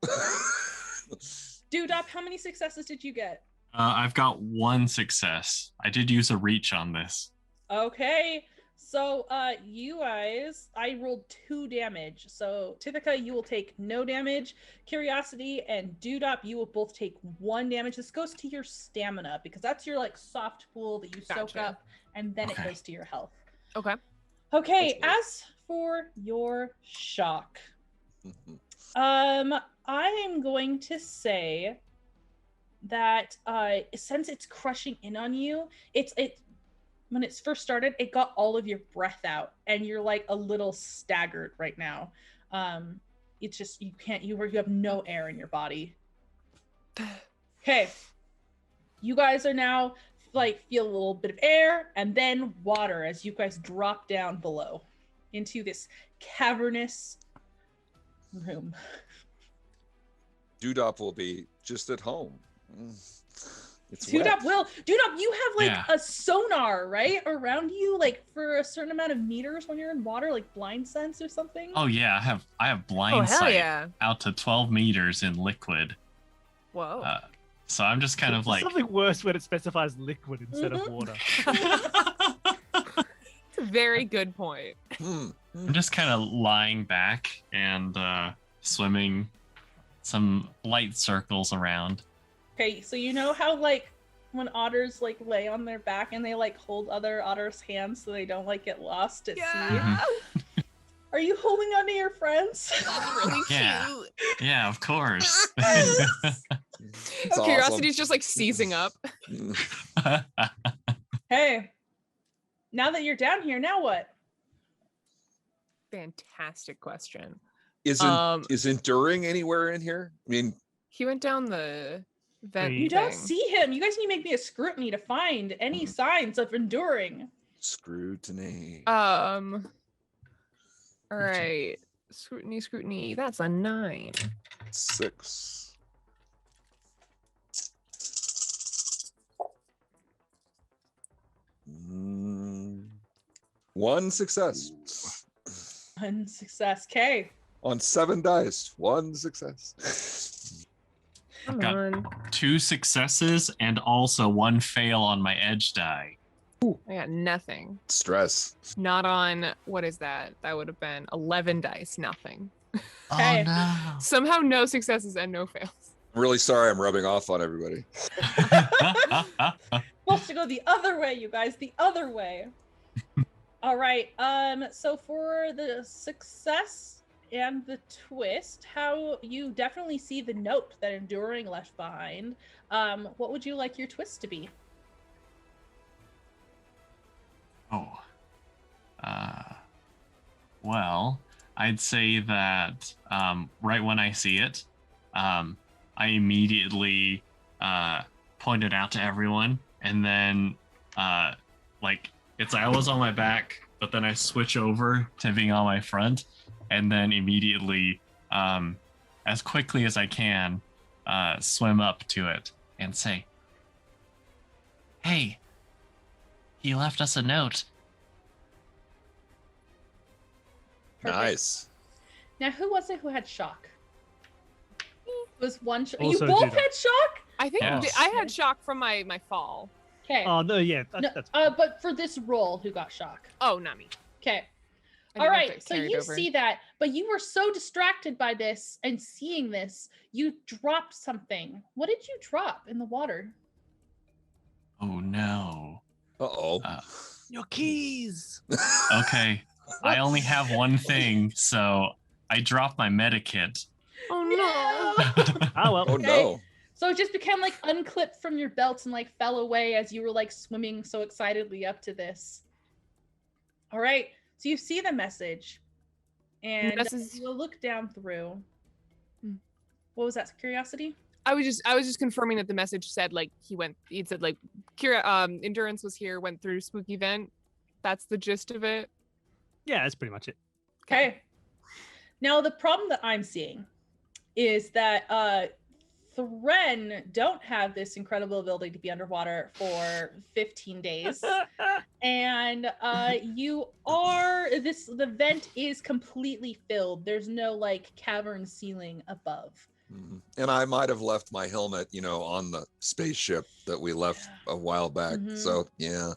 Doodop, how many successes did you get? I've got 1 success. I did use a reach on this. Okay. So you guys, I rolled 2 damage. So Tithika, you will take no damage. Curiosity and Doodop, you will both take 1 damage. This goes to your stamina because that's your like soft pool that you soak Gotcha. up, and then Okay. it goes to your health. Okay. Okay, That's as for your shock, I am going to say that since it's crushing in on you, it when it's first started, it got all of your breath out, and you're like a little staggered right now. It's just you have no air in your body. Okay, you guys are now like feel a little bit of air and then water as you guys drop down below into this cavernous room. Doodop will be just at home. It's Doodop, wet. you have like Yeah. a sonar, right? Around you, like for a certain amount of meters when you're in water, like blind sense or something. Oh yeah, I have blind Oh hell sight yeah. out to 12 meters in liquid. Whoa. So I'm just kind of There's like something worse when it specifies liquid instead of Mhm. water. That's a very good point. I'm just kind of lying back and swimming some light circles around. Okay, so you know how like when otters like lay on their back and they like hold other otters' hands so they don't like get lost at sea? Yeah. Are you holding on to your friends? That's really Yeah. cute. Yeah, of course. It's Curiosity's just like seizing up. awesome. Hey, now that you're down here, now what? Fantastic question. Is enduring anywhere in here? I mean, He went down the vent. You don't thing. see him. You guys need to make me a scrutiny to find any signs of enduring. scrutiny. All right. Scrutiny. That's a 9. 6. One success. 1 success. Okay. On 7 dice. 1 success. Come got- on. 2 successes and also 1 fail on my edge die. I got nothing. Stress. Not on, what is that? That would have been 11 dice. Nothing. Okay. Oh no. Somehow no successes and no fails. I'm really sorry I'm rubbing off on everybody. Supposed to go the other way, you guys. The other way. All right. So for the success and the twist, how you definitely see the note that enduring left behind. What would you like your twist to be? Oh. Well, I'd say that right when I see it, I immediately point it out to everyone, and then like it's I was on my back, but then I switch over to being on my front, and then immediately, as quickly as I can, swim up to it and say, "Hey, he left us a note." Perfect. Nice. Now, who was it who had shock? It was one. You Also both Judah. had shock. I think Yes. I had shock from my fall. Okay. Oh no, yeah, No, that's but for this roll, who got shock? Oh, not me. Okay. I All didn't have right. to So carry it you over. see that, but you were so distracted by this and seeing this, you dropped something. What did you drop in the water? Oh no. Uh-oh. your keys. Okay. I only have one thing, so I dropped my medikit. Oh no. Oh well. Oh Okay. no. So it just became like unclipped from your belt and like fell away as you were like swimming so excitedly up to this. All right. So you see the message, and This is- you'll look down through. Hmm. What was that? Curiosity? I was just confirming that the message said like it said like endurance was here, went through spooky vent. That's the gist of it. Yeah, that's pretty much it. Okay. Now the problem that I'm seeing is that Thren don't have this incredible ability to be underwater for 15 days. And the vent is completely filled. There's no like cavern ceiling above. And I might have left my helmet, on the spaceship that we left a while back. So yeah.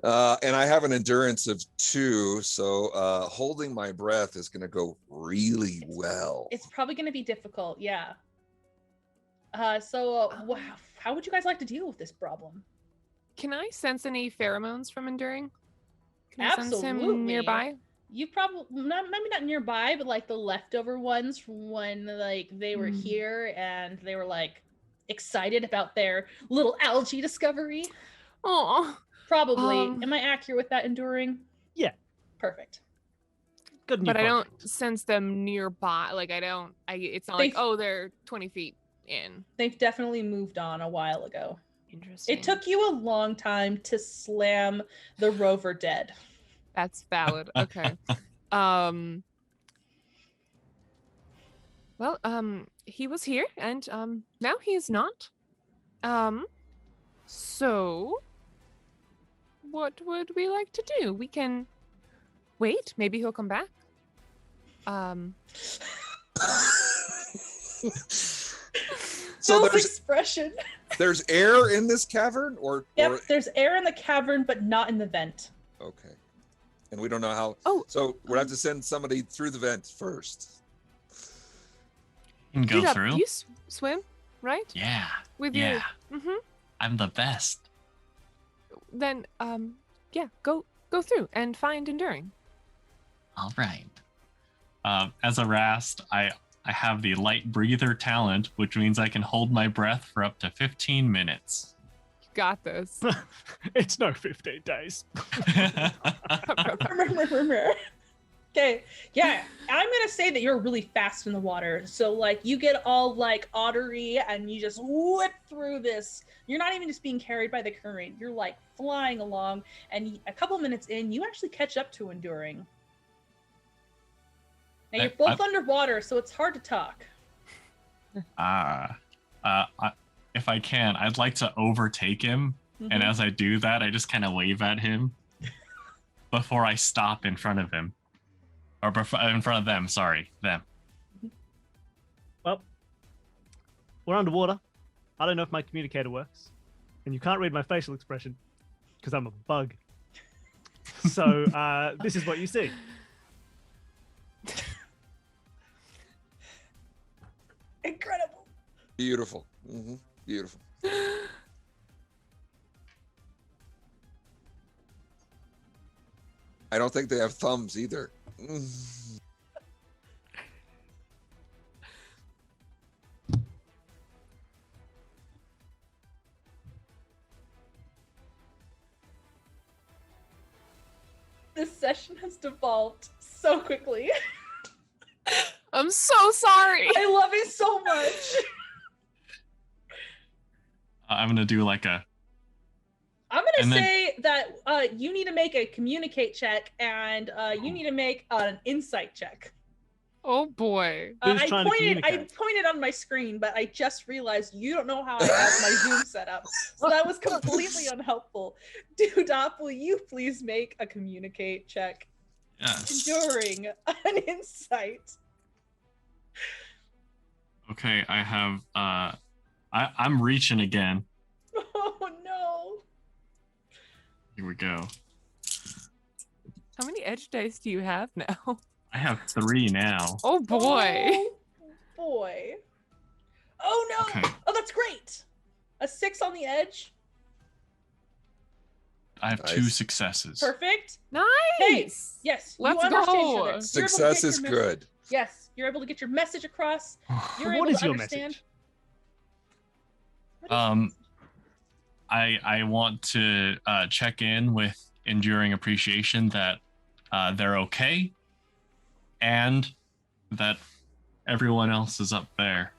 And I have an endurance of 2, so holding my breath is going to go really well. It's probably going to be difficult, yeah. So how would you guys like to deal with this problem? Can I sense any pheromones from Enduring? Can I Absolutely. sense him nearby? You probably maybe not nearby, but like the leftover ones from when like they were here and they were like excited about their little algae discovery. Oh, probably. Am I accurate with that, Enduring? Yeah. Perfect. Good. But I don't sense them nearby. Like it's not like, oh, they're 20 feet in. They've definitely moved on a while ago. Interesting. It took you a long time to slam the rover dead. That's valid. Okay. Well, he was here and now he is not. So what would we like to do? We can wait. Maybe he'll come back. So Bill's expression. There's air in this cavern, Yep, there's air in the cavern, but not in the vent. Okay, and we don't know how. Oh, so we'll have to send somebody through the vent first. You can go doodop, through. You swim, right? Yeah. With yeah. your. I'm the best. Then, yeah, go through and find Enduring. All right. As a Rast, I have the light breather talent, which means I can hold my breath for up to 15 minutes. You got this. It's no 15 days. Okay, yeah, I'm gonna say that you're really fast in the water. So like you get all like ottery and you just whip through this. You're not even just being carried by the current. You're like flying along, and a couple minutes in, you actually catch up to Enduring. Now you're both underwater, so it's hard to talk. If I can, I'd like to overtake him, and as I do that, I just kind of wave at him before I stop in front of him. Or in front of them, sorry, them. Well, we're underwater. I don't know if my communicator works. And you can't read my facial expression because I'm a bug. So this is what you see. Incredible. Beautiful. Beautiful. I don't think they have thumbs either. This session has devolved so quickly. I'm so sorry. I love it so much. I'm gonna do like a. I'm gonna say that you need to make a communicate check, and you need to make an insight check. Oh boy! Who's I trying to communicate? pointed on my screen, but I just realized you don't know how I have my Zoom set up, so that was completely unhelpful. Doodop, will you please make a communicate check? Yes. During an insight. Okay, I have. I'm reaching again. Oh no! Here we go. How many edge dice do you have now? I have 3 now. Oh boy! Oh boy! Oh no! Okay. Oh, that's great. A 6 on the edge. I have 2 successes. Perfect. Nice. Hey, yes, Let's you understand go. each other. Success is good. Yes, you're able to get your message across. You're able What is to your understand. message? I want to check in with enduring appreciation that they're okay, and that everyone else is up there.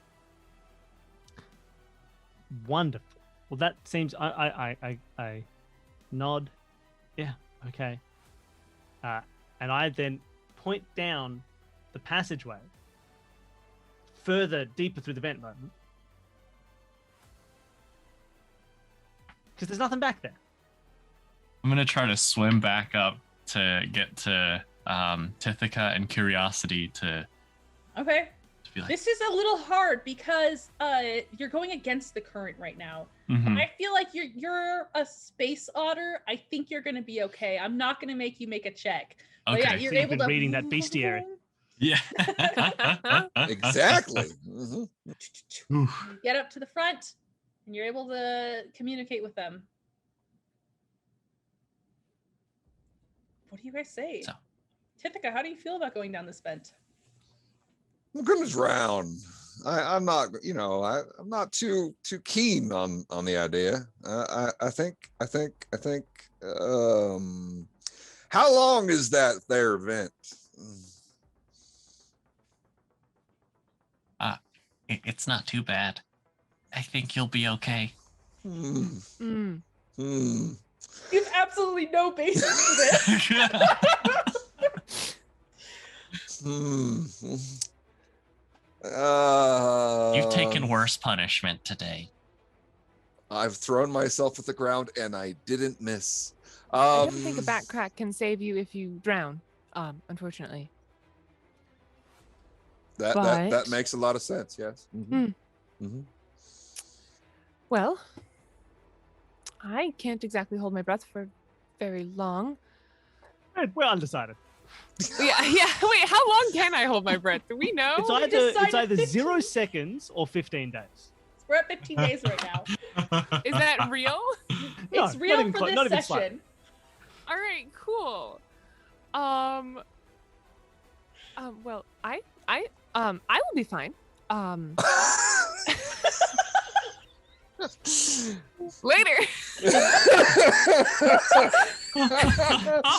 Wonderful. Well, that seems. I nod. Yeah. Okay. And I then point down the passageway further, deeper through the vent moment. Because there's nothing back there. I'm gonna try to swim back up to get to Tithika and Curiosity to Okay. be like, This is a little hard because you're going against the current right now. mhm. I feel like you're a space otter. I think you're gonna be okay. I'm not gonna make you make a check. But Okay. yeah, you're So you've able been to reading that bestiary. Yeah. Exactly. Mhm. Oof. You get up to the front and you're able to communicate with them. What do you guys say? So- Tithika, how do you feel about going down this vent? I'm gonna drown. I'm not, I'm not too keen on the idea. I think. How long is that there event? It's not too bad. I think you'll be okay. Hmm. Mm. Hmm. You have absolutely no basis for this. Hmm. You've taken worse punishment today. I've thrown myself at the ground and I didn't miss. I don't think a back crack can save you if you drown. Unfortunately. That But- makes a lot of sense. Yes. Mhm. Mhm. Well, I can't exactly hold my breath for very long. We're undecided. Yeah. Wait, how long can I hold my breath? Do we know? It's we either decided 15 0 seconds or 15 days. We're at 15 days right now. Is that real? No, It's not real even for close, not this even slightly. session. All right, cool. Well, I will be fine. Later.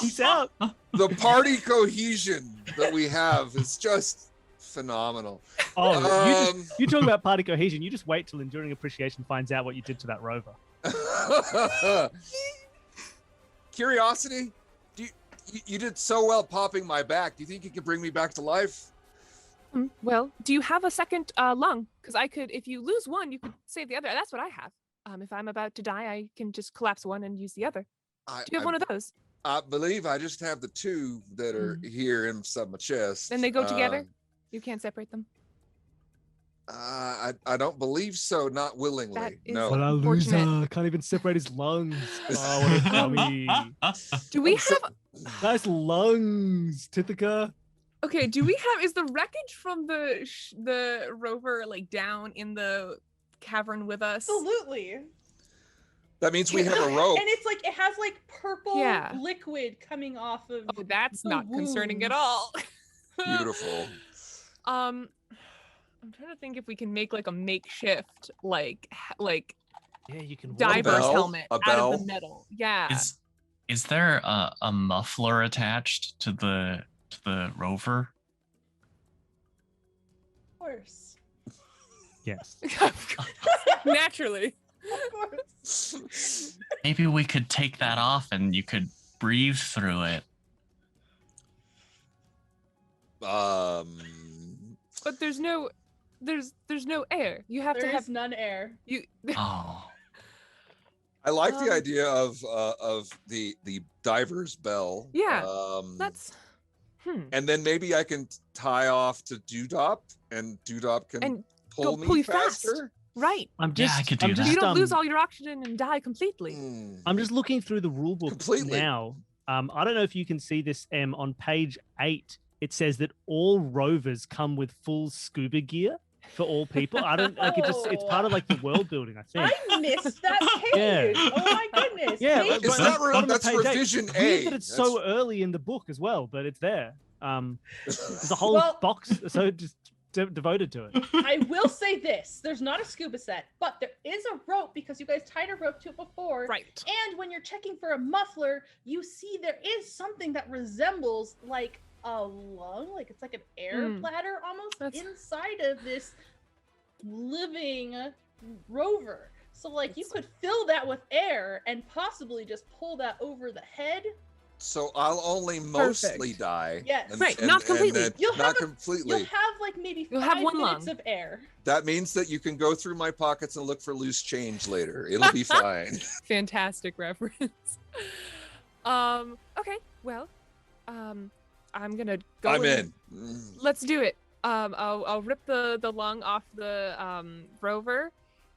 Peace out. The party cohesion that we have is just phenomenal. Oh, you talk about party cohesion. You just wait till Enduring Appreciation finds out what you did to that rover. Curiosity, you did so well popping my back. Do you think you could bring me back to life? Well, do you have a second lung? Because I could, if you lose one, you could save the other. That's what I have. If I'm about to die, I can just collapse one and use the other. Do you have one of those? I believe I just have the two that are here inside my chest. Then they go together? You can't separate them? I don't believe so. Not willingly. That is No. What a Unfortunate. loser. Can't even separate his lungs. Oh, what a dummy. Do we I'm so- have... Nice lungs, Tithika. Okay, do we have... Is the wreckage from the rover, like, down in the cavern with us? Absolutely. That means we have a rope. And it's like, it has like purple Yeah. liquid coming off of. Oh, that's the not concerning at wounds. all. Beautiful. I'm trying to think if we can make like a makeshift like Yeah, you can walk. diver's bell? helmet A out bell? of the metal. Yeah. Is there a muffler attached to the rover? Of course. Yes. Naturally. Of course. Maybe we could take that off and you could breathe through it. But there's no air. You have There to have is none air. you Oh. I like the Um, idea of the diver's bell. Yeah, that's And then maybe I can tie off to doodop, and doodop can and pull pull me you fast. faster. right. I'm just, I could do I'm that. just, You don't lose um, all your oxygen and die completely. I'm just looking through the rule book Completely. now. I don't know if you can see this, on page 8. It says that all rovers come with full scuba gear for all people. I don't like it. It's part of like the world building, I think. I missed that page. Yeah. Oh my goodness. Yeah, Page Is right, that bottom of that's page 8. revision Weird A? that it's That's- so early in the book as well, but it's there. There's a whole Well- box so just devoted to it. I will say this. There's not a scuba set, but there is a rope because you guys tied a rope to it before. Right. And when you're checking for a muffler, you see there is something that resembles like a lung, like it's like an air bladder almost That's- inside of this living rover. So like you could fill that with air and possibly just pull that over the head. So I'll only mostly die. Yes. Right, not completely. then You'll not have completely. You'll have like maybe You'll 5 have one minutes lung. of air. That means that you can go through my pockets and look for loose change later. It'll be fine. Fantastic reference. Okay, well, I'm gonna go. I'm and- in. Let's do it. I'll rip the lung off the rover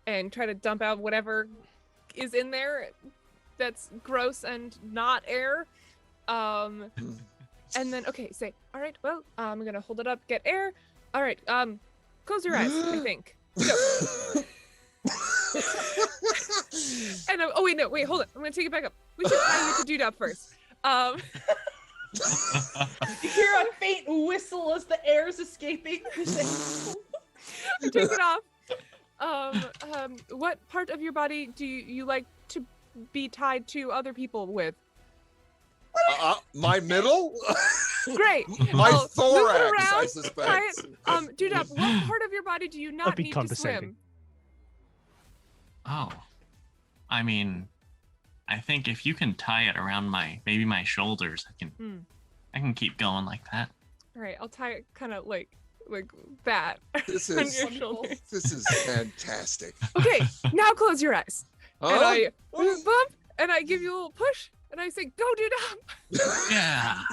and try to dump out whatever is in there that's gross and not air. And then say, all right, well, I'm gonna hold it up, get air. All right, close your eyes, I think. Go. And wait, hold on. I'm gonna take it back up. We should tie you to doodop first. You hear a faint whistle as the air's escaping. Take it off. What part of your body do you like to be tied to other people with? My middle? Great. My I'll move it thorax, I around, tie suspect. it. Doodop, what part of your body do you not be need to condescending. swim? Oh, I mean, I think if you can tie it around maybe my shoulders, I can keep going like that. All right, I'll tie it kind of like that This on is your shoulders. this is fantastic. Okay, now close your eyes. And Huh? I bump, and I give you a little push, and I say, "Go, Doodop." Yeah.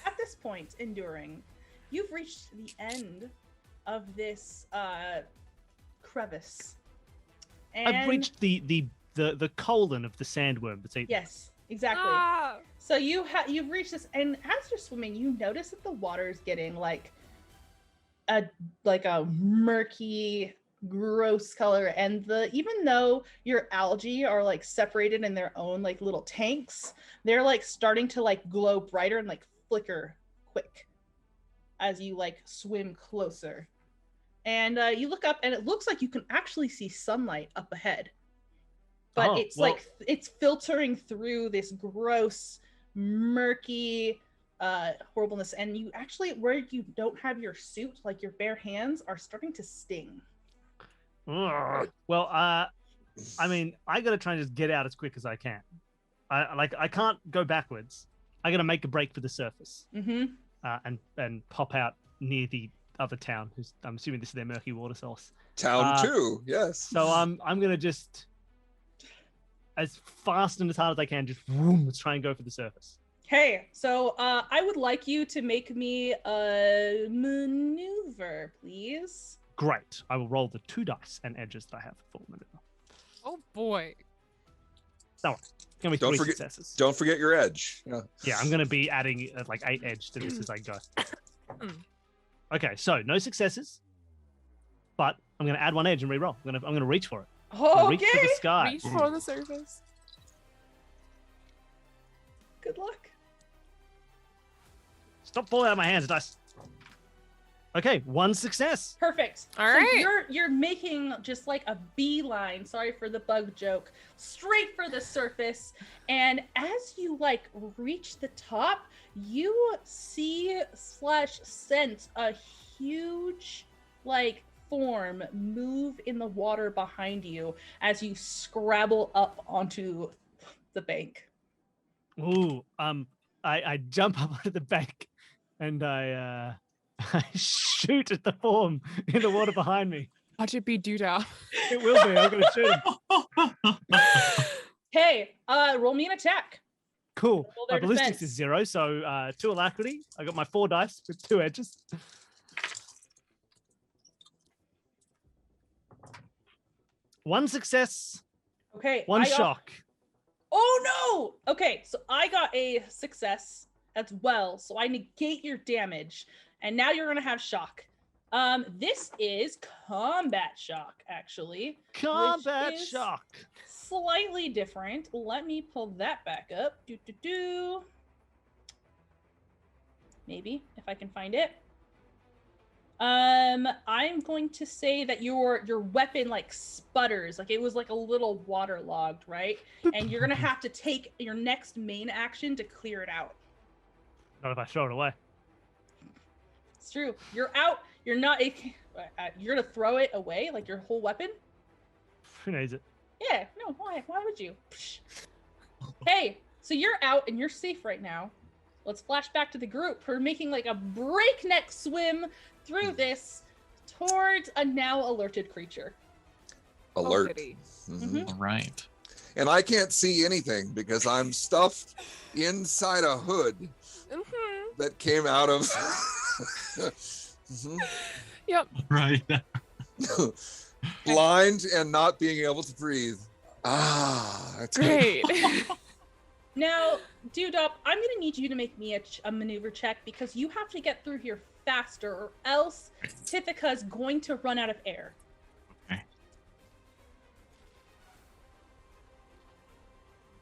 At this point, enduring, you've reached the end of this crevice. And I've reached the colon of the sandworm that's eaten. yes, exactly. Ah! So you've reached this, and as you're swimming, you notice that the water is getting like a murky, gross color, and even though your algae are like separated in their own like little tanks, they're like starting to like glow brighter and like flicker quick as you like swim closer. And you look up, and it looks like you can actually see sunlight up ahead, but it's filtering through this gross, murky horribleness, and you actually, where you don't have your suit, like your bare hands are starting to sting. Ugh. Well, I mean, I gotta try and just get out as quick as I can. I can't go backwards. I gotta make a break for the surface. And pop out near the other town. I'm assuming this is their murky water source. Town 2, yes. So I'm gonna just, as fast and as hard as I can, just let's try and go for the surface. Okay, so I would like you to make me a maneuver, please. Great. I will roll the 2 dice and edges that I have for maneuver. Oh boy. So it's gonna be 3 successes. Don't forget your edge. Yeah, I'm gonna be adding like 8 edge to this as I go. Okay, so no successes, but I'm gonna add 1 edge and re-roll. I'm gonna reach for it. Okay. Reach for the sky. Reach for the surface. Good luck. Stop falling out of my hands, dice. Okay, 1 success. Perfect. All So right. You're making just like a beeline, sorry for the bug joke, straight for the surface. And as you like reach the top, you see/sense a huge like form move in the water behind you as you scrabble up onto the bank. Ooh, I jump up onto the bank and I shoot at the form in the water behind me. Watch it be Doodop. It will be. I'm gonna shoot him. Hey, roll me an attack. Cool. Roll My their ballistics defense. is 0, so 2 alacrity. I got my 4 dice with 2 edges. One success, Okay. 1 I got- shock. Oh no! Okay, so I got a success as well, so I negate your damage, and now you're gonna have shock. This is combat shock, actually. Combat is- shock. Slightly different. Let me pull that back up. Maybe if I can find it. I'm going to say that your weapon like sputters, like it was like a little waterlogged, right? And you're gonna have to take your next main action to clear it out. Not if I throw it away. It's true. You're out. You're not. You're gonna throw it away, like your whole weapon? Who knows it? Yeah, no, why? Why would you? Hey, so you're out and you're safe right now. Let's flash back to the group. We're making like a breakneck swim through this towards a now alerted creature. Alert. goody. Mhm. All right. And I can't see anything because I'm stuffed inside a hood that came out of. Mhm. Yep. Right. Blind and not being able to breathe. Ah, that's good. Great. Now, Doodop, I'm gonna need you to make me a maneuver check because you have to get through here faster, or else Tithika's going to run out of air.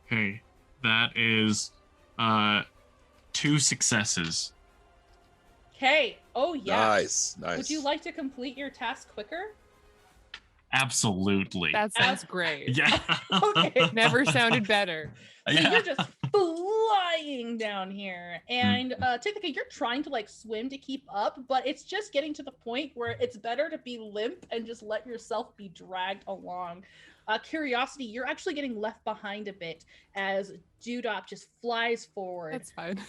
Okay. That is 2 successes. Okay. Oh yeah. Nice. Would you like to complete your task quicker? Absolutely. That sounds great. Yeah. Okay. Never sounded better. So Yeah. you're just flying down here, and Tithika, you're trying to like swim to keep up, but it's just getting to the point where it's better to be limp and just let yourself be dragged along. Curiosity, you're actually getting left behind a bit as Doodop just flies forward. That's fine.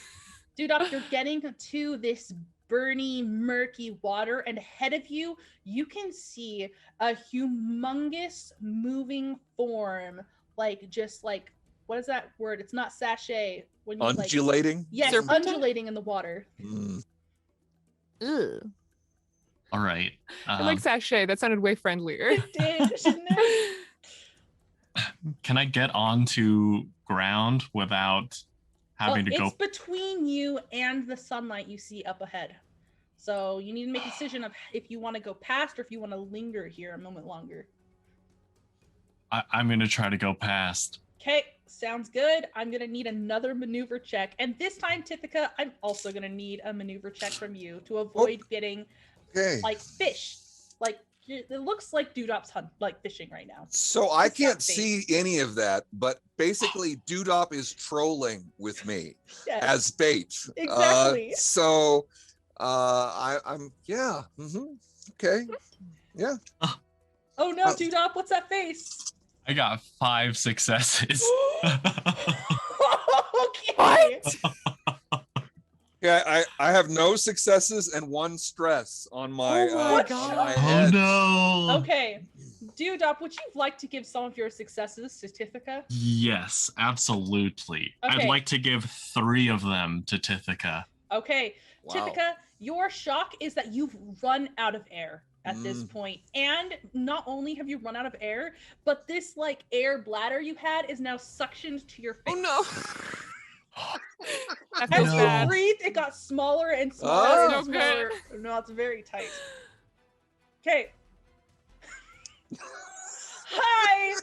Doodop, you're getting to this burny, murky water, and ahead of you, you can see a humongous moving form, like just like, what is that word? It's not sachet. When you Undulating? Like, yes, Serpentine? undulating in the water. Mm. Ugh. All right. I like sachet. That sounded way friendlier. It did, shouldn't it? Can I get onto ground without having to go? It's between you and the sunlight you see up ahead. So you need to make a decision of if you want to go past or if you want to linger here a moment longer. I'm going to try to go past. Okay, sounds good. I'm going to need another maneuver check. And this time, Tithika, I'm also going to need a maneuver check from you to avoid getting, Okay. like, fish. Like, it looks like Doodop's like fishing right now. So I It's not can't bait. see any of that, but basically Doodop is trolling with me Yes, as bait. exactly. I'm yeah. Okay. Yeah. Oh no, Doodop, what's that face? I got 5 successes. Okay. Yeah, I have no successes and 1 stress on my, Oh my on God. my Oh head. no. Okay. Doodop, would you like to give some of your successes to Tithika? Yes, absolutely. Okay. I'd like to give 3 of them to Tithika. Okay. Wow. Tithika, your shock is that you've run out of air at this point. And not only have you run out of air, but this like air bladder you had is now suctioned to your face. Oh no. That As feels No. you bad. breathed, it got smaller and smaller Oh. and So smaller. good. No, it's very tight. Okay. Hi.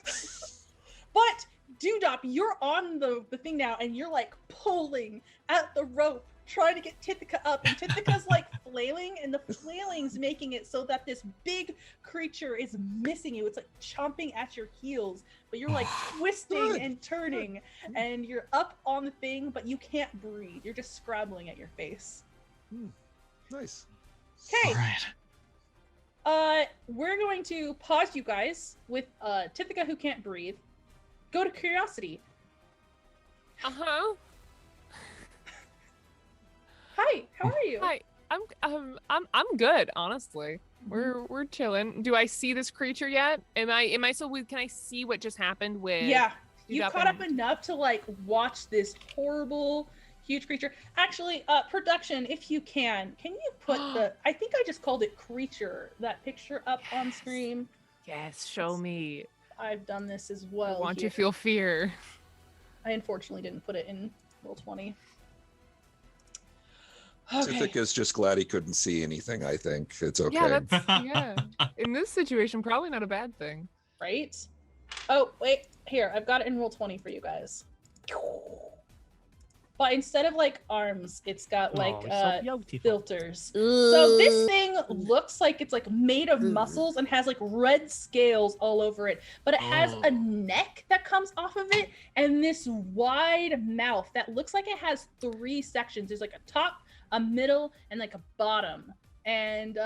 But Doodop, you're on the thing now, and you're like pulling at the rope, trying to get Tithika up, and Tithika's like flailing, and the flailing's making it so that this big creature is missing you. It's like chomping at your heels, but you're like twisting and turning, and you're up on the thing, but you can't breathe. You're just scrabbling at your face. Nice. Okay. All right. We're going to pause you guys with Tithika who can't breathe. Go to Curiosity. Uh-huh. Hi, how are you? Hi. I'm good, honestly. We're chilling. Do I see this creature yet? Am I so with can I see what just happened with Yeah, you Doodop caught up and- enough to like watch this horrible, huge creature. Actually, production, if you can you put the? I think I just called it creature. That picture up on screen. Yes, show me. I've done this as I well. want here. to feel fear. I unfortunately didn't put it in Roll20. Okay. Tithika's just glad he couldn't see anything, I think. It's okay. Yeah, that's yeah. In this situation, probably not a bad thing. Right? Oh, wait. Here, I've got it in Roll20 for you guys. But instead of like arms, it's got like Oh, so beautiful. filters. So this thing looks like it's like made of muscles and has like red scales all over it, but it has a neck that comes off of it and this wide mouth that looks like it has 3 sections. There's like a top, a middle, and like a bottom. and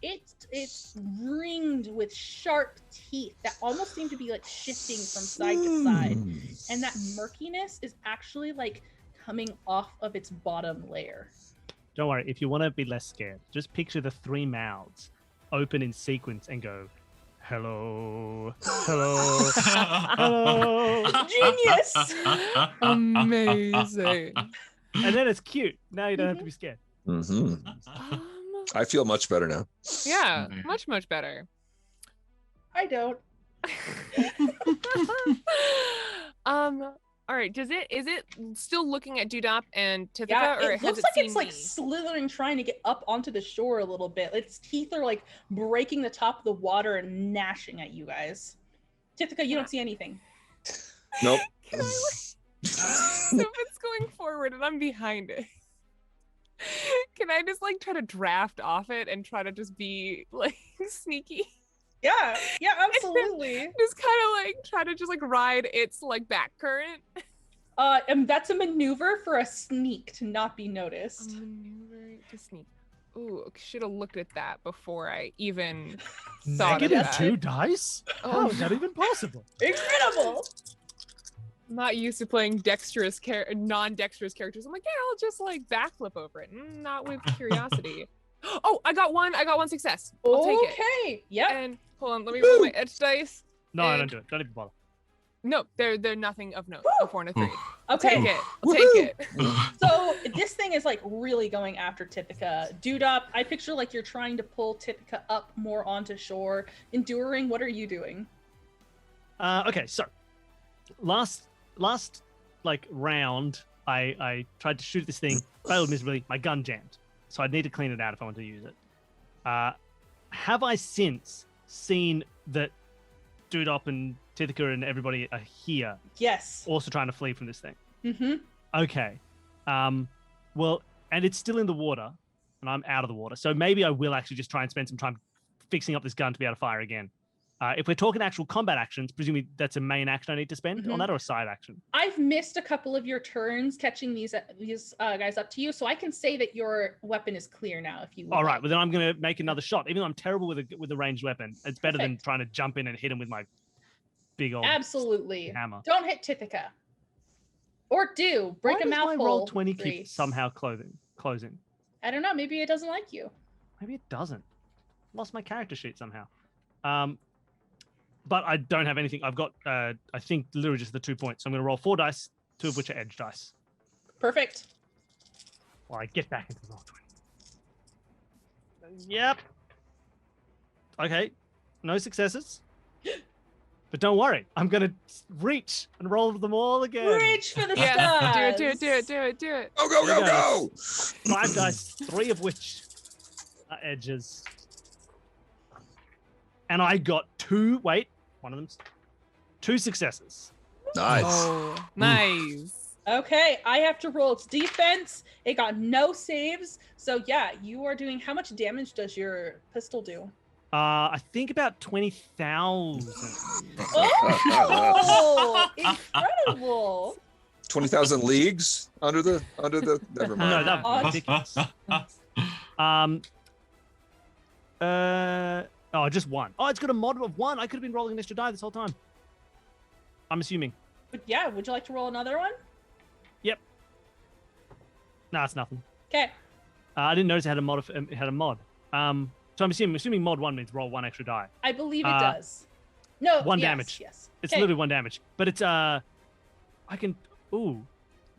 it's ringed with sharp teeth that almost seem to be like shifting from side to side, and that murkiness is actually like coming off of its bottom layer. Don't worry, if you want to be less scared, just picture the 3 mouths open in sequence and go, hello, hello, hello. Genius. Amazing. And then it's cute. Now you don't have to be scared. I feel much better now. Yeah, much better. I don't. All right. Is it still looking at Doodop and Tithika, Yeah, or it has looks it like seen it's like me? slithering, trying to get up onto the shore a little bit. Its teeth are like breaking the top of the water and gnashing at you guys. Tithika, you don't see anything. Nope. Can I, so if it's going forward and I'm behind it, can I just like try to draft off it and try to just be like sneaky? Yeah, absolutely. Just kind of like try to just like ride its like back current. And that's a maneuver for a sneak to not be noticed. Maneuver to sneak. Ooh, should have looked at that before I even thought of Negative that. 2 dice? How Oh, is that even possible? Incredible. I'm not used to playing non-dexterous characters. I'm like, yeah, I'll just like backflip over it. Not with curiosity. Oh, I got one success. I'll take it. Okay. Yep. And hold on, let me roll my edge dice. No, And- don't do it. Don't even bother. No, they're nothing of note. A 4 and a 3. I'll Okay. take it. I'll take it. So this thing is like really going after Tithika. Doodop, I picture like you're trying to pull Tithika up more onto shore. Enduring, what are you doing? Okay, so last like round, I tried to shoot this thing, failed miserably. My gun jammed, so I'd need to clean it out if I want to use it. Have I since seen that Doodop and Tithika and everybody are here, Yes. also trying to flee from this thing? Mm-hmm. Okay. Well, and it's still in the water, and I'm out of the water, so maybe I will actually just try and spend some time fixing up this gun to be able to fire again. If we're talking actual combat actions, presumably that's a main action I need to spend on that, or a side action? I've missed a couple of your turns catching these guys up to you, so I can say that your weapon is clear now. If you. All right. Well, then I'm going to make another shot. Even though I'm terrible with a ranged weapon, it's better than Perfect. trying to jump in and hit him with my big old Absolutely. hammer. Don't hit Tithika. Or do break Why a does mouthful. my roll 20 keep Grace. somehow closing? I don't know. Maybe it doesn't like you. Maybe it doesn't. Lost my character sheet somehow. But I don't have anything. I've got, I think, literally just the 2 points. So I'm going to roll 4 dice, 2 of which are edge dice. Perfect. While I get back into the roll 20. Yep. Okay. No successes. But don't worry. I'm going to reach and roll them all again. Reach for the Yes, stars. do it. Go, go, There go, you go! 5 dice, 3 of which are edges. And I got 2. Wait, one of them's 2 successes. Nice. Oh, nice. Okay, I have to roll its defense. It got no saves. So yeah, you are doing, how much damage does your pistol do? I think about 20,000. Oh, incredible. 20,000 leagues under the never mind. No, that was ridiculous. Oh, just 1. Oh, it's got a mod of 1. I could have been rolling an extra die this whole time. I'm assuming. But yeah, would you like to roll another one? Yep. Nah, it's nothing. Okay. I didn't notice it had a mod. It had a mod. So I'm assuming mod 1 means roll 1 extra die. I believe it does. No, 1 yes, damage. Yes. It's Okay. literally 1 damage. But it's I can. Ooh.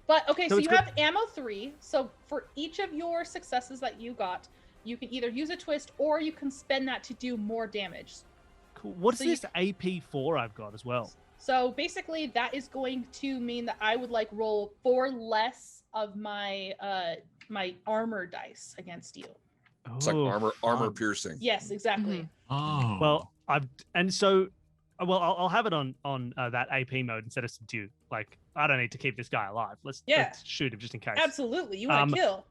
But okay, So so it's you good. have ammo 3. So for each of your successes that you got, you can either use a twist or you can spend that to do more damage. Cool. What's So you- this AP4 I've got as well? So basically, that is going to mean that I would like roll 4 less of my my armor dice against you. It's like Oh, armor fun. piercing. Yes, exactly. Oh. Well, I'll have it on that AP mode instead of subdue. Like, I don't need to keep this guy alive. Let's shoot him just in case. Absolutely, you want to kill.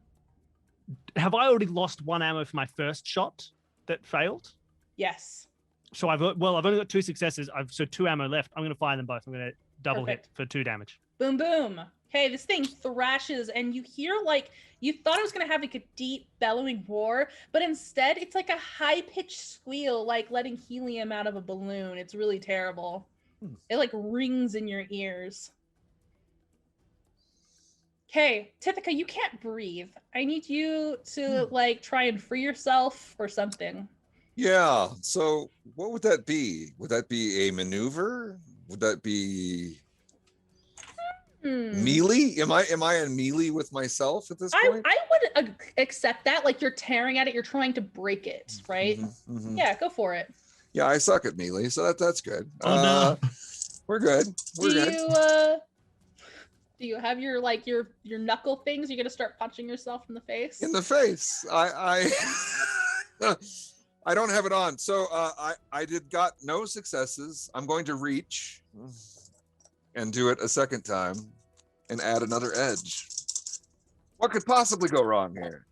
Have I already lost 1 ammo for my first shot that failed? Yes. So I've only got 2 successes. So 2 ammo left. I'm going to fire them both. I'm going to double Perfect. hit for 2 damage. Boom, boom. Okay, this thing thrashes, and you hear like You thought it was going to have like a deep bellowing roar, but instead it's like a high-pitched squeal, like letting helium out of a balloon. It's really terrible. It like rings in your ears. Okay, Tithika, you can't breathe. I need you to like try and free yourself or something. Yeah. So what would that be? Would that be a maneuver? Would that be melee? Am I in melee with myself at this point? I would accept that. Like you're tearing at it, you're trying to break it, right? Yeah, go for it. Yeah, I suck at melee, so that's good. Oh no. We're good. We're good. Do you have your like your knuckle things? You're gonna start punching yourself in the face? In the face. I I don't have it on. So I got no successes. I'm going to reach and do it a second time and add another edge. What could possibly go wrong here?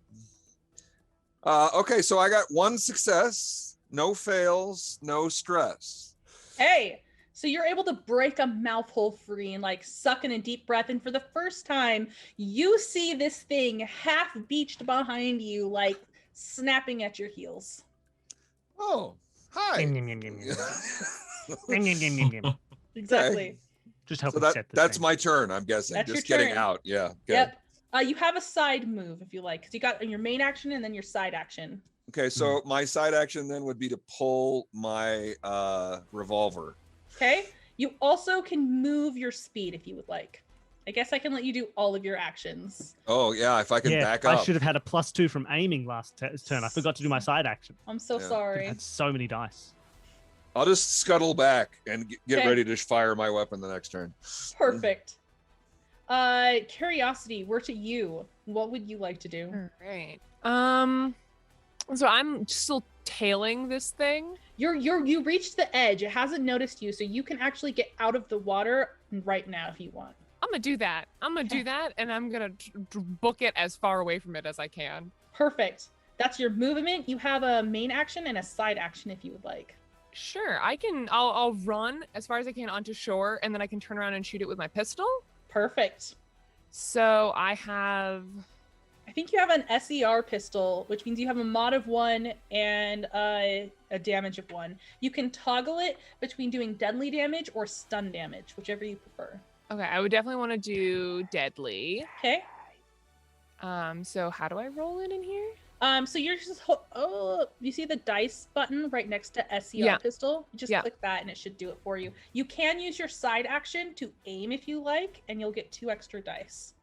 Okay, so I got one success, no fails, no stress. Hey, so you're able to break a mouth hole free and like suck in a deep breath. And for the first time, you see this thing half beached behind you, like snapping at your heels. Oh, hi. Exactly. Just help So set the that's scene. my turn, I'm guessing. That's Just your getting turn. out. Yeah. Okay. Yep. You have a side move if you like, because you got your main action and then your side action. Okay, so my side action then would be to pull my revolver. Okay. You also can move your speed if you would like. I guess I can let you do all of your actions. Oh yeah, if I can back up. I should have had a +2 from aiming last turn. I forgot to do my side action. I'm so Yeah. I sorry. had so many dice. I'll just scuttle back and get Okay. ready to fire my weapon the next turn. Perfect. Curiosity, we're to you. What would you like to do? All right. So I'm still tailing this thing. You reached the edge. It hasn't noticed you, so you can actually get out of the water right now if you want. I'm gonna do that. I'm gonna do that, and I'm gonna book it as far away from it as I can. Perfect. That's your movement. You have a main action and a side action if you would like. Sure, I can. I'll run as far as I can onto shore, and then I can turn around and shoot it with my pistol. Perfect. So I think you have an SER pistol, which means you have a mod of 1 and a damage of 1. You can toggle it between doing deadly damage or stun damage, whichever you prefer. Okay, I would definitely want to do deadly. Okay. So how do I roll it in here? So you're just you see the dice button right next to SER Yeah. pistol? You just Yeah. click that and it should do it for you. You can use your side action to aim if you like, and you'll get 2 extra dice.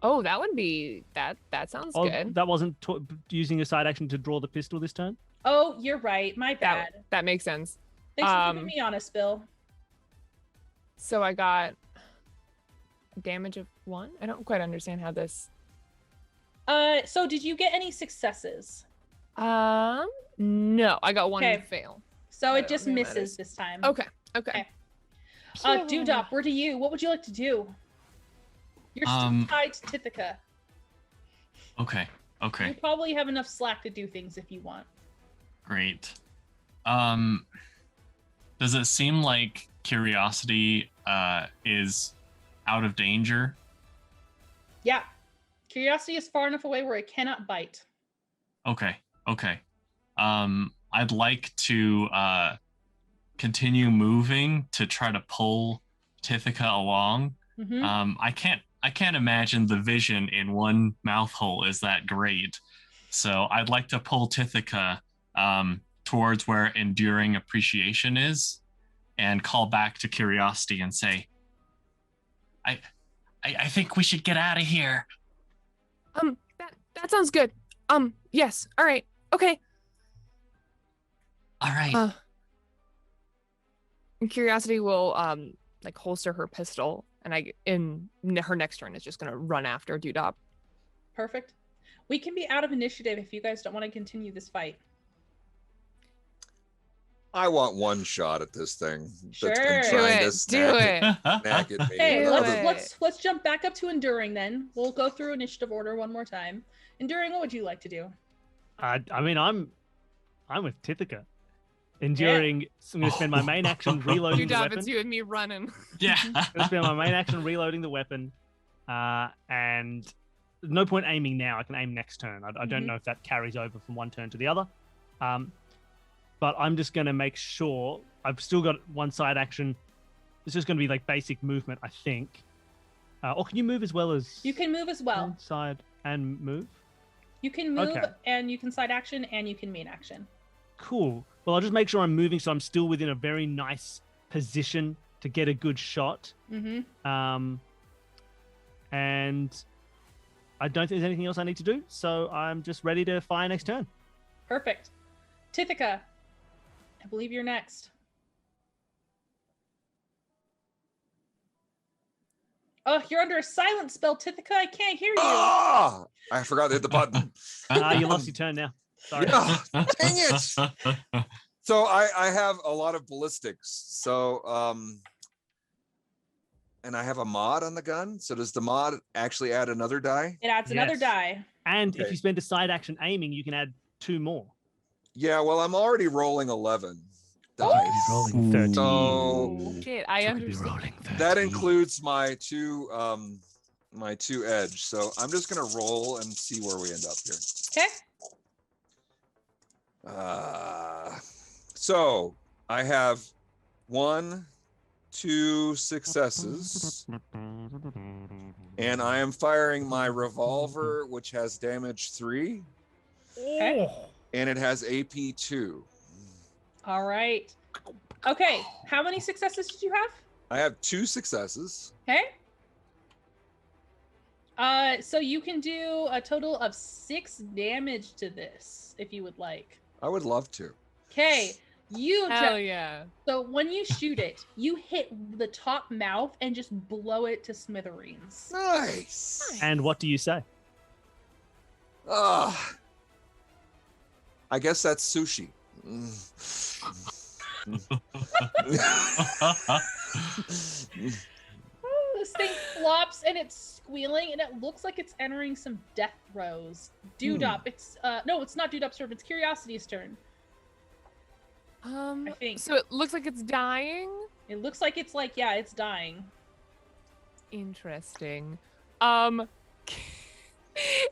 Oh, that would be that. That sounds good. That wasn't using a side action to draw the pistol this turn? Oh, you're right. My bad. That makes sense. Thanks for keeping me honest, Bill. So I got a damage of 1. I don't quite understand how this. So did you get any successes? No, I got 1 Okay. fail. So I it don't just know what that misses is. this time. Okay. Doodop, we're to you. What would you like to do? You're still tied to Tithika. Okay. You probably have enough slack to do things if you want. Great. Does it seem like Curiosity is out of danger? Yeah. Curiosity is far enough away where it cannot bite. Okay. I'd like to continue moving to try to pull Tithika along. Mm-hmm. I can't imagine the vision in one mouth hole is that great. So I'd like to pull Tithika towards where enduring appreciation is and call back to Curiosity and say, I think we should get out of here. That sounds good. Yes. All right. Okay. All right. Curiosity will like holster her pistol, and in her next turn is just gonna run after Doodop. Perfect. We can be out of initiative if you guys don't want to continue this fight. I want one shot at this thing. Sure. That's been trying to Do snap it. at me. Hey, Do let's jump back up to Enduring then. We'll go through initiative order one more time. Enduring, what would you like to do? I mean, I'm with Tithika. Enduring, so I'm going to spend my main action reloading the Doodop, weapon. it's you and me running. Yeah. I'm going to spend my main action reloading the weapon, and no point aiming now. I can aim next turn. I don't know if that carries over from one turn to the other. But I'm just going to make sure I've still got one side action. It's just going to be like basic movement, I think. Or can you move as well as... You can move as well. Side and move? You can move and you can side action and you can main action. Cool. Well, I'll just make sure I'm moving so I'm still within a very nice position to get a good shot. And I don't think there's anything else I need to do, so I'm just ready to fire next turn. Perfect. Tithika, I believe you're next. Oh, you're under a silent spell, Tithika. I can't hear you. Ah! I forgot to hit the button. You lost your turn now. Sorry. Yeah, dang it. So I have a lot of ballistics. So and I have a mod on the gun. So does the mod actually add another die? It adds another die. And if you spend a side action aiming, you can add 2 more. Yeah, well, I'm already rolling 11 dice. Rolling 13. So shit, I understand. Rolling 13. that includes my two edge. So I'm just gonna roll and see where we end up here. Okay. So I have 1, 2 successes, and I am firing my revolver, which has damage 3, Okay. and it has AP 2. All right. Okay. How many successes did you have? I have 2 successes. Okay. So you can do a total of 6 damage to this, if you would like. I would love to. Okay. Hell yeah. So when you shoot it, you hit the top mouth and just blow it to smithereens. Nice. And what do you say? I guess that's sushi. This thing flops and it's squealing and it looks like it's entering some death throes. Doodop, it's no, it's not Doodop's turn, it's Curiosity's turn. I think. So it looks like it's dying? It looks like it's it's dying. Interesting.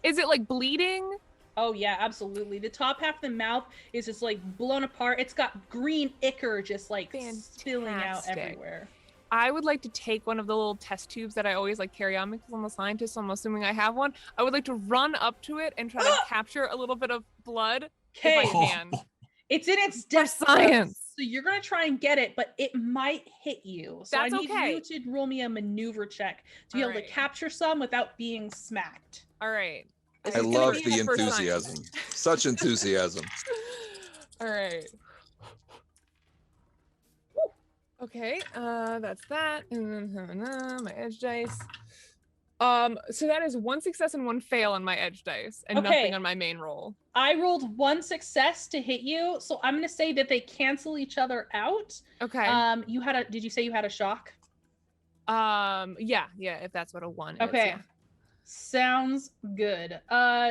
Is it like bleeding? Oh yeah, absolutely. The top half of the mouth is just like blown apart. It's got green ichor just like spilling out everywhere. I would like to take one of the little test tubes that I always like carry on me because I'm a scientist, so I'm assuming I have one. I would like to run up to it and try to capture a little bit of blood if I can. It's in its death science. So you're gonna try and get it, but it might hit you. So That's I need okay. you to roll me a maneuver check to be able to capture some without being smacked. All right. I love the enthusiasm. Such enthusiasm. All right. Okay, that's that, and then my edge dice. So that is 1 success and 1 fail on my edge dice, and nothing on my main roll. I rolled 1 success to hit you, so I'm gonna say that they cancel each other out. Okay. Did you say you had a shock? Yeah, if that's what a 1 is. Okay. Yeah. Sounds good.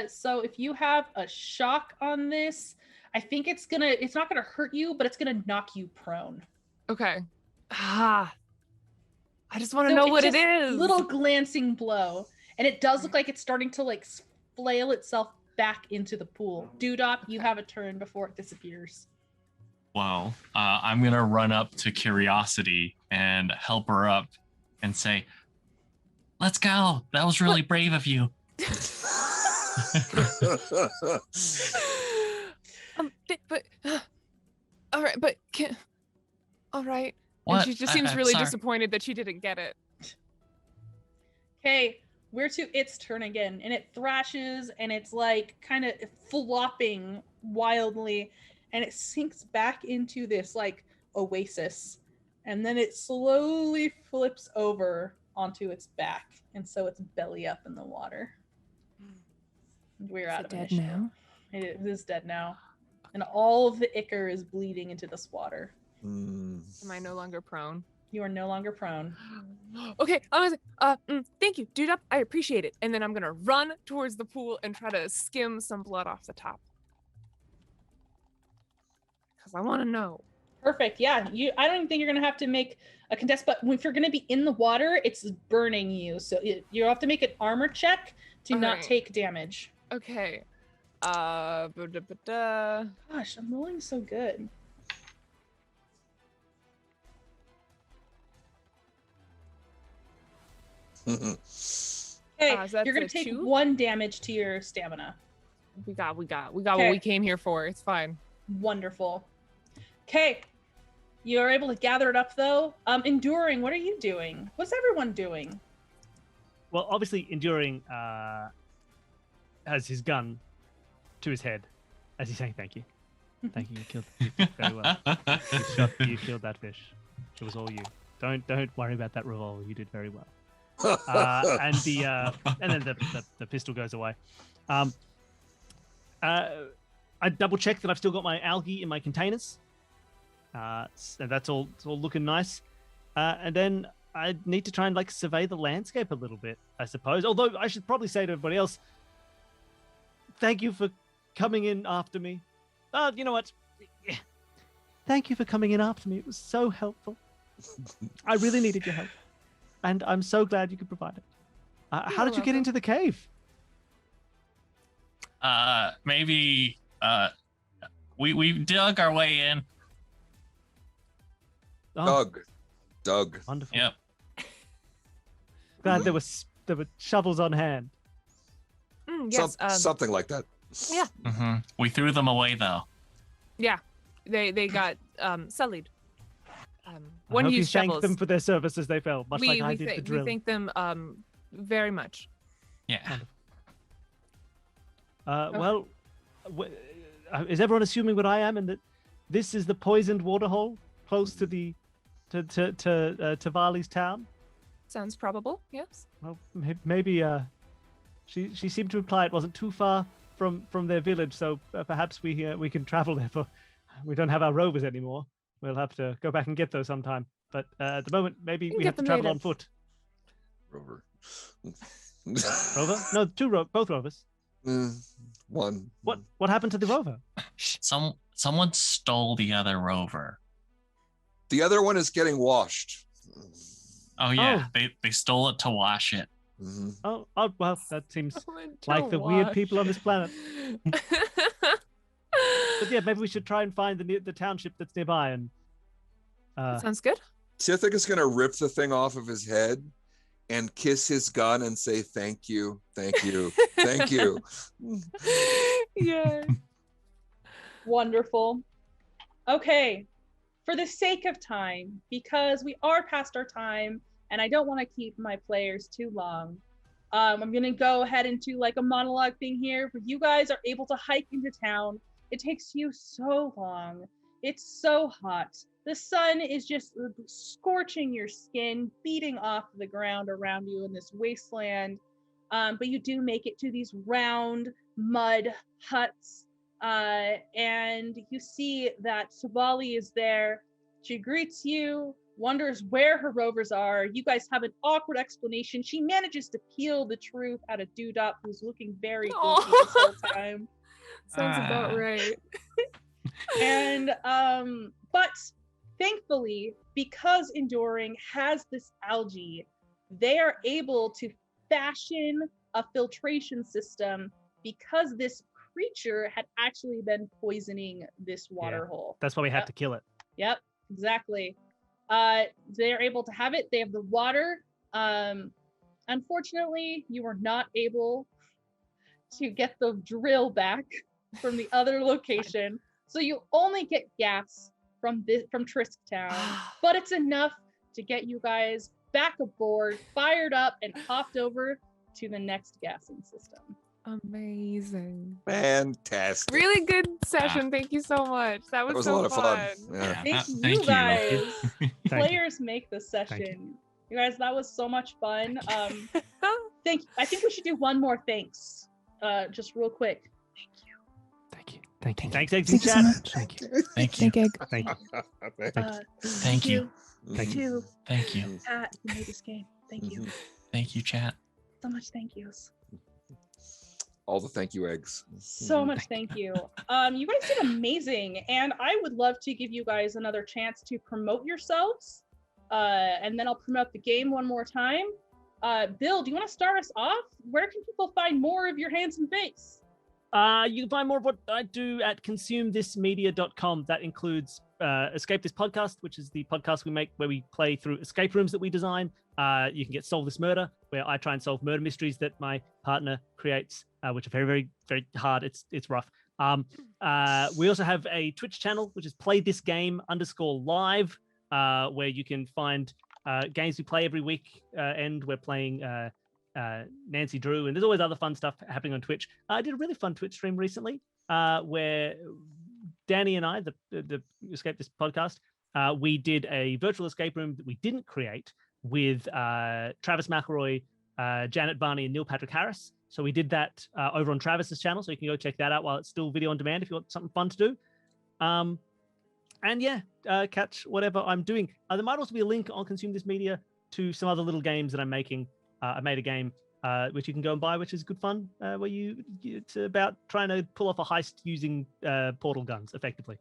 So if you have a shock on this, I think it's not gonna hurt you, but it's gonna knock you prone. Okay. I just want to know what it is. Little glancing blow, and it does look like it's starting to like flail itself back into the pool. Doodop, you have a turn before it disappears. Well, I'm gonna run up to Curiosity and help her up and say, "Let's go. That was really brave of you." All right, but all right. What? And she just seems really disappointed that she didn't get it. Okay, we're to its turn again, and it thrashes, and it's like kind of flopping wildly, and it sinks back into this like oasis, and then it slowly flips over onto its back, and so it's belly up in the water. We're out of initiative. Now? It is dead now, and all of the ichor is bleeding into this water. Am I no longer prone? You are no longer prone. Okay, I'm gonna say, thank you, Doodop. I appreciate it. And then I'm gonna run towards the pool and try to skim some blood off the top. Because I want to know. Perfect. Yeah. I don't even think you're gonna have to make a contest, but if you're gonna be in the water, it's burning you. So you have to make an armor check to not Alright. take damage. Okay. Gosh, I'm rolling so good. Okay, so that's you're gonna a take 2? 1 damage to your stamina. We got what Okay. we came here for. It's fine. Wonderful. Okay, you are able to gather it up though. Enduring, what are you doing? What's everyone doing? Well, obviously, Enduring has his gun to his head as he's saying, "Thank you, thank you. You killed it very well. You killed that fish. It was all you. Don't worry about that revolver. You did very well." And then the pistol goes away. I double check that I've still got my algae in my containers. So that's all. It's all looking nice. And then I need to try and like survey the landscape a little bit, I suppose. Although I should probably say to everybody else, thank you for coming in after me. You know what? Thank you for coming in after me. It was so helpful. I really needed your help. And I'm so glad you could provide it. How did you get into the cave? Maybe we dug our way in. Oh, Doug. wonderful. Yep. Glad there were shovels on hand. Yes. Something like that. Yeah. Mm-hmm. We threw them away though. Yeah. They got sullied. I One hope you used thanked shovels. them for their service as they fell, much like I did the drill. We thank them very much. Yeah. Well, is everyone assuming what I am, and that this is the poisoned waterhole close to the to Tavali's town? Sounds probable. Yes. Well, maybe she seemed to imply it wasn't too far from their village, so perhaps we can travel there. For we don't have our rovers anymore. We'll have to go back and get those sometime. But at the moment, maybe we have to travel on foot. Rover. Rover? No, both rovers. One. What happened to the rover? Someone stole the other rover. The other one is getting washed. Oh yeah, they stole it to wash it. Mm-hmm. Oh, well, that seems like the weird people on this planet. But yeah, maybe we should try and find the township that's nearby. And sounds good. Tithik is going to rip the thing off of his head and kiss his gun and say, "Thank you, thank you, thank you." Yeah. Wonderful. Okay, for the sake of time, because we are past our time and I don't want to keep my players too long, I'm going to go ahead into like a monologue thing here where you guys are able to hike into town. It takes you so long. It's so hot. The sun is just scorching your skin, beating off the ground around you in this wasteland. But you do make it to these round mud huts. And you see that Savali is there. She greets you, wonders where her rovers are. You guys have an awkward explanation. She manages to peel the truth out of Doodop, who's looking very goofy this whole time. Sounds about right. And but thankfully, because Enduring has this algae, they are able to fashion a filtration system because this creature had actually been poisoning this water hole. That's why we had to kill it. Yep, exactly. They're able to have it. They have the water. Unfortunately, you were not able to get the drill back from the other location. So you only get gas from Trisk Town, but it's enough to get you guys back aboard, fired up, and hopped over to the next gassing system. Amazing. Fantastic. Really good session. Thank you so much. That was a so lot of fun. Yeah. Thank you guys. Thank you. Players make the session. You guys, that was so much fun. I think we should do one more thanks. Just real quick. Thank you. Thanks, Thank you chat. so much. Thank you. Thank you. Thank you. Thank you. Thank you. Thank you. Chat, you made this game. Thank you. Thank you, chat. So much thank yous. All the thank you eggs. So much thank you. You guys did amazing, and I would love to give you guys another chance to promote yourselves, and then I'll promote the game one more time. Bill, do you want to start us off? Where can people find more of your handsome face? You can find more of what I do at consumethismedia.com. That includes Escape This Podcast, which is the podcast we make where we play through escape rooms that we design. You can get Solve This Murder, where I try and solve murder mysteries that my partner creates, which are very, very, very hard. It's rough. We also have a Twitch channel, which is Play This Game _live, where you can find games we play every week, and we're playing Nancy Drew, and there's always other fun stuff happening on Twitch. I did a really fun Twitch stream recently where Danny and I, the Escape This Podcast, we did a virtual escape room that we didn't create with Travis McElroy, Janet Barney, and Neil Patrick Harris. So we did that over on Travis's channel, so you can go check that out while it's still video on demand if you want something fun to do. And yeah, catch whatever I'm doing. There might also be a link on Consume This Media to some other little games that I'm making. I made a game which you can go and buy, which is good fun, where it's about trying to pull off a heist using portal guns, effectively.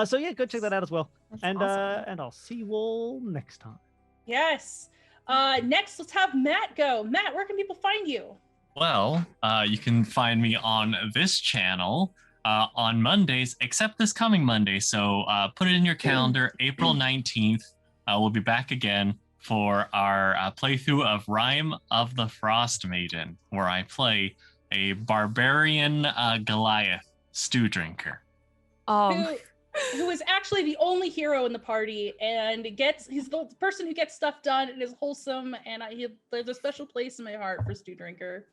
So yeah, go check that out as well. That's And awesome. and I'll see you all next time. Yes. Next, let's have Matt go. Matt, where can people find you? Well, you can find me on this channel on Mondays, except this coming Monday. So put it in your calendar, April 19th. We'll be back again for our playthrough of Rime of the Frost Maiden, where I play a barbarian Goliath stew drinker. Who is actually the only hero in the party, and he's the person who gets stuff done and is wholesome, and there's a special place in my heart for stew drinker.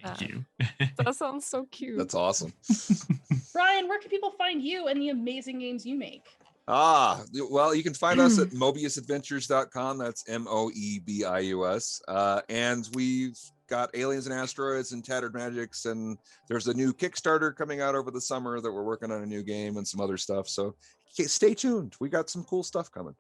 Thank you. That sounds so cute. That's awesome. Brian, where can people find you and the amazing games you make? Well, you can find us at mobiusadventures.com. That's MOEBIUS. And we've got Aliens and Asteroids and Tattered Magics, and there's a new Kickstarter coming out over the summer that we're working on a new game and some other stuff. So stay tuned. We got some cool stuff coming.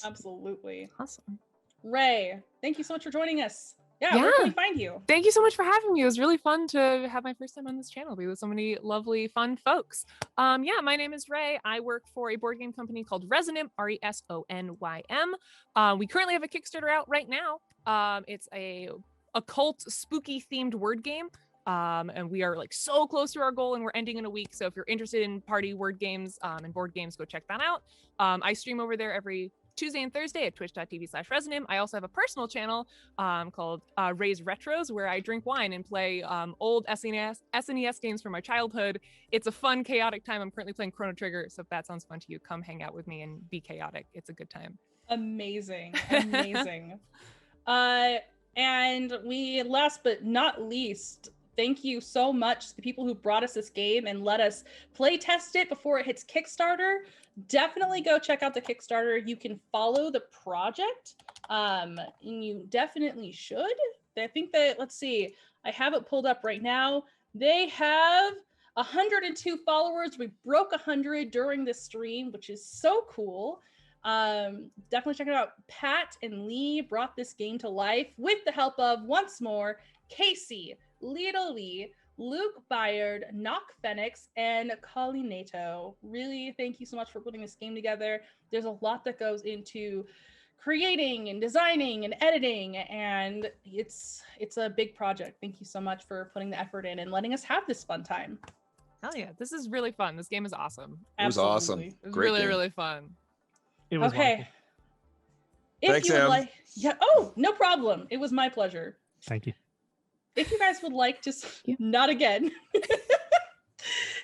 Absolutely. Awesome. Ray, thank you so much for joining us. Yeah, where can we find you? Thank you so much for having me. It was really fun to have my first time on this channel, be with so many lovely, fun folks. Yeah, my name is Ray. I work for a board game company called Resonym, RESONYM. We currently have a Kickstarter out right now. It's a occult, spooky themed word game. And we are like so close to our goal, and we're ending in a week. So if you're interested in party word games and board games, go check that out. I stream over there every Tuesday and Thursday at twitch.tv/Resonym. I also have a personal channel called Ray's Retros, where I drink wine and play old SNES games from my childhood. It's a fun, chaotic time. I'm currently playing Chrono Trigger, so if that sounds fun to you, come hang out with me and be chaotic. It's a good time. Amazing. And we, last but not least, thank you so much to the people who brought us this game and let us play test it before it hits Kickstarter. Definitely go check out the Kickstarter. You can follow the project, and you definitely should. I think that, let's see, I have it pulled up right now. They have 102 followers. We broke 100 during this stream, which is so cool. Definitely check it out. Pat and Lee brought this game to life with the help of, once more, Casey, Little Lee, Luke Byard, Knock Phoenix, and Colleen Nato. Really, thank you so much for putting this game together. There's a lot that goes into creating and designing and editing, and it's a big project. Thank you so much for putting the effort in and letting us have this fun time. Hell yeah, this is really fun. This game is awesome. It was awesome. It was Great really, game. really fun. It was wonderful. If Thanks, you would Em. like, yeah. Oh, no problem. It was my pleasure. Thank you. If you guys would like to, you. not again.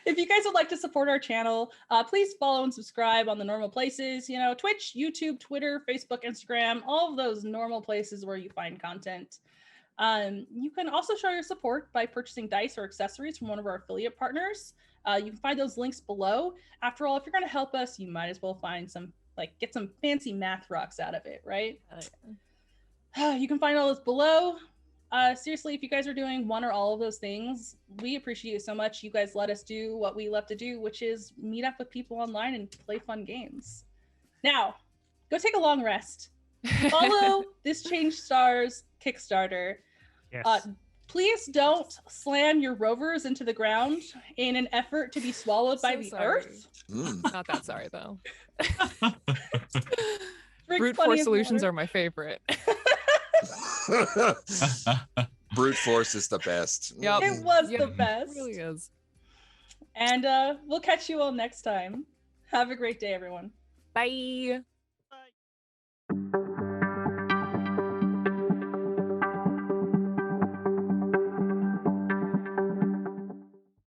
If you guys would like to support our channel, please follow and subscribe on the normal places, Twitch, YouTube, Twitter, Facebook, Instagram, all of those normal places where you find content. You can also show your support by purchasing dice or accessories from one of our affiliate partners. You can find those links below. After all, if you're going to help us, you might as well find some, get some fancy math rocks out of it, right? You can find all this below. Seriously, if you guys are doing one or all of those things, we appreciate you so much. You guys let us do what we love to do, which is meet up with people online and play fun games. Now, go take a long rest. Follow This Changed Stars Kickstarter. Yes. Please don't slam your rovers into the ground in an effort to be swallowed by the earth. Not that sorry, though. Drink Brute plenty force of solutions water. are my favorite. Brute force is the best. Yep. It was Yep, the best. It really is. And we'll catch you all next time. Have a great day, everyone. Bye.